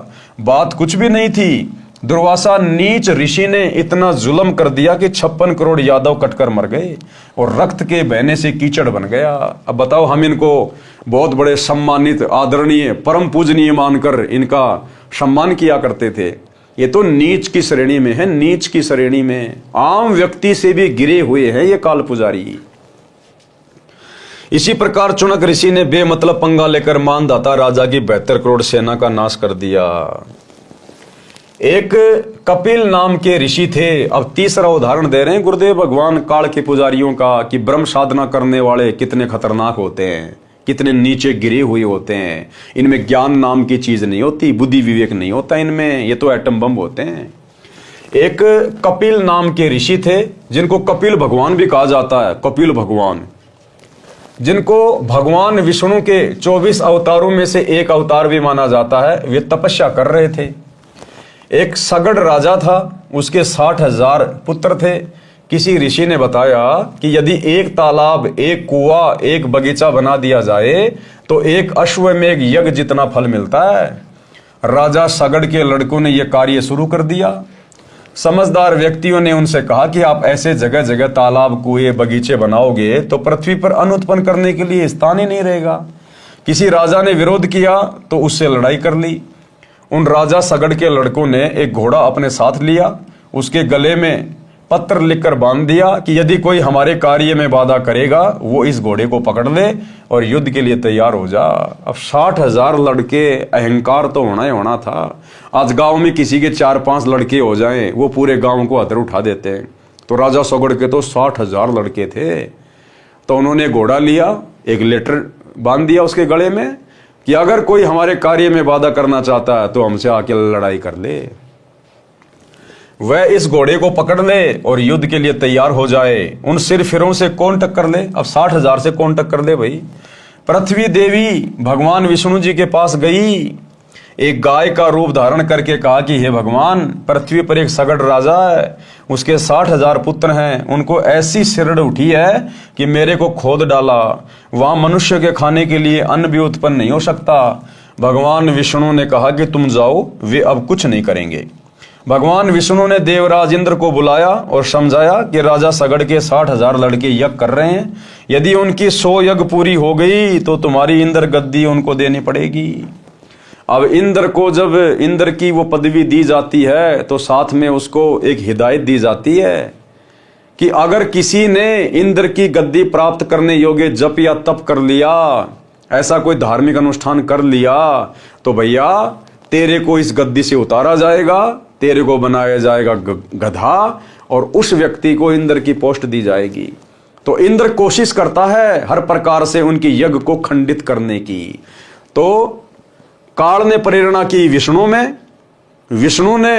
बात कुछ भी नहीं थी। दुर्वासा नीच ऋषि ने इतना जुल्म कर दिया कि 56 करोड़ यादव कटकर मर गए और रक्त के बहने से कीचड़ बन गया। अब बताओ, हम इनको बहुत बड़े सम्मानित, आदरणीय, परम पूजनीय मानकर इनका सम्मान किया करते थे। ये तो नीच की श्रेणी में है, नीच की श्रेणी में, आम व्यक्ति से भी गिरे हुए हैं ये काल पुजारी। इसी प्रकार चुनक ऋषि ने बेमतलब पंगा लेकर मानदाता राजा की 72 करोड़ सेना का नाश कर दिया। एक कपिल नाम के ऋषि थे। अब तीसरा उदाहरण दे रहे हैं गुरुदेव भगवान काल के पुजारियों का, कि ब्रह्म साधना करने वाले कितने खतरनाक होते हैं, कितने नीचे गिरे हुए होते हैं। इनमें ज्ञान नाम की चीज नहीं होती, बुद्धि विवेक नहीं होता इनमें, ये तो एटम बम होते हैं। एक कपिल नाम के ऋषि थे, जिनको कपिल भगवान भी कहा जाता है, कपिल भगवान, जिनको भगवान विष्णु के 24 अवतारों में से एक अवतार भी माना जाता है। वे तपस्या कर रहे थे। एक सगड़ राजा था, उसके 60,000 पुत्र थे। किसी ऋषि ने बताया कि यदि एक तालाब, एक कुआं, एक बगीचा बना दिया जाए तो एक अश्वमेघ यज्ञ जितना फल मिलता है। राजा सगड़ के लड़कों ने यह कार्य शुरू कर दिया। समझदार व्यक्तियों ने उनसे कहा कि आप ऐसे जगह जगह तालाब, कुएं, बगीचे बनाओगे तो पृथ्वी पर अन्न उत्पन्न करने के लिए स्थान ही नहीं रहेगा। किसी राजा ने विरोध किया तो उससे लड़ाई कर ली। उन राजा सगड़ के लड़कों ने एक घोड़ा अपने साथ लिया, उसके गले में पत्र लिखकर बांध दिया कि यदि कोई हमारे कार्य में बाधा करेगा वो इस घोड़े को पकड़ ले और युद्ध के लिए तैयार हो जा। अब 60,000 लड़के, अहंकार तो होना ही होना था। आज गांव में किसी के 4-5 लड़के हो जाएं, वो पूरे गांव को हथर उठा देते हैं। तो राजा सगड़ के तो 60,000 लड़के थे। तो उन्होंने घोड़ा लिया, एक लेटर बांध दिया उसके गले में कि अगर कोई हमारे कार्य में बाधा करना चाहता है तो हमसे आके लड़ाई कर ले, वह इस घोड़े को पकड़ ले और युद्ध के लिए तैयार हो जाए। उन सिरफिरों से कौन टक्कर ले? अब 60,000 से कौन टक्कर ले भाई? पृथ्वी देवी भगवान विष्णु जी के पास गई, एक गाय का रूप धारण करके कहा कि हे भगवान, पृथ्वी पर एक सगड़ राजा है, उसके 60,000 पुत्र हैं, उनको ऐसी सिरड़ उठी है कि मेरे को खोद डाला, वहां मनुष्य के खाने के लिए अन्न भी उत्पन्न नहीं हो सकता। भगवान विष्णु ने कहा कि तुम जाओ, वे अब कुछ नहीं करेंगे। भगवान विष्णु ने देवराज इंद्र को बुलाया और समझाया कि राजा सगड़ के 60,000 लड़के यज्ञ कर रहे हैं, यदि उनकी 100 यज्ञ पूरी हो गई तो तुम्हारी इंद्र गद्दी उनको देनी पड़ेगी। अब इंद्र को जब इंद्र की वो पदवी दी जाती है तो साथ में उसको एक हिदायत दी जाती है कि अगर किसी ने इंद्र की गद्दी प्राप्त करने योग्य जप या तप कर लिया, ऐसा कोई धार्मिक अनुष्ठान कर लिया, तो भैया तेरे को इस गद्दी से उतारा जाएगा, तेरे को बनाया जाएगा गधा और उस व्यक्ति को इंद्र की पोस्ट दी जाएगी। तो इंद्र कोशिश करता है हर प्रकार से उनकी यज्ञ को खंडित करने की। तो काल ने प्रेरणा की विष्णु में, विष्णु ने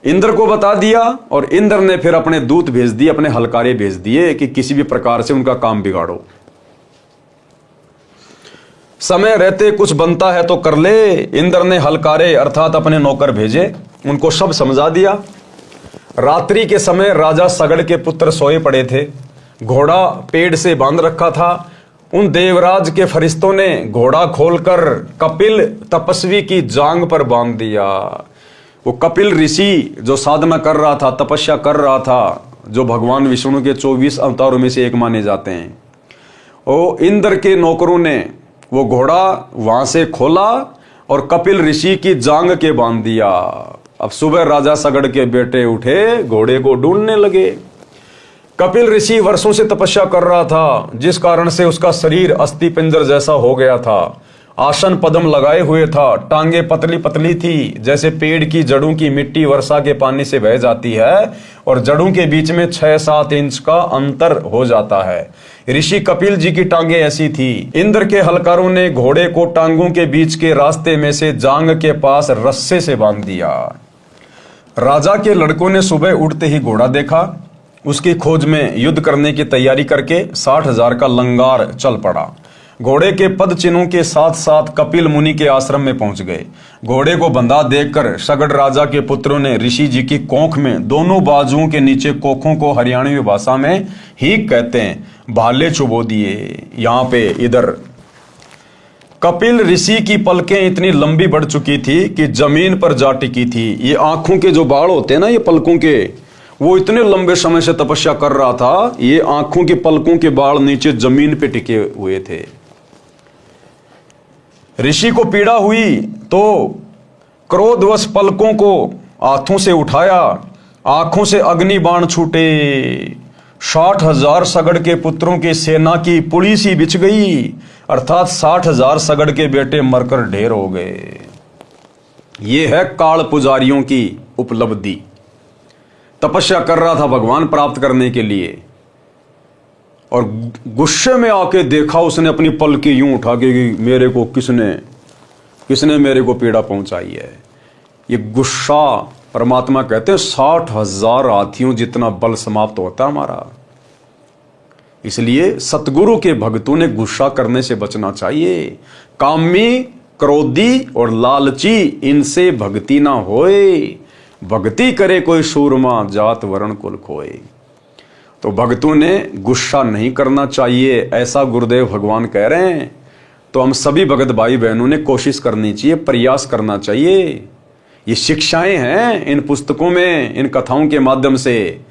इंद्र को बता दिया और इंद्र ने फिर अपने दूत भेज दिए, अपने हलकारे भेज दिए कि किसी भी प्रकार से उनका काम बिगाड़ो। समय रहते कुछ बनता है तो कर ले। इंद्र ने हलकारे अर्थात अपने नौकर भेजे, उनको सब समझा दिया। रात्रि के समय राजा सगड़ के पुत्र सोए पड़े थे, घोड़ा पेड़ से बांध रखा था। उन देवराज के फरिश्तों ने घोड़ा खोलकर कपिल तपस्वी की जांग पर बांध दिया। वो कपिल ऋषि जो साधना कर रहा था, तपस्या कर रहा था, जो भगवान विष्णु के 24 अवतारों में से एक माने जाते हैं, वो इंद्र के नौकरों ने वो घोड़ा वहां से खोला और कपिल ऋषि की जांग के बांध दिया। अब सुबह राजा सगड़ के बेटे उठे, घोड़े को ढूंढने लगे। कपिल ऋषि वर्षों से तपस्या कर रहा था, जिस कारण से उसका शरीर अस्थि पिंजर जैसा हो गया था। आसन पद्म लगाए हुए था, टांगे पतली पतली थी, जैसे पेड़ की जड़ों की मिट्टी वर्षा के पानी से बह जाती है और जड़ों के बीच में 6-7 इंच का अंतर हो जाता है। ऋषि कपिल जी की टांगे ऐसी थी। इंद्र के हलकारों ने घोड़े को टांगों के बीच के रास्ते में से जांग के पास रस्से से बांध दिया। राजा के लड़कों ने सुबह उठते ही घोड़ा देखा, उसकी खोज में युद्ध करने की तैयारी करके 60,000 का लंगार चल पड़ा। घोड़े के पद चिन्हों के साथ साथ कपिल मुनि के आश्रम में पहुंच गए। घोड़े को बंधा देखकर सगड़ राजा के पुत्रों ने ऋषि जी की कोख में दोनों बाजुओं के नीचे कोखों को हरियाणवी भाषा में हीक कहते हैं, भाले चुबो दिए। यहाँ पे इधर कपिल ऋषि की पलकें इतनी लंबी बढ़ चुकी थी कि जमीन पर जा टिकी थी। ये आंखों के जो बाल होते हैं ना, ये पलकों के, वो इतने लंबे समय से तपस्या कर रहा था, ये आंखों के पलकों के बाल नीचे जमीन पे टिके हुए थे। ऋषि को पीड़ा हुई तो क्रोधवश पलकों को हाथों से उठाया, आंखों से अग्नि बाण छूटे। 60,000 सगड़ के पुत्रों की सेना की पुड़ी सी बिछ गई, अर्थात 60,000 सगड़ के बेटे मरकर ढेर हो गए। ये है काल पुजारियों की उपलब्धि। तपस्या कर रहा था भगवान प्राप्त करने के लिए और गुस्से में आके देखा उसने अपनी पलकी यूं उठा के कि मेरे को किसने मेरे को पीड़ा पहुंचाई है। ये गुस्सा, परमात्मा कहते हैं 60,000 हाथियों जितना बल समाप्त होता हमारा। इसलिए सतगुरु के भक्तों ने गुस्सा करने से बचना चाहिए। कामी, क्रोधी और लालची, इनसे भक्ति ना होए। भक्ति करे कोई सूरमा, जात वर्ण कुल खोए। तो भक्तों ने गुस्सा नहीं करना चाहिए, ऐसा गुरुदेव भगवान कह रहे हैं। तो हम सभी भगत भाई बहनों ने कोशिश करनी चाहिए, प्रयास करना चाहिए। ये शिक्षाएं हैं इन पुस्तकों में, इन कथाओं के माध्यम से,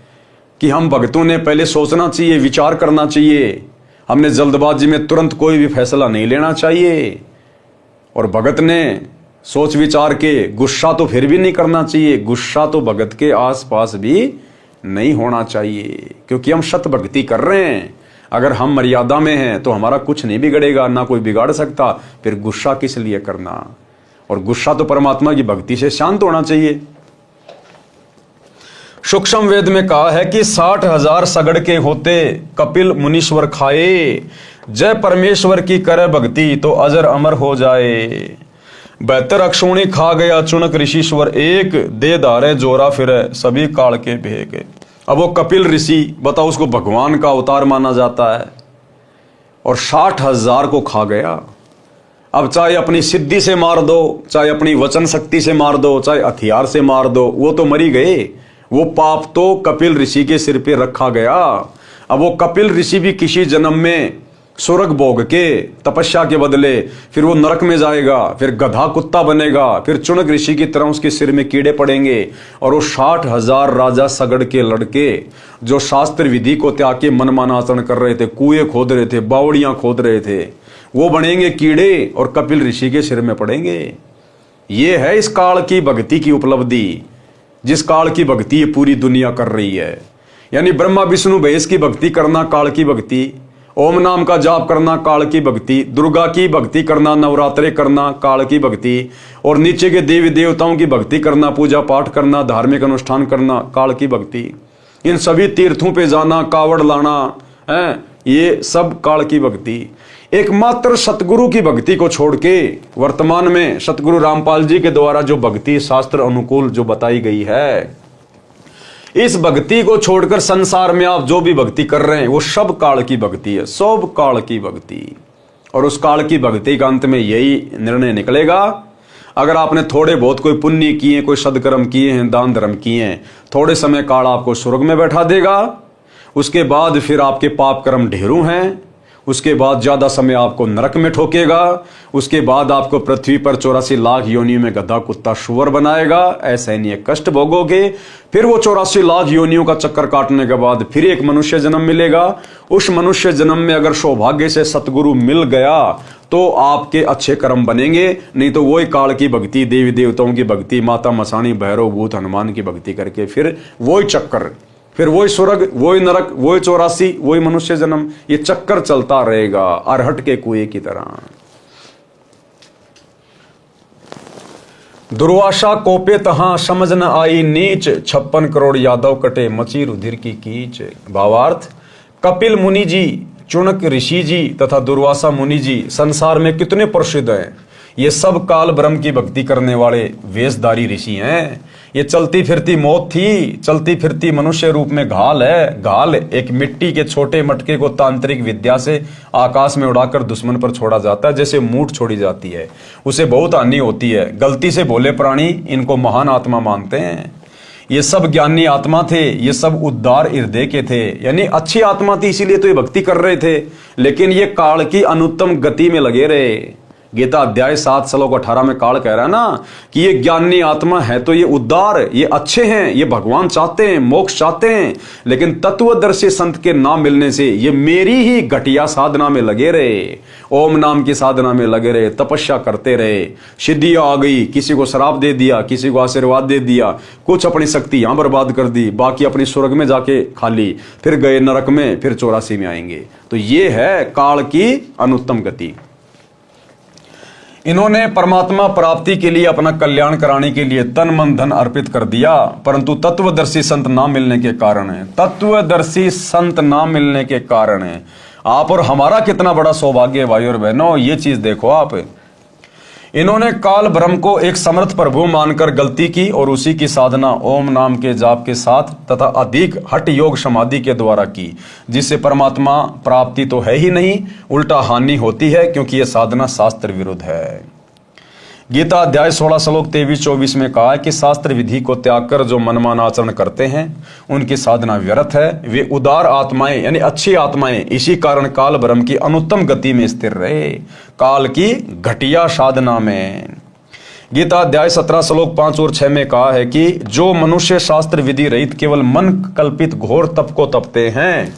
कि हम भक्तों ने पहले सोचना चाहिए, विचार करना चाहिए हमने जल्दबाजी में तुरंत कोई भी फैसला नहीं लेना चाहिए। और भगत ने सोच विचार के गुस्सा तो फिर भी नहीं करना चाहिए, गुस्सा तो भगत के आसपास भी नहीं होना चाहिए, क्योंकि हम शत भक्ति कर रहे हैं। अगर हम मर्यादा में हैं तो हमारा कुछ नहीं बिगड़ेगा, ना कोई बिगाड़ सकता, फिर गुस्सा किस लिए करना। और गुस्सा तो परमात्मा की भक्ति से शांत होना चाहिए। सूक्ष्म वेद में कहा है कि 60,000 सगड़ के होते कपिल मुनीश्वर खाए, जय परमेश्वर की करे भक्ति तो अजर अमर हो जाए। 72 अक्षुणी खा गया चुनक ऋषिश्वर एक, दे धारे जोरा फिरे सभी काल के भेग। अब वो कपिल ऋषि बताओ, उसको भगवान का अवतार माना जाता है और 60,000 को खा गया। अब चाहे अपनी सिद्धि से मार दो, चाहे अपनी वचन शक्ति से मार दो, चाहे हथियार से मार दो, वो तो मरी गए। वो पाप तो कपिल ऋषि के सिर पे रखा गया। अब वो कपिल ऋषि भी किसी जन्म में स्वर्ग भोग के तपस्या के बदले फिर वो नरक में जाएगा, फिर गधा कुत्ता बनेगा, फिर चुनक ऋषि की तरह उसके सिर में कीड़े पड़ेंगे। और वो 60,000 राजा सगड़ के लड़के जो शास्त्र विधि को त्याग के मनमाना आचरण कर रहे थे, कुएं खोद रहे थे, बावड़ियां खोद रहे थे, वो बनेंगे कीड़े और कपिल ऋषि के सिर में पड़ेंगे। ये है इस काल की भक्ति की उपलब्धि, जिस काल की भक्ति ये पूरी दुनिया कर रही है। यानी ब्रह्मा विष्णु महेश की भक्ति करना काल की भक्ति, ओम नाम का जाप करना काल की भक्ति, दुर्गा की भक्ति करना, नवरात्रे करना काल की भक्ति, और नीचे के देवी देवताओं की भक्ति करना, पूजा पाठ करना, धार्मिक अनुष्ठान करना काल की भक्ति। इन सभी तीर्थों पे जाना, कावड़ लाना है, ये सब काल की भक्ति। एकमात्र सतगुरु की भक्ति को छोड़ के वर्तमान में सतगुरु रामपाल जी के द्वारा जो भक्ति शास्त्र अनुकूल जो बताई गई है, इस भक्ति को छोड़कर संसार में आप जो भी भक्ति कर रहे हैं वो सब काल की भक्ति है, सब काल की भक्ति। और उस काल की भक्ति का अंत में यही निर्णय निकलेगा, अगर आपने थोड़े बहुत कोई पुण्य किए, कोई सदकर्म किए हैं, दान धर्म किए हैं, थोड़े समय काल आपको स्वर्ग में बैठा देगा। उसके बाद फिर आपके पाप कर्म ढेरों हैं, उसके बाद ज्यादा समय आपको नरक में ठोकेगा। उसके बाद आपको पृथ्वी पर 84 लाख योनियों में गधा कुत्ता शुअर बनाएगा, असहनीय कष्ट भोगोगे। फिर वो 84 लाख योनियों का चक्कर काटने के बाद फिर एक मनुष्य जन्म मिलेगा। उस मनुष्य जन्म में अगर सौभाग्य से सतगुरु मिल गया तो आपके अच्छे कर्म बनेंगे, नहीं तो वही काल की भक्ति, देवी देवताओं की भक्ति, माता मसाणी, भैरव, भूत, हनुमान की भक्ति करके फिर वही चक्कर, फिर वही स्वर्ग, वही नरक, वही 84, वही मनुष्य जन्म, ये चक्कर चलता रहेगा अरहट के कुएं की तरह। दुर्वासा कोपे तहां समझ न आई नीच, 56 करोड़ यादव कटे मची रुधिर की कीच। भावार्थ, कपिल मुनि जी, चुनक ऋषि जी तथा दुर्वासा मुनि जी संसार में कितने प्रसिद्ध हैं। ये सब काल ब्रह्म की भक्ति करने वाले वेशधारी ऋषि हैं। ये चलती फिरती मौत थी, चलती फिरती मनुष्य रूप में घाल है। घाल एक मिट्टी के छोटे मटके को तांत्रिक विद्या से आकाश में उड़ाकर दुश्मन पर छोड़ा जाता है, जैसे मूठ छोड़ी जाती है, उसे बहुत हानि होती है। गलती से भोले प्राणी इनको महान आत्मा मानते हैं। ये सब ज्ञानी आत्मा थे, ये सब उद्धार हृदय के थे, यानी अच्छी आत्मा थी, इसीलिए तो ये भक्ति कर रहे थे। लेकिन ये काल की अनुत्तम गति में लगे रहे। गीता अध्याय 7 श्लोक 18 में काल कह रहा है ना कि ये ज्ञानी आत्मा है तो ये उद्धार, ये अच्छे हैं, ये भगवान चाहते हैं, मोक्ष चाहते हैं। लेकिन तत्वदर्शी संत के नाम मिलने से ये मेरी ही घटिया साधना में लगे रहे, ओम नाम की साधना में लगे रहे, तपस्या करते रहे। सिद्धियां आ गई, किसी को श्राप दे दिया, किसी को आशीर्वाद दे दिया, कुछ अपनी शक्ति यहां बर्बाद कर दी, बाकी अपनी स्वर्ग में जाके खा ली, फिर गए नरक में, फिर 84 में आएंगे। तो ये है काल की अनुत्तम गति। इन्होंने परमात्मा प्राप्ति के लिए, अपना कल्याण कराने के लिए तन मन धन अर्पित कर दिया, परंतु तत्वदर्शी संत ना मिलने के कारण है, तत्वदर्शी संत ना मिलने के कारण है। आप और हमारा कितना बड़ा सौभाग्य है भाई और बहनों, ये चीज देखो आप। इन्होंने काल ब्रह्म को एक समर्थ प्रभु मानकर गलती की और उसी की साधना ओम नाम के जाप के साथ तथा अधिक हठ योग समाधि के द्वारा की, जिससे परमात्मा प्राप्ति तो है ही नहीं, उल्टा हानि होती है, क्योंकि यह साधना शास्त्र विरुद्ध है। गीता अध्याय 16 श्लोक 23-24 में कहा है कि शास्त्र विधि को त्याग कर जो मनमाना आचरण करते हैं उनकी साधना व्यर्थ है। वे उदार आत्माएं यानी अच्छी आत्माएं इसी कारण काल ब्रह्म की अनुत्तम गति में स्थिर रहे, काल की घटिया साधना में। गीता अध्याय 17 श्लोक 5 और 6 में कहा है कि जो मनुष्य शास्त्र विधि रहित केवल मन कल्पित घोर तप को तपते हैं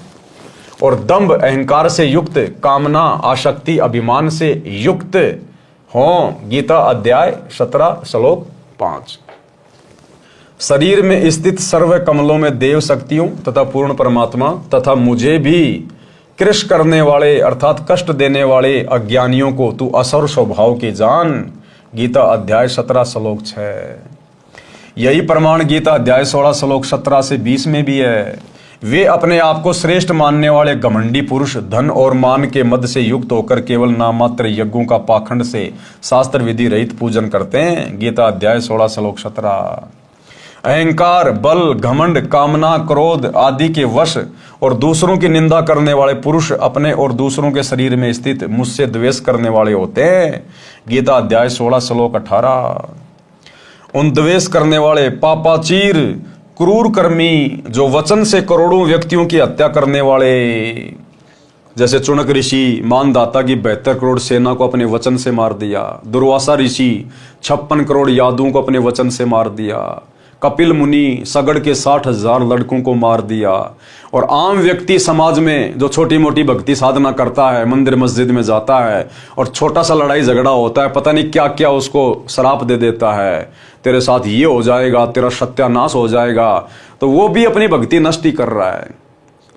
और दंभ अहंकार से युक्त, कामना आसक्ति अभिमान से युक्त हों। गीता अध्याय 17 श्लोक 5। शरीर में स्थित सर्व कमलों में देव शक्तियों तथा पूर्ण परमात्मा तथा मुझे भी कृष करने वाले अर्थात कष्ट देने वाले अज्ञानियों को तू असुर स्वभाव के जान। गीता अध्याय 17 श्लोक 6। यही प्रमाण गीता अध्याय 16 श्लोक 17 से 20 में भी है। वे अपने आप को श्रेष्ठ मानने वाले घमंडी पुरुष धन और मान के मद से युक्त होकर केवल नाममात्र यज्ञों का पाखंड से शास्त्र विधि रहित पूजन करते हैं। गीता अध्याय 16 श्लोक 17। अहंकार, बल, घमंड, कामना, क्रोध आदि के वश और दूसरों की निंदा करने वाले पुरुष अपने और दूसरों के शरीर में स्थित मुझसे द्वेष करने वाले होते हैं। गीता अध्याय 16 श्लोक 18। उन द्वेष करने वाले पापाचीर, क्रूर कर्मी, जो वचन से करोड़ों व्यक्तियों की हत्या करने वाले, जैसे चुनक ऋषि मानदाता की 72 करोड़ सेना को अपने वचन से मार दिया, दुर्वासा ऋषि 56 करोड़ यादवों को अपने वचन से मार दिया, कपिल मुनि सगड़ के 60,000 लड़कों को मार दिया, और आम व्यक्ति समाज में जो छोटी मोटी भक्ति साधना करता है, मंदिर मस्जिद में जाता है और छोटा सा लड़ाई झगड़ा होता है, पता नहीं क्या क्या उसको श्राप दे देता है, तेरे साथ ये हो जाएगा, तेरा सत्यानाश हो जाएगा, तो वो भी अपनी भक्ति नष्ट ही कर रहा है।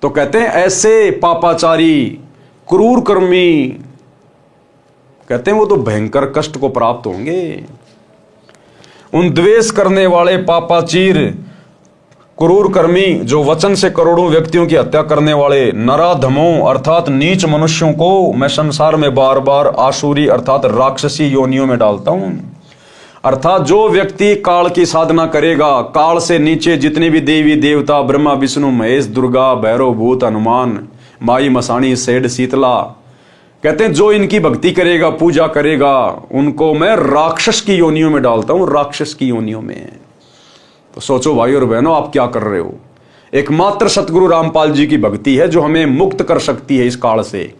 तो कहते हैं ऐसे पापाचारी, क्रूर कर्मी, कहते हैं वो तो भयंकर कष्ट को प्राप्त होंगे। उन द्वेष करने वाले पापाचीर, क्रूर कर्मी, जो वचन से करोड़ों व्यक्तियों की हत्या करने वाले नराधमों अर्थात नीच मनुष्यों को मैं संसार में बार बार आसुरी अर्थात राक्षसी योनियों में डालता हूं। अर्थात जो व्यक्ति काल की साधना करेगा, काल से नीचे जितने भी देवी देवता ब्रह्मा विष्णु महेश दुर्गा भैरव भूत हनुमान माई मसाणी सेठ शीतला, कहते हैं जो इनकी भक्ति करेगा, पूजा करेगा, उनको मैं राक्षस की योनियों में डालता हूं, राक्षस की योनियों में। तो सोचो भाई और बहनों, आप क्या कर रहे हो। एकमात्र सतगुरु रामपाल जी की भक्ति है जो हमें मुक्त कर सकती है, इस काल से,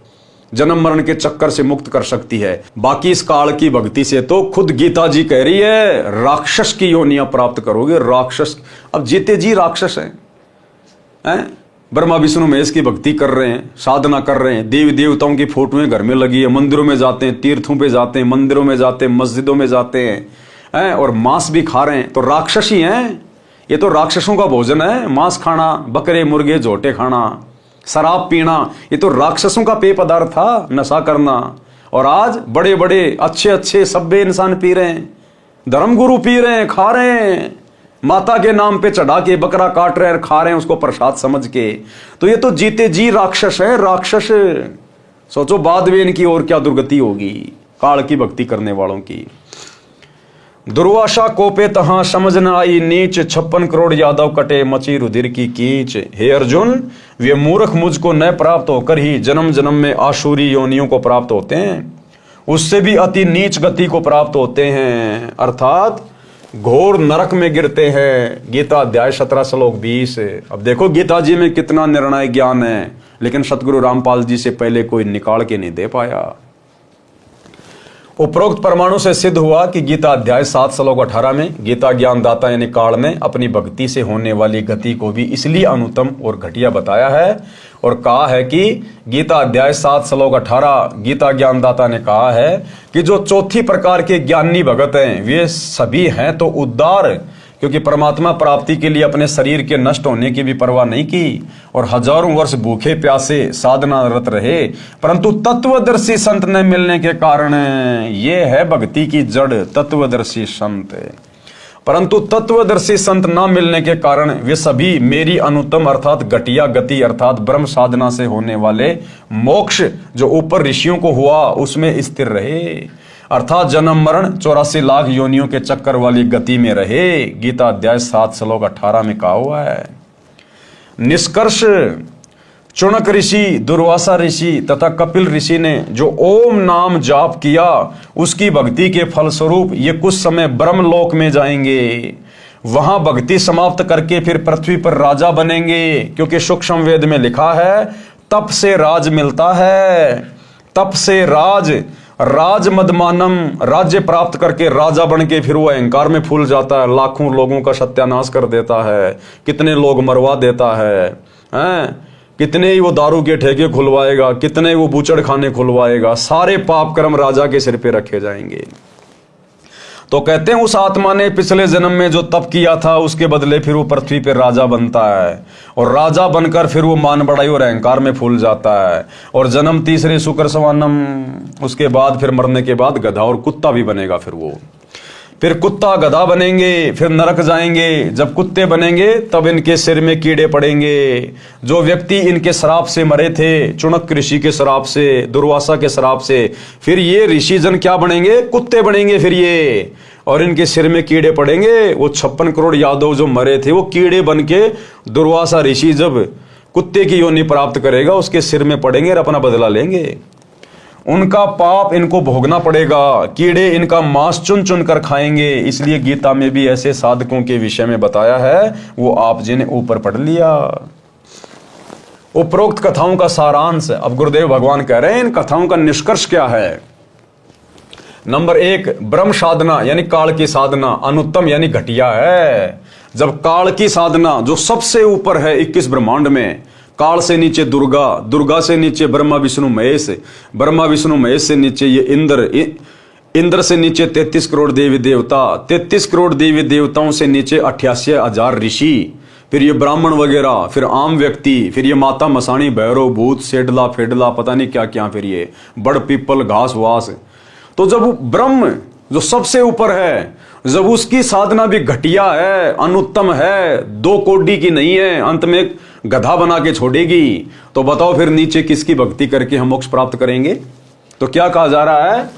जन्म मरण के चक्कर से मुक्त कर सकती है। बाकी इस काल की भक्ति से तो खुद गीता जी कह रही है राक्षस की योनियां प्राप्त करोगे। राक्षस, अब जीते जी राक्षस हैं। ब्रह्मा विष्णु महेश की भक्ति कर रहे हैं, साधना कर रहे हैं, देवी देवताओं की फोटोएं घर में लगी है, मंदिरों में जाते हैं, तीर्थों पे जाते हैं, मंदिरों में जाते हैं, मस्जिदों में जाते हैं, और मांस भी खा रहे हैं, तो राक्षस ही हैं। ये तो राक्षसों का भोजन है, मांस खाना, बकरे मुर्गे झोटे खाना, शराब पीना, ये तो राक्षसों का पेय पदार्थ था, नशा करना। और आज बड़े बड़े अच्छे अच्छे सभ्य इंसान पी रहे हैं, धर्मगुरु पी रहे हैं, खा रहे हैं, माता के नाम पे चढ़ा के बकरा काट रहे हैं, खा रहे हैं उसको प्रसाद समझ के। तो ये तो जीते जी राक्षस है, राक्षस। सोचो बाद में इनकी और क्या दुर्गति होगी काल की भक्ति करने वालों की। दुर्वासा कोपे तहां समझ न आई नीच, 56 करोड़ यादव कटे मची रुधिर की कीच। हे अर्जुन, वे मूर्ख मुझको न प्राप्त होकर ही जन्म जन्म में आसुरी योनियों को प्राप्त होते हैं, उससे भी अति नीच गति को प्राप्त होते हैं, अर्थात घोर नरक में गिरते हैं। गीता अध्याय 17 श्लोक 20। अब देखो गीता जी में कितना निर्णय ज्ञान है, लेकिन सतगुरु रामपाल जी से पहले कोई निकाल के नहीं दे पाया। उपरोक्त परमाणु से सिद्ध हुआ कि गीता अध्याय 7 श्लोक 18 में गीता ज्ञानदाता यानी काल ने अपनी भक्ति से होने वाली गति को भी इसलिए अनुत्तम और घटिया बताया है, और कहा है कि गीता अध्याय 7 श्लोक 18 गीता ज्ञानदाता ने कहा है कि जो चौथी प्रकार के ज्ञानी भगत हैं वे सभी हैं तो उद्धार, क्योंकि परमात्मा प्राप्ति के लिए अपने शरीर के नष्ट होने की भी परवाह नहीं की और हजारों वर्ष भूखे प्यासे साधना रत रहे, परंतु तत्वदर्शी संत न मिलने के कारण ये है भक्ति की जड़, तत्वदर्शी संत। परंतु तत्वदर्शी संत न मिलने के कारण वे सभी मेरी अनुत्तम अर्थात घटिया गति अर्थात ब्रह्म साधना से होने वाले मोक्ष जो ऊपर ऋषियों को हुआ उसमें स्थिर रहे, अर्थात जन्म मरण 84 लाख योनियों के चक्कर वाली गति में रहे। गीता अध्याय 7 श्लोक 18 में कहा हुआ है। निष्कर्ष, चुनक ऋषि, दुर्वासा ऋषि तथा कपिल ऋषि ने जो ओम नाम जाप किया उसकी भक्ति के फलस्वरूप ये कुछ समय ब्रह्मलोक में जाएंगे, वहां भक्ति समाप्त करके फिर पृथ्वी पर राजा बनेंगे, क्योंकि सूक्ष्म वेद में लिखा है तप से राज मिलता है, तप से राज मदमानम, राज्य प्राप्त करके राजा बन के फिर वो अहंकार में फूल जाता है, लाखों लोगों का सत्यानाश कर देता है, कितने लोग मरवा देता है। कितने ही वो दारू के ठेके खुलवाएगा, कितने वो बूचड़ खाने खुलवाएगा, सारे पाप कर्म राजा के सिर पे रखे जाएंगे। तो कहते हैं उस आत्मा ने पिछले जन्म में जो तप किया था उसके बदले फिर वो पृथ्वी पर राजा बनता है, और राजा बनकर फिर वो मान बढ़ाई और अहंकार में फूल जाता है, और जन्म तीसरे शुक्र सवानम, उसके बाद फिर मरने के बाद गधा और कुत्ता भी बनेगा। फिर कुत्ता गधा बनेंगे, फिर नरक जाएंगे। जब कुत्ते बनेंगे तब इनके सिर में कीड़े पड़ेंगे। जो व्यक्ति इनके श्राप से मरे थे, चुनक ऋषि के श्राप से, दुर्वासा के श्राप से, फिर ये ऋषिजन क्या बनेंगे? कुत्ते बनेंगे फिर ये, और इनके सिर में कीड़े पड़ेंगे। वो 56 करोड़ यादव जो मरे थे वो कीड़े बन के दुर्वासा ऋषि जब कुत्ते की योनि प्राप्त करेगा उसके सिर में पड़ेंगे और अपना बदला लेंगे। उनका पाप इनको भोगना पड़ेगा, कीड़े इनका मांस चुन चुन कर खाएंगे। इसलिए गीता में भी ऐसे साधकों के विषय में बताया है, वो आप जिन्हें ऊपर पढ़ लिया। उपरोक्त कथाओं का सारांश अब गुरुदेव भगवान कह रहे हैं, इन कथाओं का निष्कर्ष क्या है? नंबर 1, ब्रह्म साधना यानी काल की साधना अनुत्तम यानी घटिया है। जब काल की साधना जो सबसे ऊपर है 21 ब्रह्मांड में, काल से नीचे दुर्गा, दुर्गा से नीचे ब्रह्मा विष्णु महेश, ब्रह्मा विष्णु महेश से नीचे ये इंद्र, इंद्र से नीचे 33 करोड़ देवी देवता, 33 करोड़ देवी देवताओं से नीचे 88,000 ऋषि, फिर ये ब्राह्मण वगैरह, फिर आम व्यक्ति, फिर ये माता मसाणी, भैरव, भूत, सेडला फेडला, पता नहीं क्या क्या, फिर ये बड़ पीपल, घास वास। तो जब ब्रह्म जो सबसे ऊपर है, जब उसकी साधना भी घटिया है, अनुत्तम है, 2 कोडी की नहीं है, अंत में गधा बना के छोड़ेगी, तो बताओ फिर नीचे किसकी भक्ति करके हम मोक्ष प्राप्त करेंगे? तो क्या कहा जा रहा है?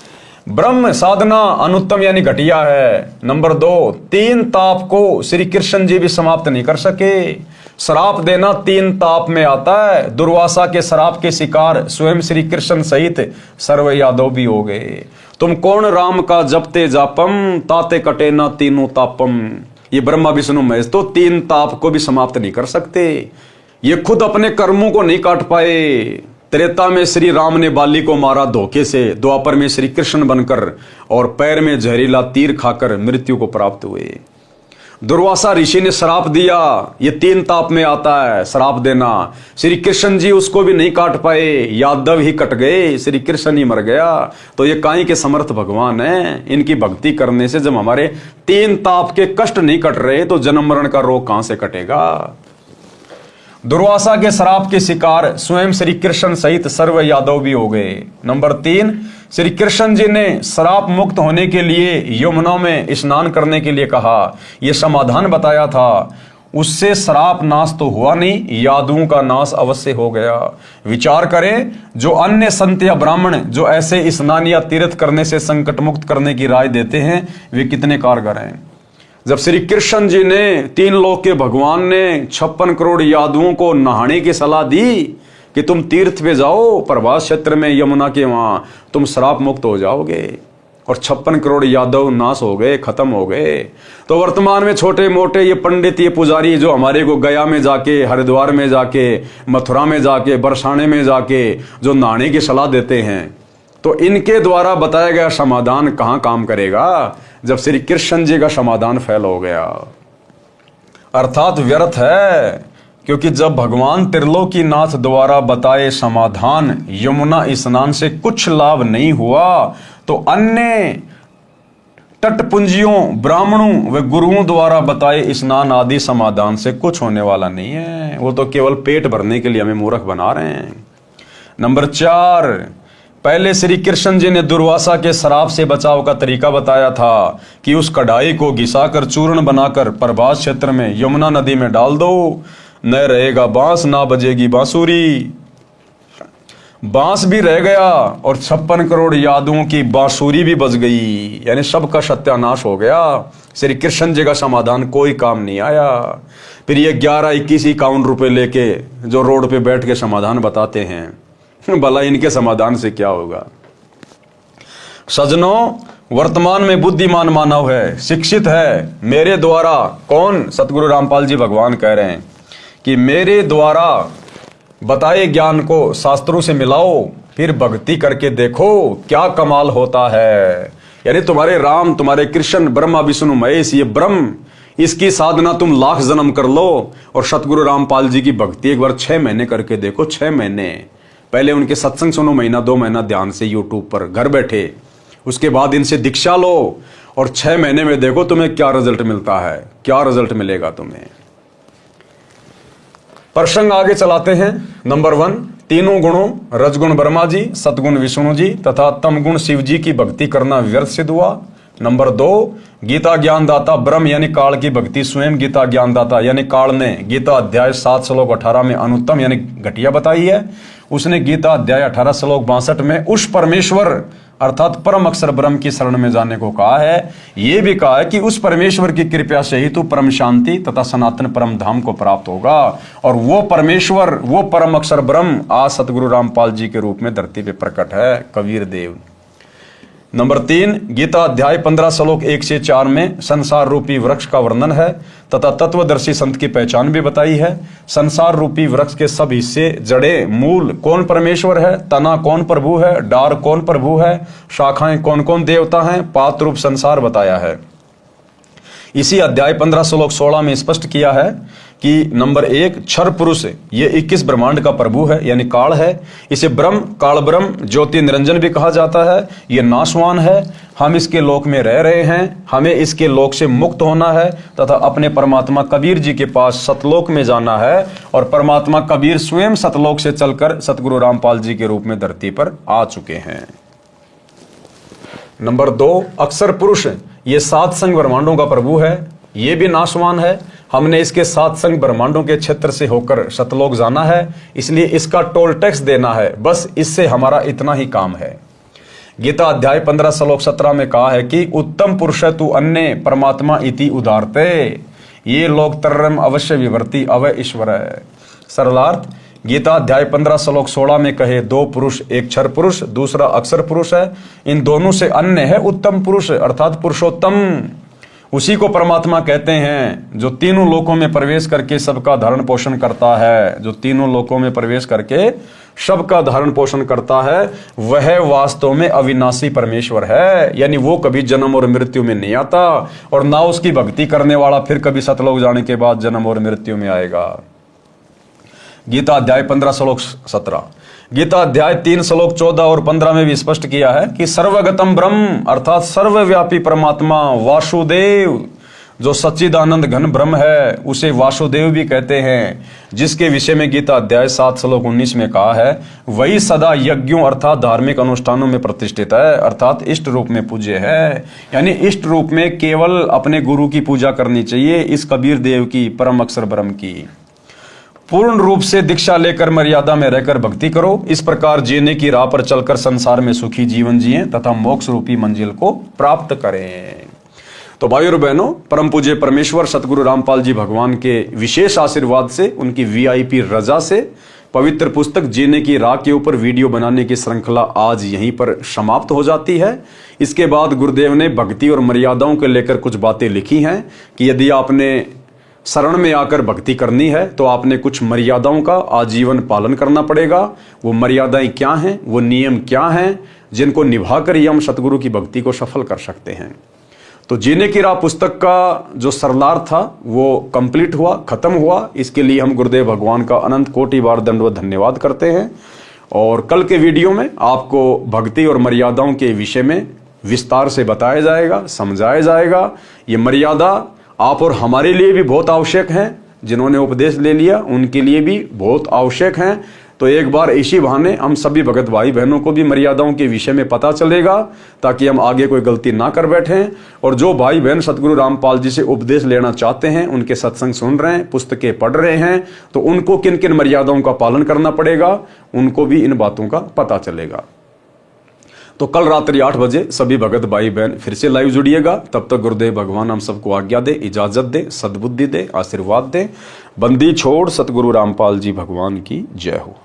ब्रह्म साधना अनुत्तम यानी घटिया है। नंबर 2, 3 ताप को श्री कृष्ण जी भी समाप्त नहीं कर सके। श्राप देना 3 ताप में आता है। दुर्वासा के श्राप के शिकार स्वयं श्री कृष्ण सहित सर्व यादव भी हो गए। तुम कौन राम का जपते जापम, ताते कटे ना तीनों तापम। ये ब्रह्मा विष्णु महेश तो 3 ताप को भी समाप्त नहीं कर सकते। ये खुद अपने कर्मों को नहीं काट पाए। त्रेता में श्री राम ने बाली को मारा धोखे से, द्वापर में श्री कृष्ण बनकर और पैर में जहरीला तीर खाकर मृत्यु को प्राप्त हुए। दुर्वासा ऋषि ने श्राप दिया, ये 3 ताप में आता है श्राप देना। श्री कृष्ण जी उसको भी नहीं काट पाए, यादव ही कट गए, श्री कृष्ण ही मर गया। तो ये काई के समर्थ भगवान है। इनकी भक्ति करने से जब हमारे 3 ताप के कष्ट नहीं कट रहे तो जन्म मरण का रोग कहां से कटेगा? दुर्वासा के श्राप के शिकार स्वयं श्री कृष्ण सहित सर्व यादव भी हो गए। नंबर 3, श्री कृष्ण जी ने श्राप मुक्त होने के लिए यमुना में स्नान करने के लिए कहा, यह समाधान बताया था। उससे श्राप नाश तो हुआ नहीं, यादवों का नाश अवश्य हो गया। विचार करें, जो अन्य संत या ब्राह्मण जो ऐसे स्नान या तीर्थ करने से संकट मुक्त करने की राय देते हैं, वे कितने कारगर हैं। जब श्री कृष्ण जी ने 3 लोक के भगवान ने 56 करोड़ यादवों को नहाने की सलाह दी कि तुम तीर्थ पे जाओ, प्रभास क्षेत्र में यमुना के वहां तुम श्राप मुक्त हो जाओगे, और 56 करोड़ यादव नाश हो गए, खत्म हो गए। तो वर्तमान में छोटे मोटे ये पंडित, ये पुजारी जो हमारे को गया में जाके, हरिद्वार में जाके, मथुरा में जाके, बरसाने में जाके जो नहाने की सलाह देते हैं, तो इनके द्वारा बताया गया समाधान कहां काम करेगा जब श्री कृष्ण जी का समाधान फैल हो गया। अर्थात व्यर्थ है, क्योंकि जब भगवान त्रिलोकीनाथ द्वारा बताए समाधान यमुना स्नान से कुछ लाभ नहीं हुआ, तो अन्य तटपुंजियों, ब्राह्मणों व गुरुओं द्वारा बताए स्नान आदि समाधान से कुछ होने वाला नहीं है। वो तो केवल पेट भरने के लिए हमें मूर्ख बना रहे हैं। नंबर 4, पहले श्री कृष्ण जी ने दुर्वासा के श्राप से बचाव का तरीका बताया था कि उस कढ़ाई को घिसाकर चूर्ण बनाकर प्रभास क्षेत्र में यमुना नदी में डाल दो, न रहेगा बांस ना बजेगी बांसुरी। बांस भी रह गया और 56 करोड़ यादवों की बांसुरी भी बज गई, यानी सबका सत्यानाश हो गया। श्री कृष्ण जी का समाधान कोई काम नहीं आया। फिर ये 11-21-51 रुपए लेके जो रोड पे बैठ के समाधान बताते हैं, भला इनके समाधान से क्या होगा? सज्जनों, वर्तमान में बुद्धिमान मानव है, शिक्षित है। मेरे द्वारा कौन? सतगुरु रामपाल जी भगवान कह रहे हैं कि मेरे द्वारा बताए ज्ञान को शास्त्रों से मिलाओ, फिर भक्ति करके देखो क्या कमाल होता है। यानी तुम्हारे राम, तुम्हारे कृष्ण, ब्रह्मा विष्णु महेश, ये ब्रह्म, इसकी साधना तुम लाख जन्म कर लो और सतगुरु रामपाल जी की भक्ति एक बार 6 महीने करके देखो। 6 महीने पहले उनके सत्संग सुनो, महीना 2 महीना ध्यान से यूट्यूब पर घर बैठे, उसके बाद इनसे दीक्षा लो और 6 महीने में देखो तुम्हें क्या रिजल्ट मिलता है, क्या रिजल्ट मिलेगा तुम्हें। प्रसंग आगे चलाते हैं। नंबर 1, तीनों गुणों रजगुण ब्रह्मा जी, सतगुण विष्णु जी तथा तमगुण शिव जी की भक्ति करना व्यर्थ सिद्ध हुआ। नंबर 2, गीता ज्ञानदाता ब्रह्म यानी काल की भक्ति स्वयं गीता ज्ञानदाता यानी काल ने गीता अध्याय 7 श्लोक 18 में अनुत्तम यानी घटिया बताई है। उसने गीता अध्याय 18 श्लोक 62 में उस परमेश्वर अर्थात परम अक्षर ब्रह्म की शरण में जाने को कहा है। यह भी कहा है कि उस परमेश्वर की कृपा से ही तू परम शांति तथा सनातन परम धाम को प्राप्त होगा। और वो परमेश्वर, वो परम अक्षर ब्रह्म आज सतगुरु रामपाल जी के रूप में धरती पे प्रकट है, कबीर देव। नंबर 3, गीता अध्याय 15 श्लोक 1 से 4 में संसार रूपी वृक्ष का वर्णन है तथा तत्वदर्शी संत की पहचान भी बताई है। संसार रूपी वृक्ष के सब हिस्से, जड़े, मूल कौन परमेश्वर है, तना कौन प्रभु है, डार कौन प्रभु है, शाखाएं कौन कौन देवता हैं, पात रूप संसार बताया है। इसी अध्याय 15 श्लोक 16 में स्पष्ट किया है कि नंबर 1, क्षर पुरुष ये 21 ब्रह्मांड का प्रभु है यानी काल है। इसे ब्रह्म, काल ब्रह्म, ज्योति निरंजन भी कहा जाता है। ये नाशवान है, हम इसके लोक में रह रहे हैं, हमें इसके लोक से मुक्त होना है तथा अपने परमात्मा कबीर जी के पास सतलोक में जाना है। और परमात्मा कबीर स्वयं सतलोक से चलकर सतगुरु रामपाल जी के रूप में धरती पर आ चुके हैं। नंबर 2, अक्षर पुरुष ये 7 संग ब्रह्मांडों का प्रभु है, ये भी नाशवान है। हमने इसके 7 संग ब्रह्मांडों के क्षेत्र से होकर सतलोक जाना है, इसलिए इसका टोल टैक्स देना है, बस इससे हमारा इतना ही काम है। गीता अध्याय 15 श्लोक 17 में कहा है कि उत्तम पुरुष तू अन्य परमात्मा इति उदारते ये लोक तरम अवश्य विवर्ती अवय ईश्वर है। सरलार्थ, गीता अध्याय 15 श्लोक 16 में कहे 2 पुरुष, एक क्षर पुरुष दूसरा अक्षर पुरुष है, इन दोनों से अन्य है उत्तम पुरुष अर्थात पुरुषोत्तम। उसी को परमात्मा कहते हैं जो तीनों लोकों में प्रवेश करके सबका धारण पोषण करता है। जो तीनों लोकों में प्रवेश करके सबका धारण पोषण करता है वह वास्तव में अविनाशी परमेश्वर है, यानी वो कभी जन्म और मृत्यु में नहीं आता और ना उसकी भक्ति करने वाला फिर कभी सतलोक जाने के बाद जन्म और मृत्यु में आएगा। गीता अध्याय 15 श्लोक 17, गीता अध्याय 3 श्लोक 14 और 15 में भी स्पष्ट किया है कि सर्वगतम ब्रह्म अर्थात सर्वव्यापी परमात्मा वासुदेव जो सच्चिदानंद घन ब्रह्म है उसे वासुदेव भी कहते हैं, जिसके विषय में गीता अध्याय 7 श्लोक 19 में कहा है वही सदा यज्ञों अर्थात धार्मिक अनुष्ठानों में प्रतिष्ठित है अर्थात इष्ट रूप में पूज्य है। यानी इष्ट रूप में केवल अपने गुरु की पूजा करनी चाहिए, इस कबीर देव की, परम अक्षर ब्रह्म की। पूर्ण रूप से दीक्षा लेकर मर्यादा में रहकर भक्ति करो, इस प्रकार जीने की राह पर चलकर संसार में सुखी जीवन जिएं तथा मोक्ष रूपी मंजिल को प्राप्त करें। तो भाइयों और बहनों, परम पूज्य परमेश्वर सतगुरु रामपाल जी भगवान के विशेष आशीर्वाद से, उनकी वीआईपी रजा से पवित्र पुस्तक जीने की राह के ऊपर वीडियो बनाने की श्रृंखला आज यहीं पर समाप्त हो जाती है। इसके बाद गुरुदेव ने भक्ति और मर्यादाओं को लेकर कुछ बातें लिखी हैं कि यदि आपने शरण में आकर भक्ति करनी है तो आपने कुछ मर्यादाओं का आजीवन पालन करना पड़ेगा। वो मर्यादाएं क्या हैं, वो नियम क्या हैं जिनको निभाकर ही हम सतगुरु की भक्ति को सफल कर सकते हैं। तो जीने की राह पुस्तक का जो सरलार्थ था वो कंप्लीट हुआ, खत्म हुआ। इसके लिए हम गुरुदेव भगवान का अनंत कोटि बार दंडवत धन्यवाद करते हैं। और कल के वीडियो में आपको भक्ति और मर्यादाओं के विषय में विस्तार से बताया जाएगा, समझाया जाएगा। ये मर्यादा आप और हमारे लिए भी बहुत आवश्यक हैं, जिन्होंने उपदेश ले लिया उनके लिए भी बहुत आवश्यक हैं। तो एक बार इसी बहाने हम सभी भगत भाई बहनों को भी मर्यादाओं के विषय में पता चलेगा ताकि हम आगे कोई गलती ना कर बैठें। और जो भाई बहन सतगुरु रामपाल जी से उपदेश लेना चाहते हैं, उनके सत्संग सुन रहे हैं, पुस्तकें पढ़ रहे हैं, तो उनको किन किन मर्यादाओं का पालन करना पड़ेगा उनको भी इन बातों का पता चलेगा। तो कल रात्रि 8 बजे सभी भगत भाई बहन फिर से लाइव जुड़िएगा। तब तक गुरुदेव भगवान हम सबको आज्ञा दे, इजाजत दे, सद्बुद्धि दे, आशीर्वाद दे। बंदी छोड़ सतगुरु रामपाल जी भगवान की जय हो।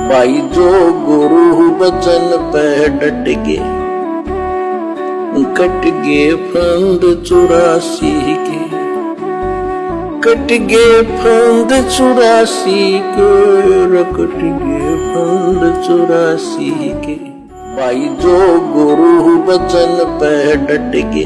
भाई जो गुरु बचन पे डट के कट गए फंद 84 के, कट गे फंद 84 के, रकट गे फंद 84 के। भाई जो गुरु बचन पे डट गे,